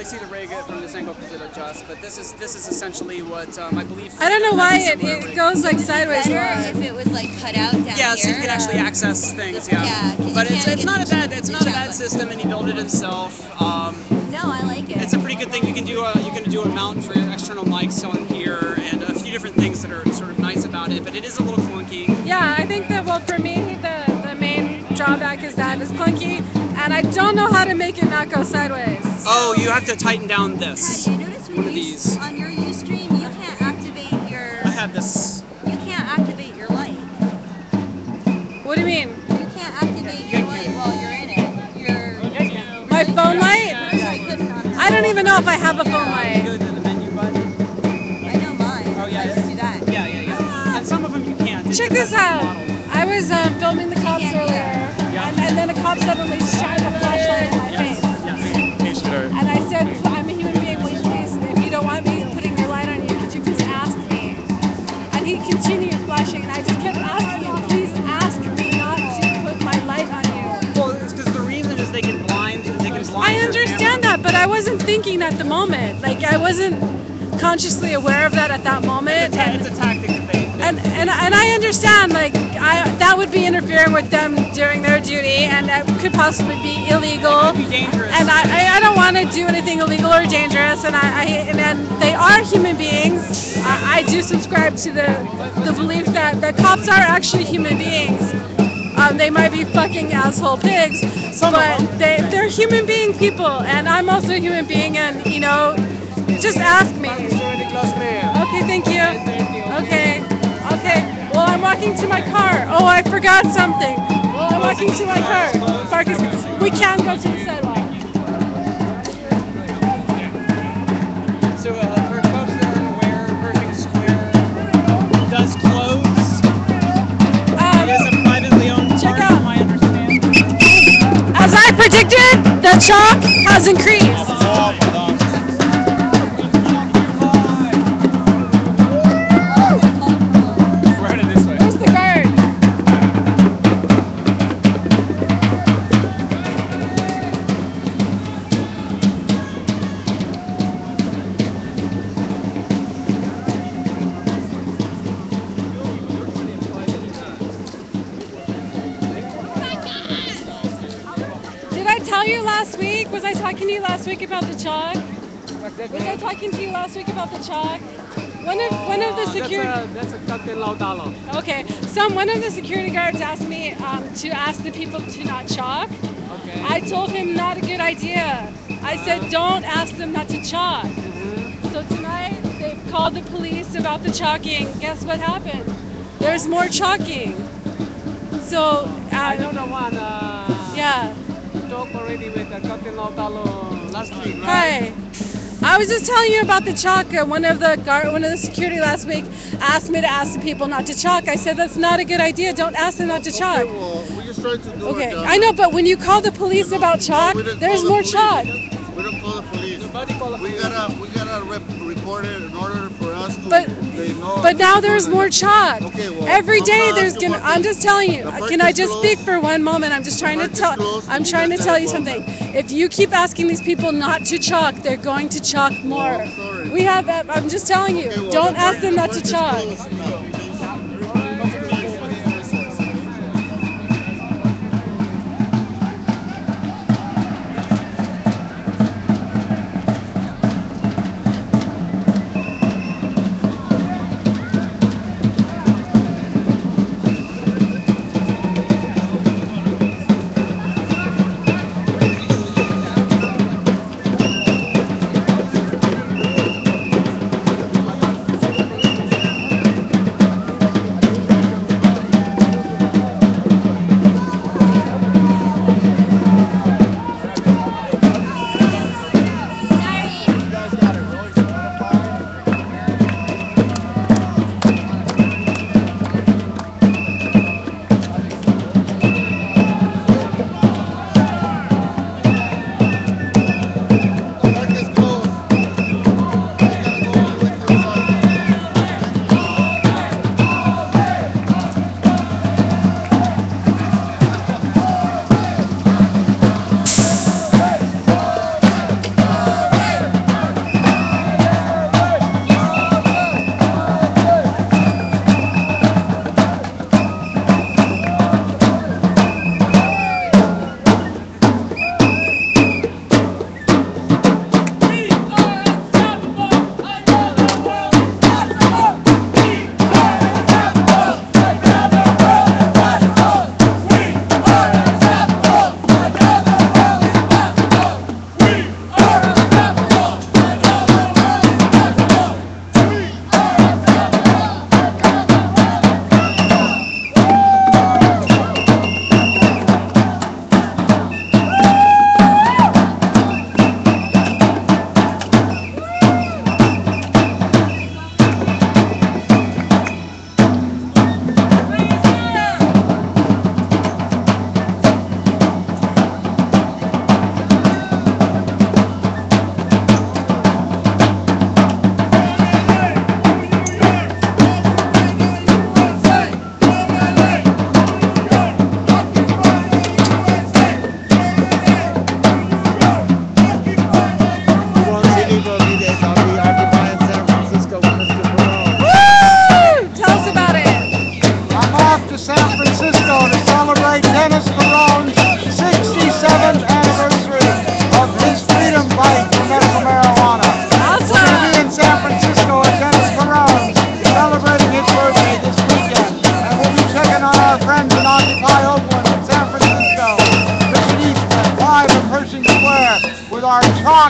see the rig from this angle because it adjusts. But this is essentially what I believe. I don't know why it goes like sideways. Better if it was like cut out down Yeah, so you here. can actually access things. Yeah, but it's not a bad system, and he built it himself. No, I like it. It's a pretty good thing. You can do a mount for your external mics on here, and a few different things that are sort of nice about it. But it is a little clunky. Yeah, I think that, well, for me, the main drawback is that it's clunky, and I don't know how to make it not go sideways. Oh, you have to tighten down this. Yeah, you notice one of these. On your Ustream, you can't activate your. I have this. You can't activate your light. What do you mean? You can't activate your light while you're in it. My phone light? I don't even know if I have a phone light. I know mine. Oh yeah, I just do that. Yeah. And some of them you can't. Check this out. I was filming the cops earlier, and then a cop suddenly shined a flashlight in my face. And I said, I'm a human being, will you please, if you don't want me putting your light on you, could you please ask me? And he continued flashing, and I just kept asking him, please ask me not to put my light on you. Well, it's because the reason is they can blind. I understand that, but I wasn't thinking at the moment. Like, I wasn't consciously aware of that at that moment. It's a tactic that they. And I understand, like, that would be interfering with them during their duty, and that could possibly be illegal. It could be dangerous. And I don't want to do anything illegal or dangerous, and and they are human beings. I do subscribe to the belief that the cops are actually human beings. They might be fucking asshole pigs, but they're human being people, and I'm also a human being, and, you know, just ask me. Okay, thank you. Okay. Well, I'm walking to my car. Oh, I forgot something. I'm walking to my car. We can go to the sidewalk. So for folks that aren't aware, Pershing Square does clothes. It is a privately owned park, from my understanding. As I predicted, the chalk has increased. Where's the guard? Did I tell you last week? Was I talking to you last week about the chalk? Was I talking to you last week about the chalk? One of the security. That's a Captain Lautalo. Okay, one of the security guards asked me to ask the people to not chalk. Okay. I told him not a good idea. I said don't ask them not to chalk. So tonight they've called the police about the chalking. Guess what happened? There's more chalking. So I don't know one. Yeah. Talked already with Captain Lautalo last week, right? Hi. I was just telling you about the chalk. One of the security last week asked me to ask the people not to chalk. I said that's not a good idea. Don't ask them not to chalk. Well, we just tried to do Okay, it. I know, but when you call the police about chalk, there's more chalk. We don't call the police. We gotta report it in order for us to. But now there's more chalk. Okay, well, Every day there's gonna. I'm just telling you. Can I just speak for one moment? I'm just trying to tell. I'm trying to tell you something. If you keep asking these people not to chalk, they're going to chalk more. We have. I'm just telling you. Don't ask them not to chalk.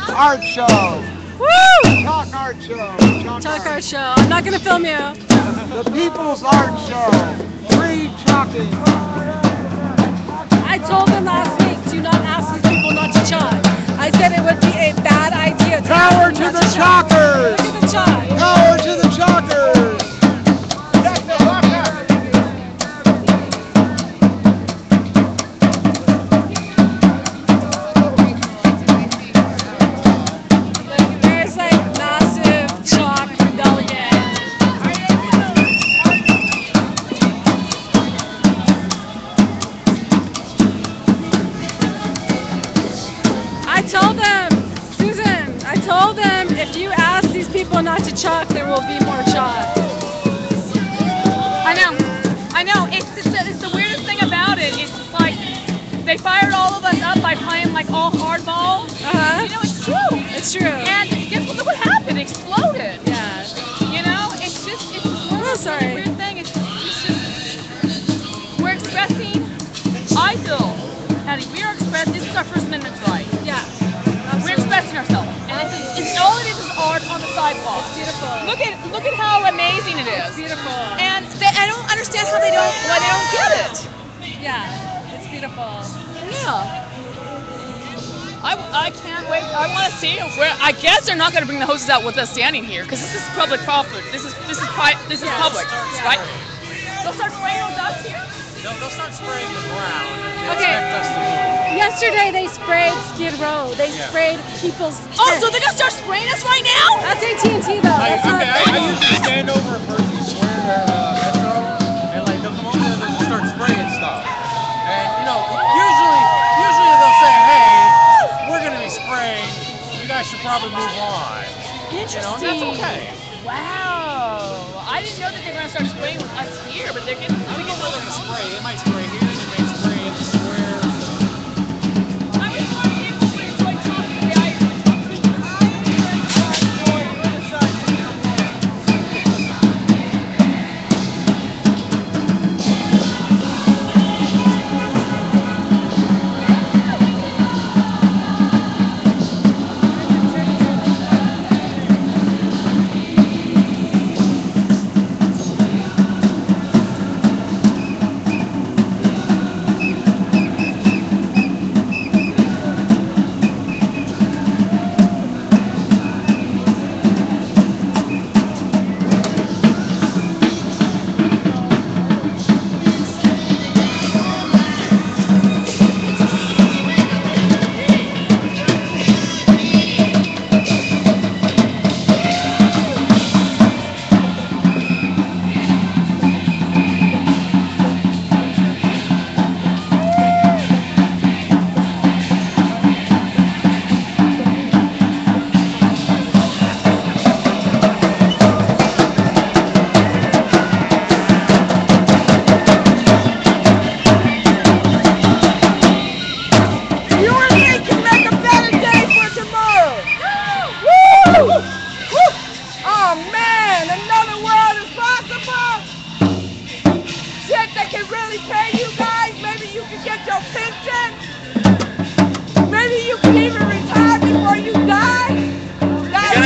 Chalk Art Show. Woo! Chalk Art Show. Chalk Art Show. I'm not gonna film you. The People's Art Show. Free chalking. I told them last week, do not ask these people not to chalk. I said it would be a bad idea to Power to the chalkers. Look at the chalk. Power to the chalkers. There's like massive chalk rebellion. I told them, Susan, I told them if you ask these people not to chalk, there will be more chalk. I know. It's the weirdest thing about it. It's like they fired all of us up by playing like all hardball. You know, it's true. It's true. And guess what? Look what happened. It exploded. Yeah. You know, it's just a weird thing. It's just we're expressing. I feel, Hattie, we are expressing. This is our First Amendment right. Yeah. We're expressing ourselves, and it's all it is art on the sidewalk. It's beautiful. Look at how amazing it is. It's beautiful. And I don't understand how why they don't get it. Yeah, it's beautiful. Yeah. I can't wait. I want to see where. I guess they're not going to bring the hoses out with us standing here because this is public property. This is public, right? They'll start spraying on us here. They'll start spraying the ground. Okay. Expect us to move. Yesterday they sprayed Skid Row. They sprayed people's tents. Oh, so they're gonna start spraying us right now? That's AT&T though. That's not I usually stand over a Pershing Square metro, and like they'll come over there and they'll just start spraying stuff. And you know, usually they'll say, hey, we're gonna be spraying. You guys should probably move on. Interesting. You know, and that's okay. Wow. I didn't know that they were gonna start spraying with us here, but they're getting. I don't know where they're gonna spray. They might spray here. They might spray in the square.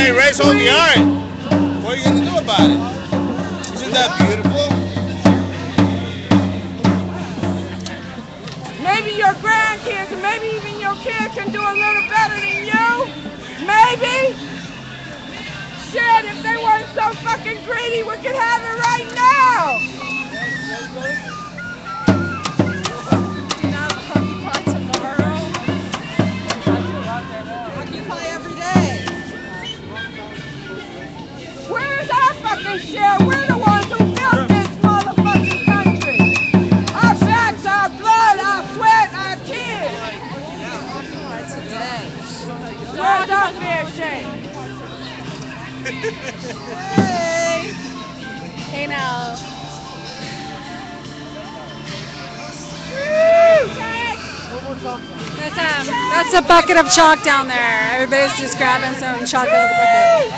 Erase all the art. What are you going to do about it? Isn't that beautiful? Maybe your grandkids and maybe even your kids can do a little better than you. Maybe. Shit, if they weren't so fucking greedy, we could have it right now. Where's our fucking share? We're the ones who built this motherfucking country. Our backs, our blood, our sweat, our tears. Where's our fair share? Hey. Hey now. That's a bucket of chalk down there. Everybody's just grabbing some chalk out of the bucket.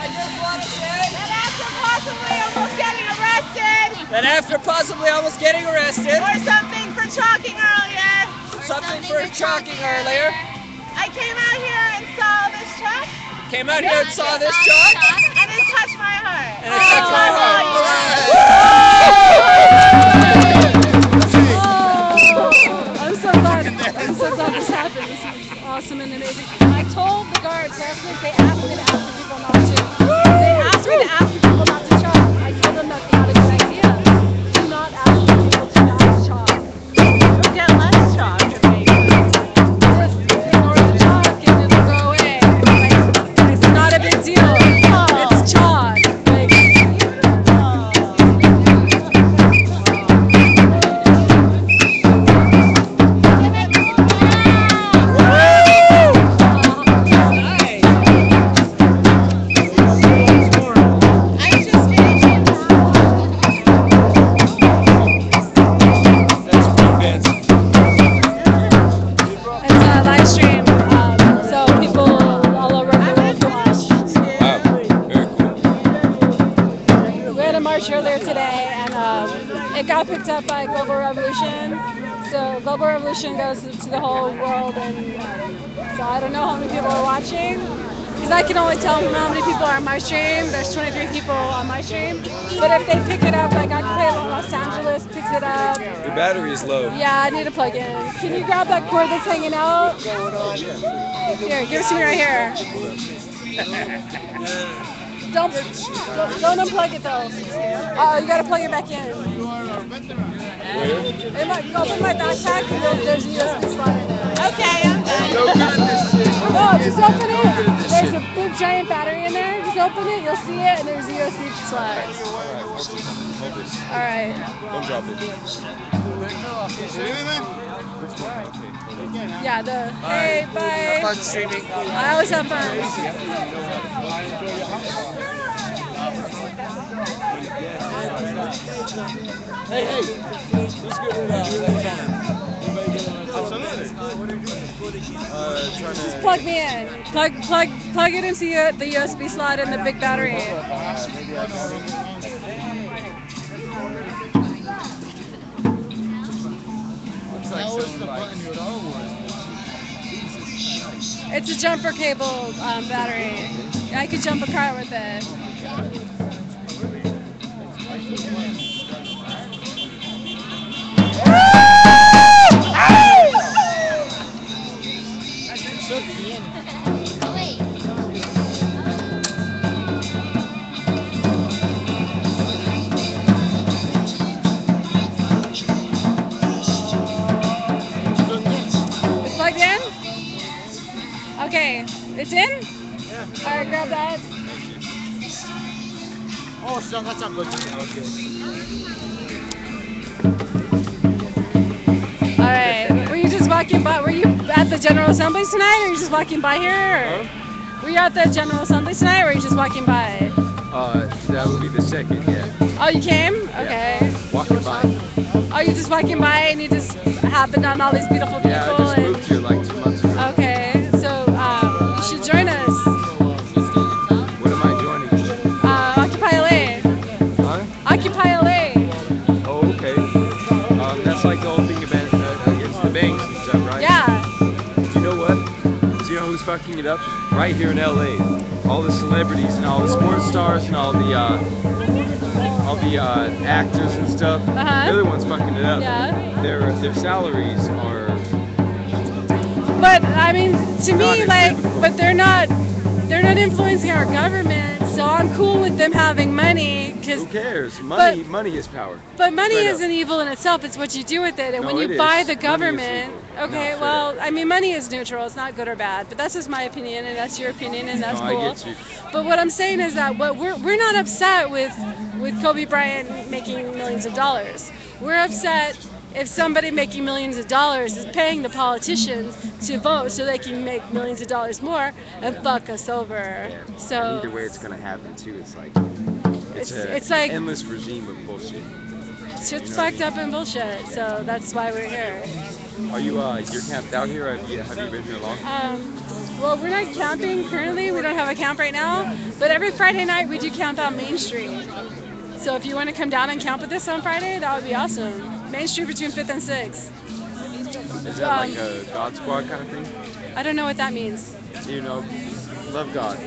That after possibly almost getting arrested. Or something for chalking earlier. Something for chalking earlier. I came out here and saw this truck? Came out here and saw this truck. And it touched my heart. And it touched my heart. I'm so glad this happened. This is awesome and amazing. I told the guards last week, they asked me to ask the people not to. They asked me to ask the people not to chop. I told them that's not a good idea. Do not ask the people to not chop. You'll get less chalk if they Just ignore the chalk and it'll go away. Like, it's not a big deal. It's chalk. Like, live stream, so people all over the world can watch. We had a march earlier today, and it got picked up by Global Revolution. So Global Revolution goes to the whole world, and so I don't know how many people are watching, because I can only tell from how many people are on my stream. There's 23 people on my stream, but if they pick it up, like I can play Los Angeles picks it up. Your battery is low. Yeah, I need to plug in. Can you grab that cord that's hanging out? Here, give it to me right here. Don't unplug it though. You gotta plug it back in. Open my backpack and there's a USB slot in there. Okay, I'm done. No, just open it. There's a big giant battery in there. Just open it, you'll see it, and there's a USB slot. Alright. Don't drop it. Yeah, hey, bye. Have fun streaming. I always have fun. Hey, let's get Just plug me in. Plug it into the USB slot and the big battery. It's a jumper cable battery. I could jump a car with it. It's plugged in? Okay, it's in? Yeah. Alright, grab that. Oh, okay. Alright, were you just walking by? Were you at the General Assembly tonight, or were you just walking by here? Or? Were you at the General Assembly tonight, or were you just walking by? That would be the second, yeah. Oh, you came? Okay. Walking by. Oh, you're just walking by and you just happened on all these beautiful people? Yeah, I just moved here like 2 months ago. Okay, so you should join us. What am I joining? Occupy LA. Huh? Occupy LA. Oh, okay. That's like the whole thing against the banks and stuff, right? Yeah. You know what? Do you know who's fucking it up? Right here in LA. All the celebrities and all the sports stars and all the actors and stuff. They're the ones fucking it up. Yeah. Their salaries are. But I mean, to me, like, but they're not influencing our government. So I'm cool with them having money. Who cares? Money is power. But money Straight isn't evil in itself. It's what you do with it. And No, when you it buy is. the Money is government, evil. okay, No, well, I mean, money is neutral. It's not good or bad. But that's just my opinion, and that's your opinion, and that's No, cool. I get you. But what I'm saying is that we're not upset with Kobe Bryant making millions of dollars. We're upset if somebody making millions of dollars is paying the politicians to vote so they can make millions of dollars more and fuck us over. So Either way, it's gonna happen too. It's like it's like endless regime of bullshit. shit's fucked up and bullshit. So that's why we're here. Are you you're camped out here? Have you been here long? Well, we're not camping currently. We don't have a camp right now. But every Friday night we do camp out Main Street. So if you want to come down and camp with us on Friday, that would be awesome. Main Street between 5th and 6th. Is that like a God Squad kind of thing? I don't know what that means. You know, Love God.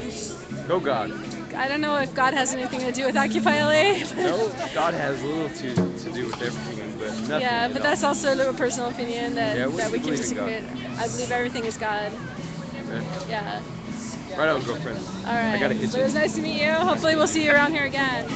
Go God. I don't know if God has anything to do with Occupy LA. No, God has a little to do with everything, but nothing. Yeah, but that's also a little personal opinion that, Yeah, what that do we you can believe in God? disagree. I believe everything is God. Okay. Yeah. Right on, girlfriend. All right. I gotta hit So you. it was nice to meet you. Hopefully we'll see you around here again.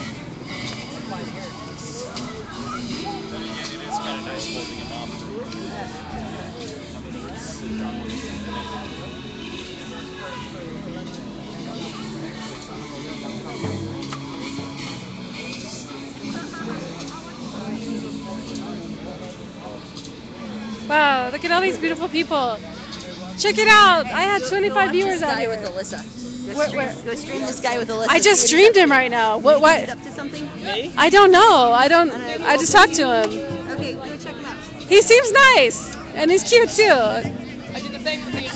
Wow, look at all these beautiful people. Check it out. I had 25 viewers out here. With Alyssa. Go stream this guy with Alyssa. I just streamed him right now. What? Up to something? I don't know. I just talked to him. Okay, go check him out. He seems nice, and he's cute too. I did the thing with the...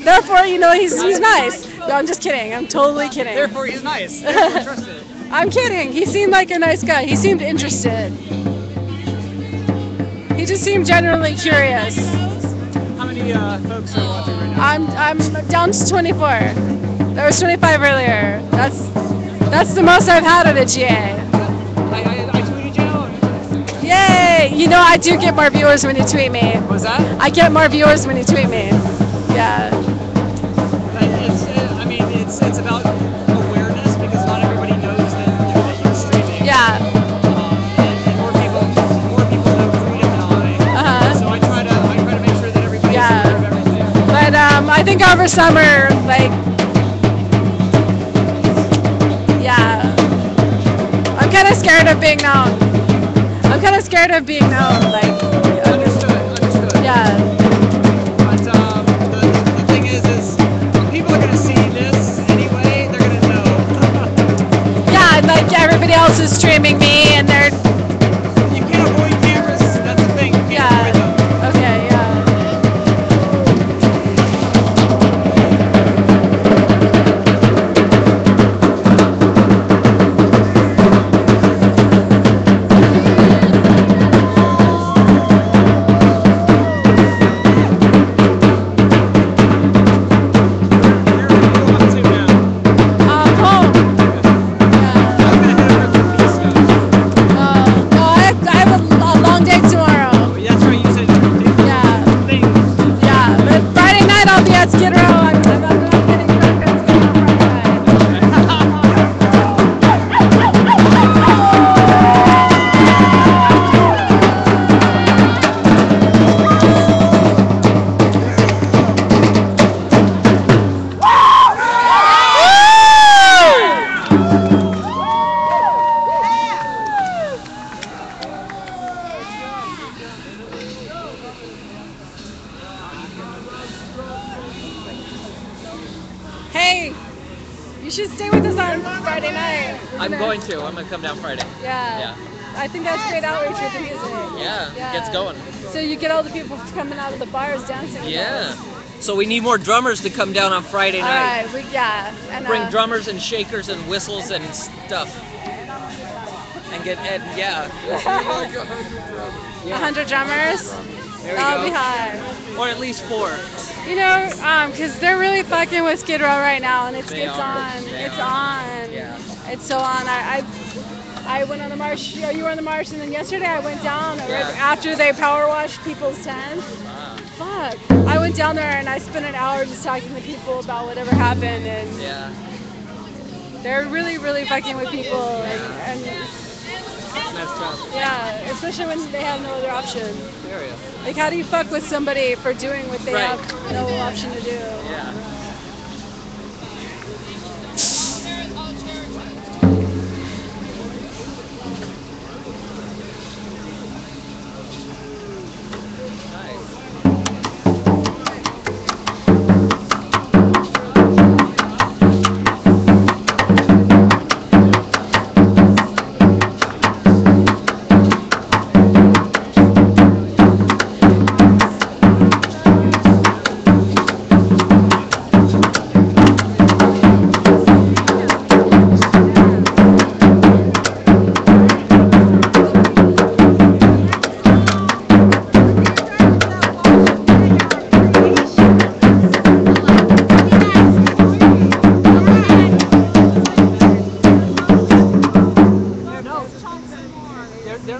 Therefore, you know, he's nice. No, I'm just kidding. I'm totally kidding. Therefore, he's nice. Therefore, trusted. I'm kidding. He seemed like a nice guy. He seemed interested. He just seemed generally curious. How many folks are watching right now? I'm down to 24. There was 25 earlier. That's the most I've had at a GA. I tweeted you out. Yay! You know, I do get more viewers when you tweet me. What's that? I get more viewers when you tweet me. Yeah. It's about awareness because not everybody knows that you're streaming. Yeah. And more people know freedom than I. So I try to make sure that everybody's aware of everything. But I think over summer, like, yeah, I'm kind of scared of being known. Like, Understood. Yeah. But the thing is people are gonna see this anyway. They're gonna know. Yeah, and like everybody else is streaming me, and they're. You can't avoid cameras. That's the thing. You can't avoid them. Okay. Yeah. Hey, you should stay with us on Friday night. I'm going to come down Friday. Yeah. I think that's great outreach with the music. Yeah, gets going. So you get all the people coming out of the bars dancing. with Yeah. us. So we need more drummers to come down on Friday All night. right. And, Bring drummers and shakers and whistles and stuff. And yeah. 100 drummers. There we That'll go. be high. Or at least 4. You know, because they're really fucking with Skid Row right now, and it's They are. on. They It's are. on. Yeah. It's so on. I went on the march. You know, you were on the march, and then yesterday I went down right after they power washed people's tents. Fuck. I went down there and I spent an hour just talking to people about whatever happened, and they're really, really fucking with people, and yeah, especially when they have no other option. Like, how do you fuck with somebody for doing what they have no option to do? Yeah.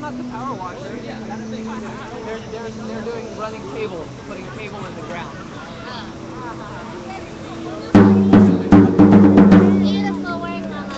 not the power washer. Yeah. They're doing running cable, putting cable in the ground. Beautiful work, Mama.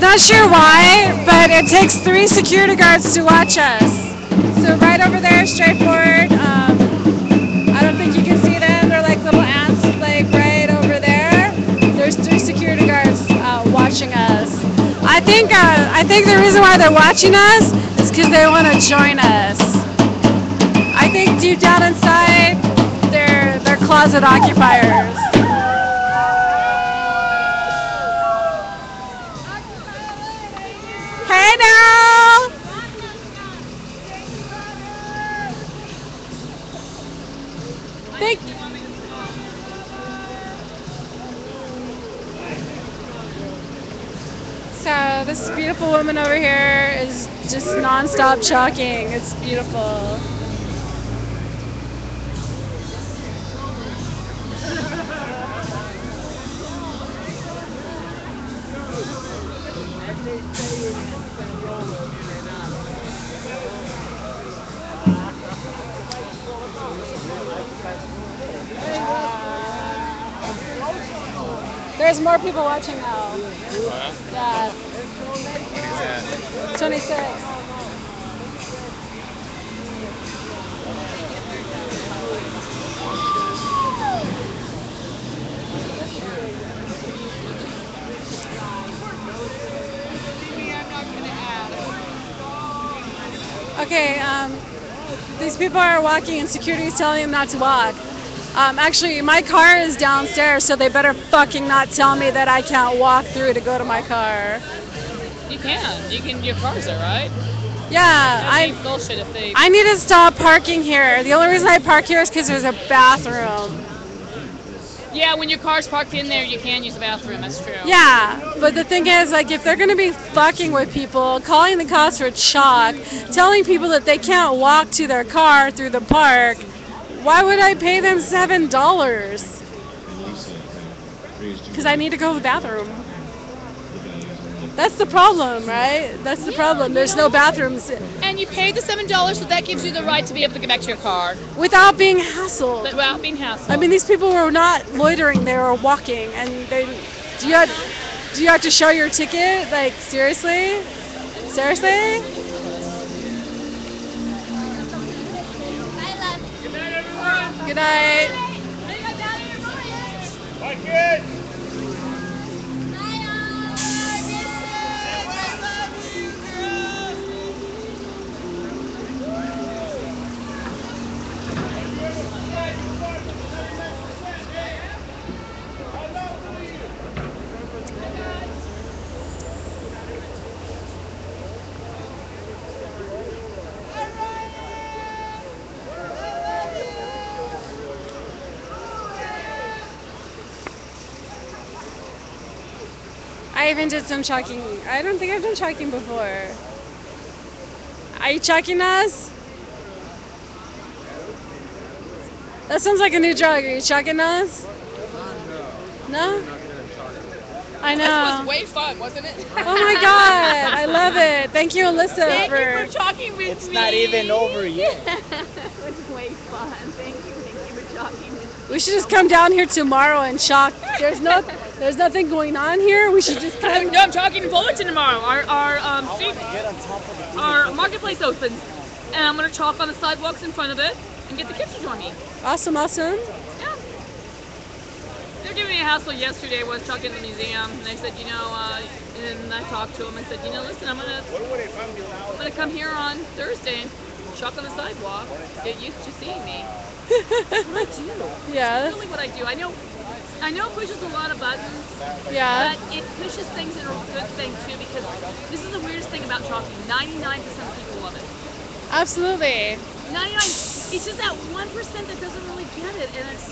Not sure why, but it takes 3 security guards to watch us. So right over there, straight forward. I don't think you can see them. They're like little ants, like right over there. There's 3 security guards watching us. I think the reason why they're watching us is because they want to join us. I think deep down inside, they're closet occupiers. Hey now! Thank you. So this beautiful woman over here is just non-stop talking. It's beautiful. There's more people watching now. Yeah. 26. Okay, these people are walking and security is telling them not to walk. Actually, my car is downstairs, so they better fucking not tell me that I can't walk through to go to my car. You can. You can. Your car's there, right? Yeah, bullshit if they. I need to stop parking here. The only reason I park here is because there's a bathroom. Yeah, when your car's parked in there, you can use the bathroom. That's true. Yeah, but the thing is, like, if they're gonna be fucking with people, calling the cops for chalk, telling people that they can't walk to their car through the park, why would I pay them $7? Because I need to go to the bathroom. That's the problem, right? That's the problem. There's no bathrooms. And you paid the $7, so that gives you the right to be able to get back to your car. Without being hassled. Without being hassled. I mean, these people were not loitering, they were walking. And do you have to show your ticket? Like, seriously? Seriously? Good night. Bye, kids. I even did some chalking. I don't think I've done chalking before. Are you chalking us? That sounds like a new drug. Are you chalking us? No? I know. This was way fun, wasn't it? Oh my god, I love it. Thank you, Alyssa, Thank you for talking with me. It's not even over yet. It was way fun. Thank you for talking with me. We should just come down here tomorrow and chalk. There's nothing going on here. We should just come. No, I'm talking in Fullerton tomorrow. Our marketplace opens, and I'm gonna chalk on the sidewalks in front of it and get the kids to join me. Awesome, awesome. Yeah. They were giving me a hassle yesterday. I was talking to the museum, and they said, and I talked to them and said, listen, I'm gonna come here on Thursday, chalk on the sidewalk, get used to seeing me. That's what I do. Yeah. That's really what I do. I know it pushes a lot of buttons. Yeah. But it pushes things in a good thing too, because this is the weirdest thing about chalking. 99% of people love it. Absolutely. 99. It's just that 1% that doesn't really get it, and it's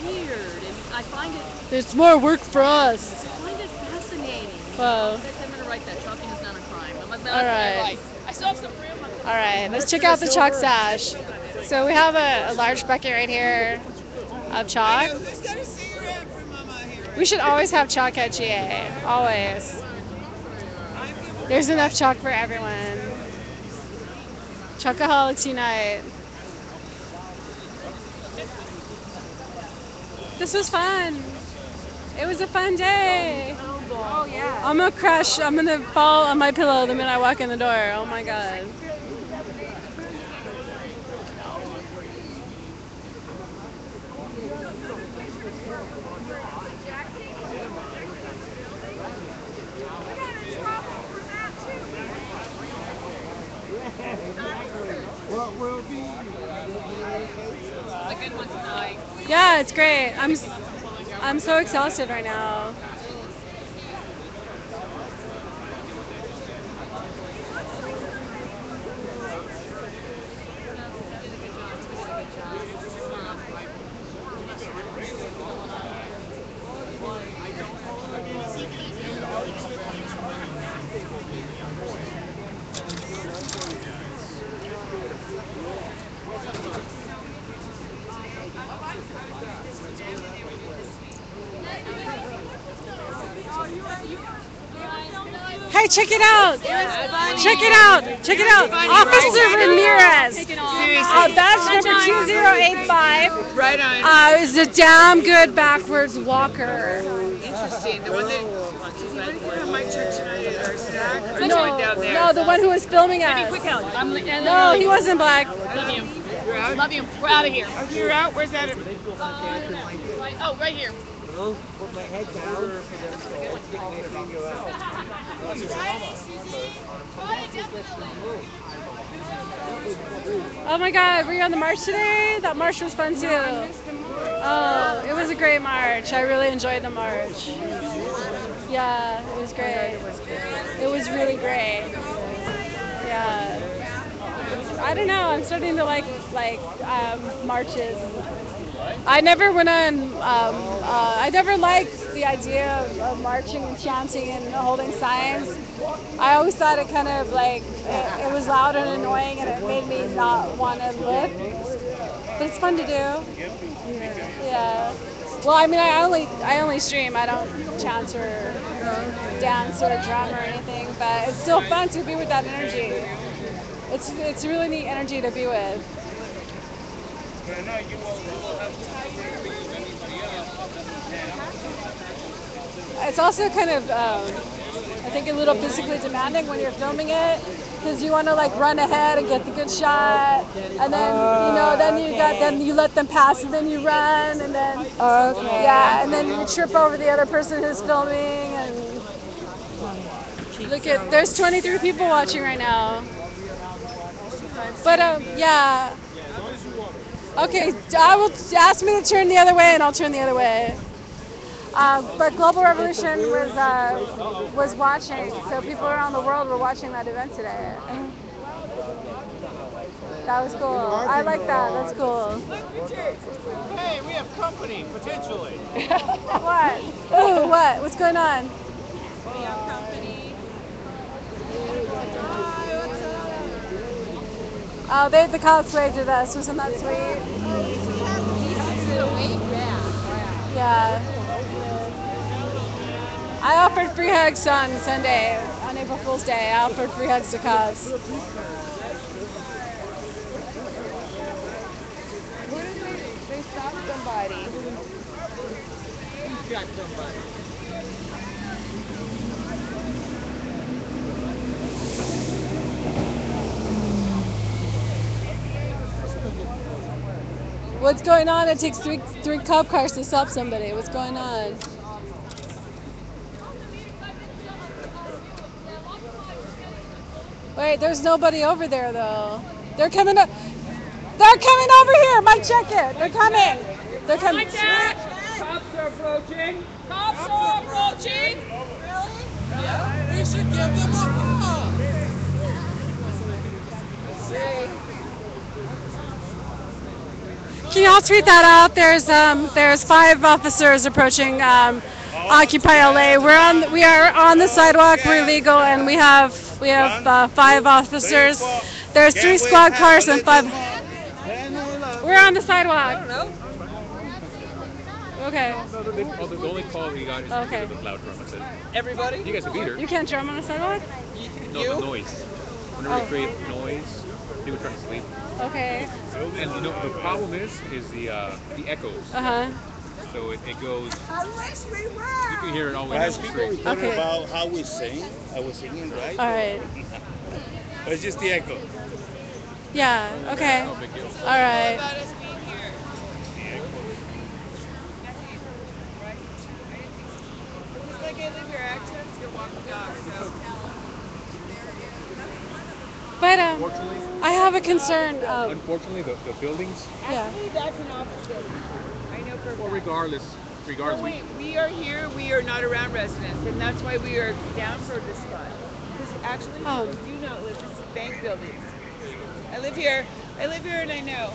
weird. And I find it. There's more work for us. I find it fascinating. Wow. I'm gonna write that. Chalking is not a crime. All right. I still have some room. All right. Let's check out the chalk stash. So we have a large bucket right here of chalk. We should always have chalk at GA. Always. There's enough chalk for everyone. Chalkaholics unite. This was fun. It was a fun day. Oh yeah. I'm gonna crash. I'm gonna fall on my pillow the minute I walk in the door. Oh my god. What will be? A good one tonight. Yeah, it's great. I'm so exhausted right now. Hey, check it out! Check it out! Check it out! Officer Ramirez! Badge number 2085. Right on. Is a damn good backwards walker. Interesting. The one that might check tonight at our stack. Or No, joined down there. no, the one who was filming us. Quick out. No, he wasn't black. Love you. You're out? Love you. We're out of here. Oh, you're out? Where's that? Oh, right here. Put my head down. Oh my god, were you on the march today? That march was fun too. Oh, it was a great march. I really enjoyed the march. Yeah, it was great. It was really great. Yeah. I don't know, I'm starting to like marches. I never went on, I never liked the idea of marching and chanting and holding signs. I always thought it kind of like, it was loud and annoying and it made me not want to live. But it's fun to do. Yeah. Well, I mean, I only stream. I don't chant or dance or drum or anything. But it's still fun to be with that energy. It's really neat energy to be with. It's also kind of, I think, a little physically demanding when you're filming it, because you want to like run ahead and get the good shot, and then then you let them pass, and then you run, and then yeah, and then you trip over the other person who's filming, and look at there's 23 people watching right now. But yeah. Okay, I will ask me to turn the other way, and I'll turn the other way. But Global Revolution was watching, so people around the world were watching that event today. That was cool. I like that. That's cool. Hey, we have company, potentially. What? Ooh, what? What's going on? We have company. Oh, the cops waved at us. Wasn't that sweet? Yeah. I offered free hugs on Sunday, on April Fool's Day. I offered free hugs to cops. They stopped somebody. Got somebody. What's going on? It takes three cop cars to stop somebody. What's going on? Wait, there's nobody over there though. They're coming up. They're coming over here. Mike, check it. They're coming. They're coming. Cops are approaching. Cops are approaching. Really? Yeah. We should give them a hug. Can y'all tweet that out? There's 5 officers approaching Occupy LA. We are on the sidewalk. We're legal, and we have 5 officers. There's 3 squad cars and 5. We're on the sidewalk. I don't know. Okay. No, the only call he got is because of the loud drum. I said, everybody? You guys are leader. You can't drum on the sidewalk? No, the noise. Whenever you create noise, people trying to sleep. Okay. And the problem is the echoes. So it goes. You can hear it all the way down the street. Talking about how we sing. I was singing right. All right. It's just the echo. Yeah. Okay. All right. Like I live your accents, you're walking dog, so. But I have a concern. Unfortunately, the buildings. Actually, that's an opposite. I know for. Well, regardless. So wait, we are here. We are not around residents, and that's why we are down for this spot. Because actually, people do not live in bank buildings. I live here, and I know.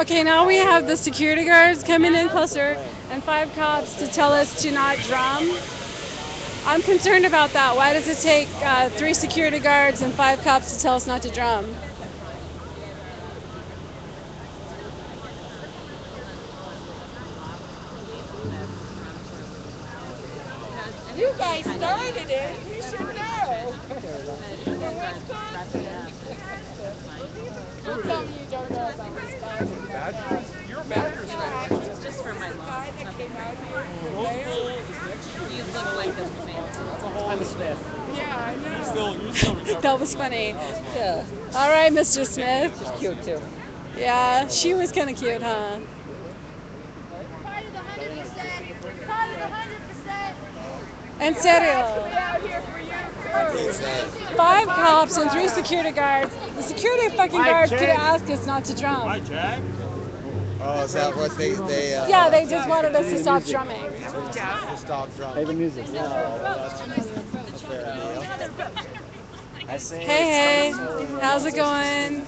Okay, now we have the security guards coming in closer and 5 cops to tell us to not drum. I'm concerned about that. Why does it take 3 security guards and 5 cops to tell us not to drum? You guys started it. You should know. In Wisconsin. Don't tell me you don't know about Wisconsin. Badgers? You're a Badgers fan. It's just for my mom. That came out here. You look like a fan. I'm Smith. Yeah, I know. You're still recovering. That was funny. Yeah. All right, Mr. Smith. She's cute too. Yeah, she was kind of cute, huh? Part of the 100%. Part of the 100%. En serio. Out here for you. 5 cops and 3 security guards. The security fucking guards could have asked us not to drum. Hi, Jack. Oh, is that what they Yeah, they just wanted us to stop drumming. to stop drumming? Play the music. Hey, how's it going?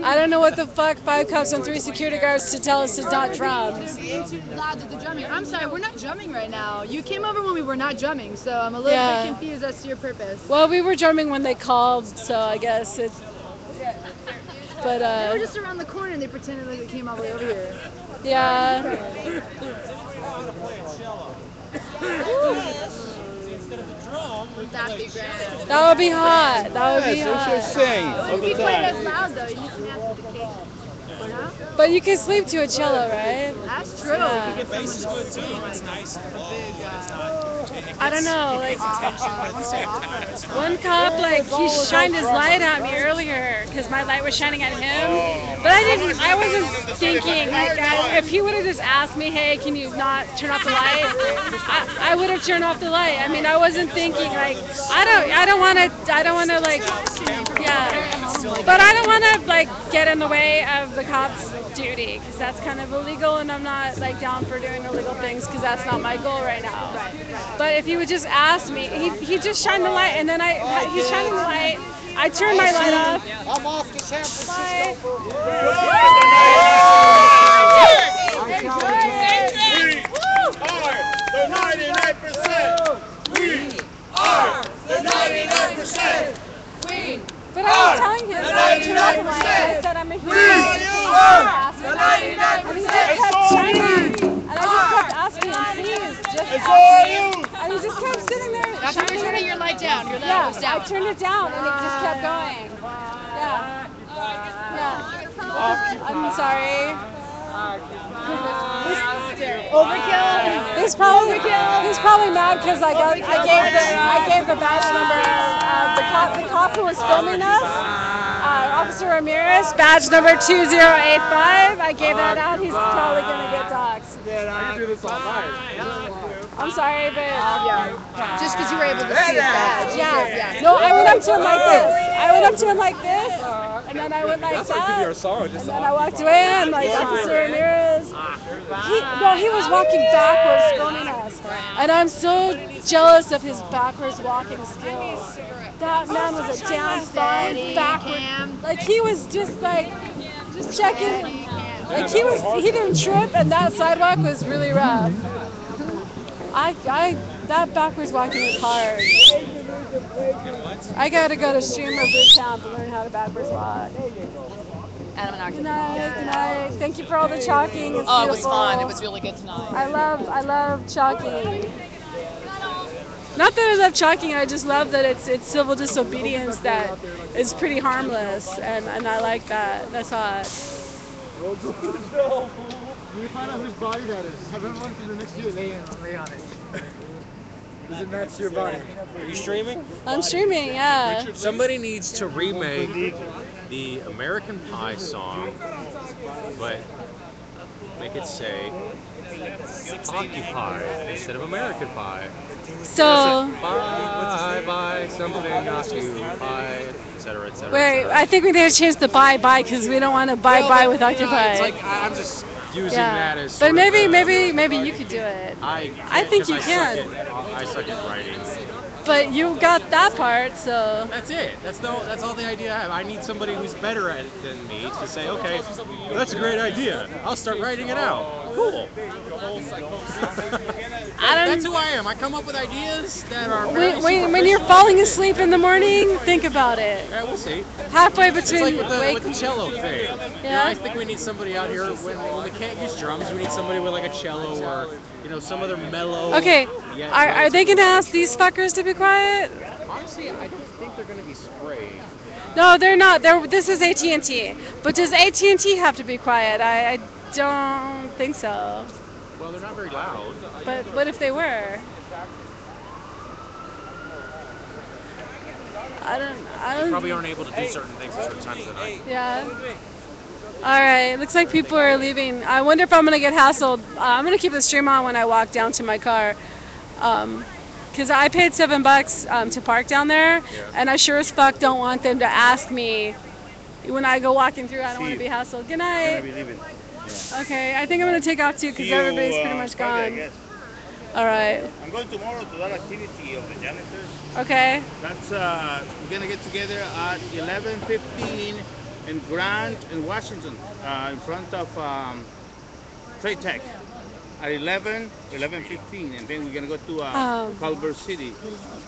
I don't know what the fuck 5 cops and 3 security guards to tell us to not drum. Loud at the drumming. I'm sorry, we're not drumming right now. You came over when we were not drumming, so I'm a little bit confused as to your purpose. Well, we were drumming when they called, so I guess it's... But They were just around the corner and they pretended like they came all the way over here. yeah. That'd be great. That would be hot. That would be Yes, hot. that's what I'm saying. It wouldn't be quite as loud though. You need some amplification. You know? But you can sleep to a cello, right? That's true. Yeah. You get bass is good too. It's nice. I don't know, like one cop, like he shined his light at me earlier because my light was shining at him, but I wasn't thinking like if he would have just asked me, hey, can you not turn off the light? I would have turned off the light. I mean, I wasn't thinking like I don't want to like but I don't want to like get in the way of the cops' duty because that's kind of illegal, and I'm not like down for doing illegal things because that's not my goal right now. But if he would just ask me, he just shined the light, and then he's shining the light. I turned my light off. I'm off to San Francisco. The 99%. But I was telling him that I turned off the light. I said I'm a human. And he just kept shining. And I just kept asking him, please, just ask me. And he just kept sitting there. That's when you're turning your light down. Your light Yeah, was down. I turned it down, and it just kept going. Yeah. Yeah. I'm sorry. Overkill. He's probably mad because I gave the badge number. The cop who was filming us, Officer Ramirez, badge number 2085. I gave that out. He's probably gonna get doxxed. I can do this all night. I'm sorry, but Just because you were able to see his badge. yeah. No, I went up to him like this. And then I went like that. And then I walked away and like Officer Ramirez. He was walking backwards filming us. And I'm so jealous of his backwards walking skills. That man was a damn fine backward. Like he was just checking. Like he didn't trip, and that sidewalk was really rough. That backwards walking is hard. I gotta go to streamer boot camp to learn how to backwards walk. Good night, good night. Thank you for all the chalking. It's Oh, it was beautiful. fun. It was really good tonight. I love chalking. Not that I love chalking, I just love that it's civil disobedience that is pretty harmless, and I like that. That's hot. We find out whose body that is. Have everyone for the next year lay on it. Does it match your body? Are you streaming? I'm streaming, yeah. Somebody needs to remake the American Pie song, but make it say Occupy instead of American Pie. So bye something occupied, etc. etc. wait, I think we need to change the bye because we don't want to bye with Occupy. It's like I'm just using that as. But maybe you could do it. I think you can. I suck at writing. But you got that part, so. That's it. That's all the idea I have. I need somebody who's better at it than me to say, okay, well, that's a great idea. I'll start writing it out. Cool. That's who I am. I come up with ideas that are. When you're falling asleep in the morning, think about it. Yeah, we'll see. Halfway between. It's like with the cello thing. Yeah. You know, I think we need somebody out here when we can't use drums. We need somebody with like a cello or some other mellow. Okay. Are they gonna ask these fuckers to be quiet? Honestly, I don't think they're gonna be sprayed. No, they're not. This is AT&T. But does AT&T have to be quiet? I don't think so. Well, they're not very loud. But what if they were? I don't. They probably aren't able to do certain things at certain times of the night. Yeah. All right. Looks like people are leaving. I wonder if I'm gonna get hassled. I'm gonna keep the stream on when I walk down to my car. Because I paid $7 to park down there, and I sure as fuck don't want them to ask me when I go walking through. I don't want to be hassled. Good night. Okay, I think I'm going to take off too because everybody's pretty much gone. All right. I'm going tomorrow to that activity of the janitors. Okay. That's we're gonna get together at 11:15 in Grant and Washington, in front of Trade Tech. at 11, 11:15, and then we're gonna go to Culver City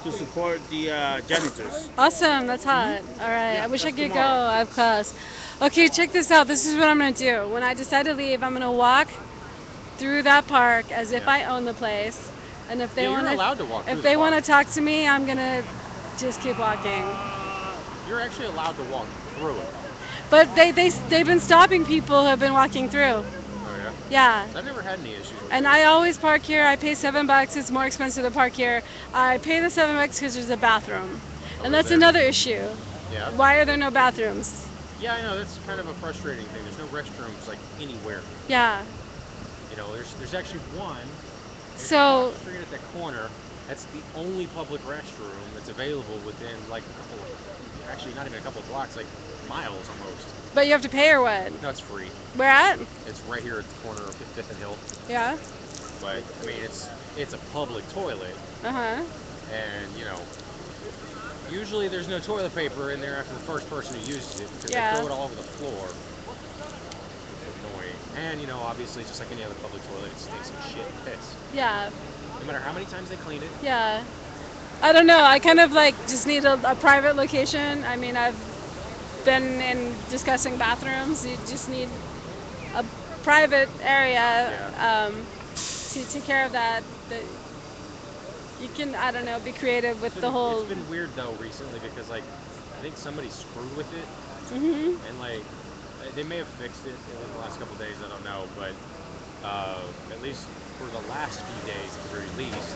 to support the janitors. Awesome, that's hot. All right, Yeah, I wish I that's could go. tomorrow. I have class. Okay, check this out. This is what I'm gonna do. When I decide to leave, I'm gonna walk through that park as if I own the place. And if they Yeah, you're want allowed to walk through if the they park. want to talk to me, I'm gonna just keep walking. You're actually allowed to walk through it. But they've been stopping people who have been walking through. Oh yeah. Yeah. I've never had any issues with And it. I always park here. I pay $7. It's more expensive to park here. I pay the $7 because there's a bathroom, Oh, and is that's there? another issue. Yeah. Why are there no bathrooms? Yeah, I know that's kind of a frustrating thing. There's no restrooms like anywhere. Yeah. You know, there's actually one. There's So- across the street at that corner. That's the only public restroom that's available within like a couple of, actually not even a couple of blocks, like miles almost. But you have to pay or what? No, it's free. Where at? It's right here at the corner of 5th and Hill. Yeah. But I mean, it's a public toilet, Uh huh. and you know, usually there's no toilet paper in there after the first person who uses it because Yeah. they throw it all over the floor. It's annoying. And you know, obviously, just like any other public toilet, it stinks of shit and piss. Yeah. No matter how many times they clean it. Yeah. I don't know. I kind of like just need a private location. I mean, I've been in discussing bathrooms. You just need a private area to take care of that. You can, I don't know, be creative with the whole. It's been weird though recently because like I think somebody screwed with it, Mhm. and like they may have fixed it in the last couple of days. I don't know, but at least for the last few days, at the very least,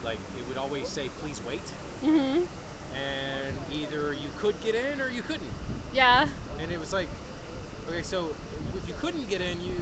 like it would always say, "Please wait," Mhm. and either you could get in or you couldn't. Yeah. And it was like, okay, so if you couldn't get in, you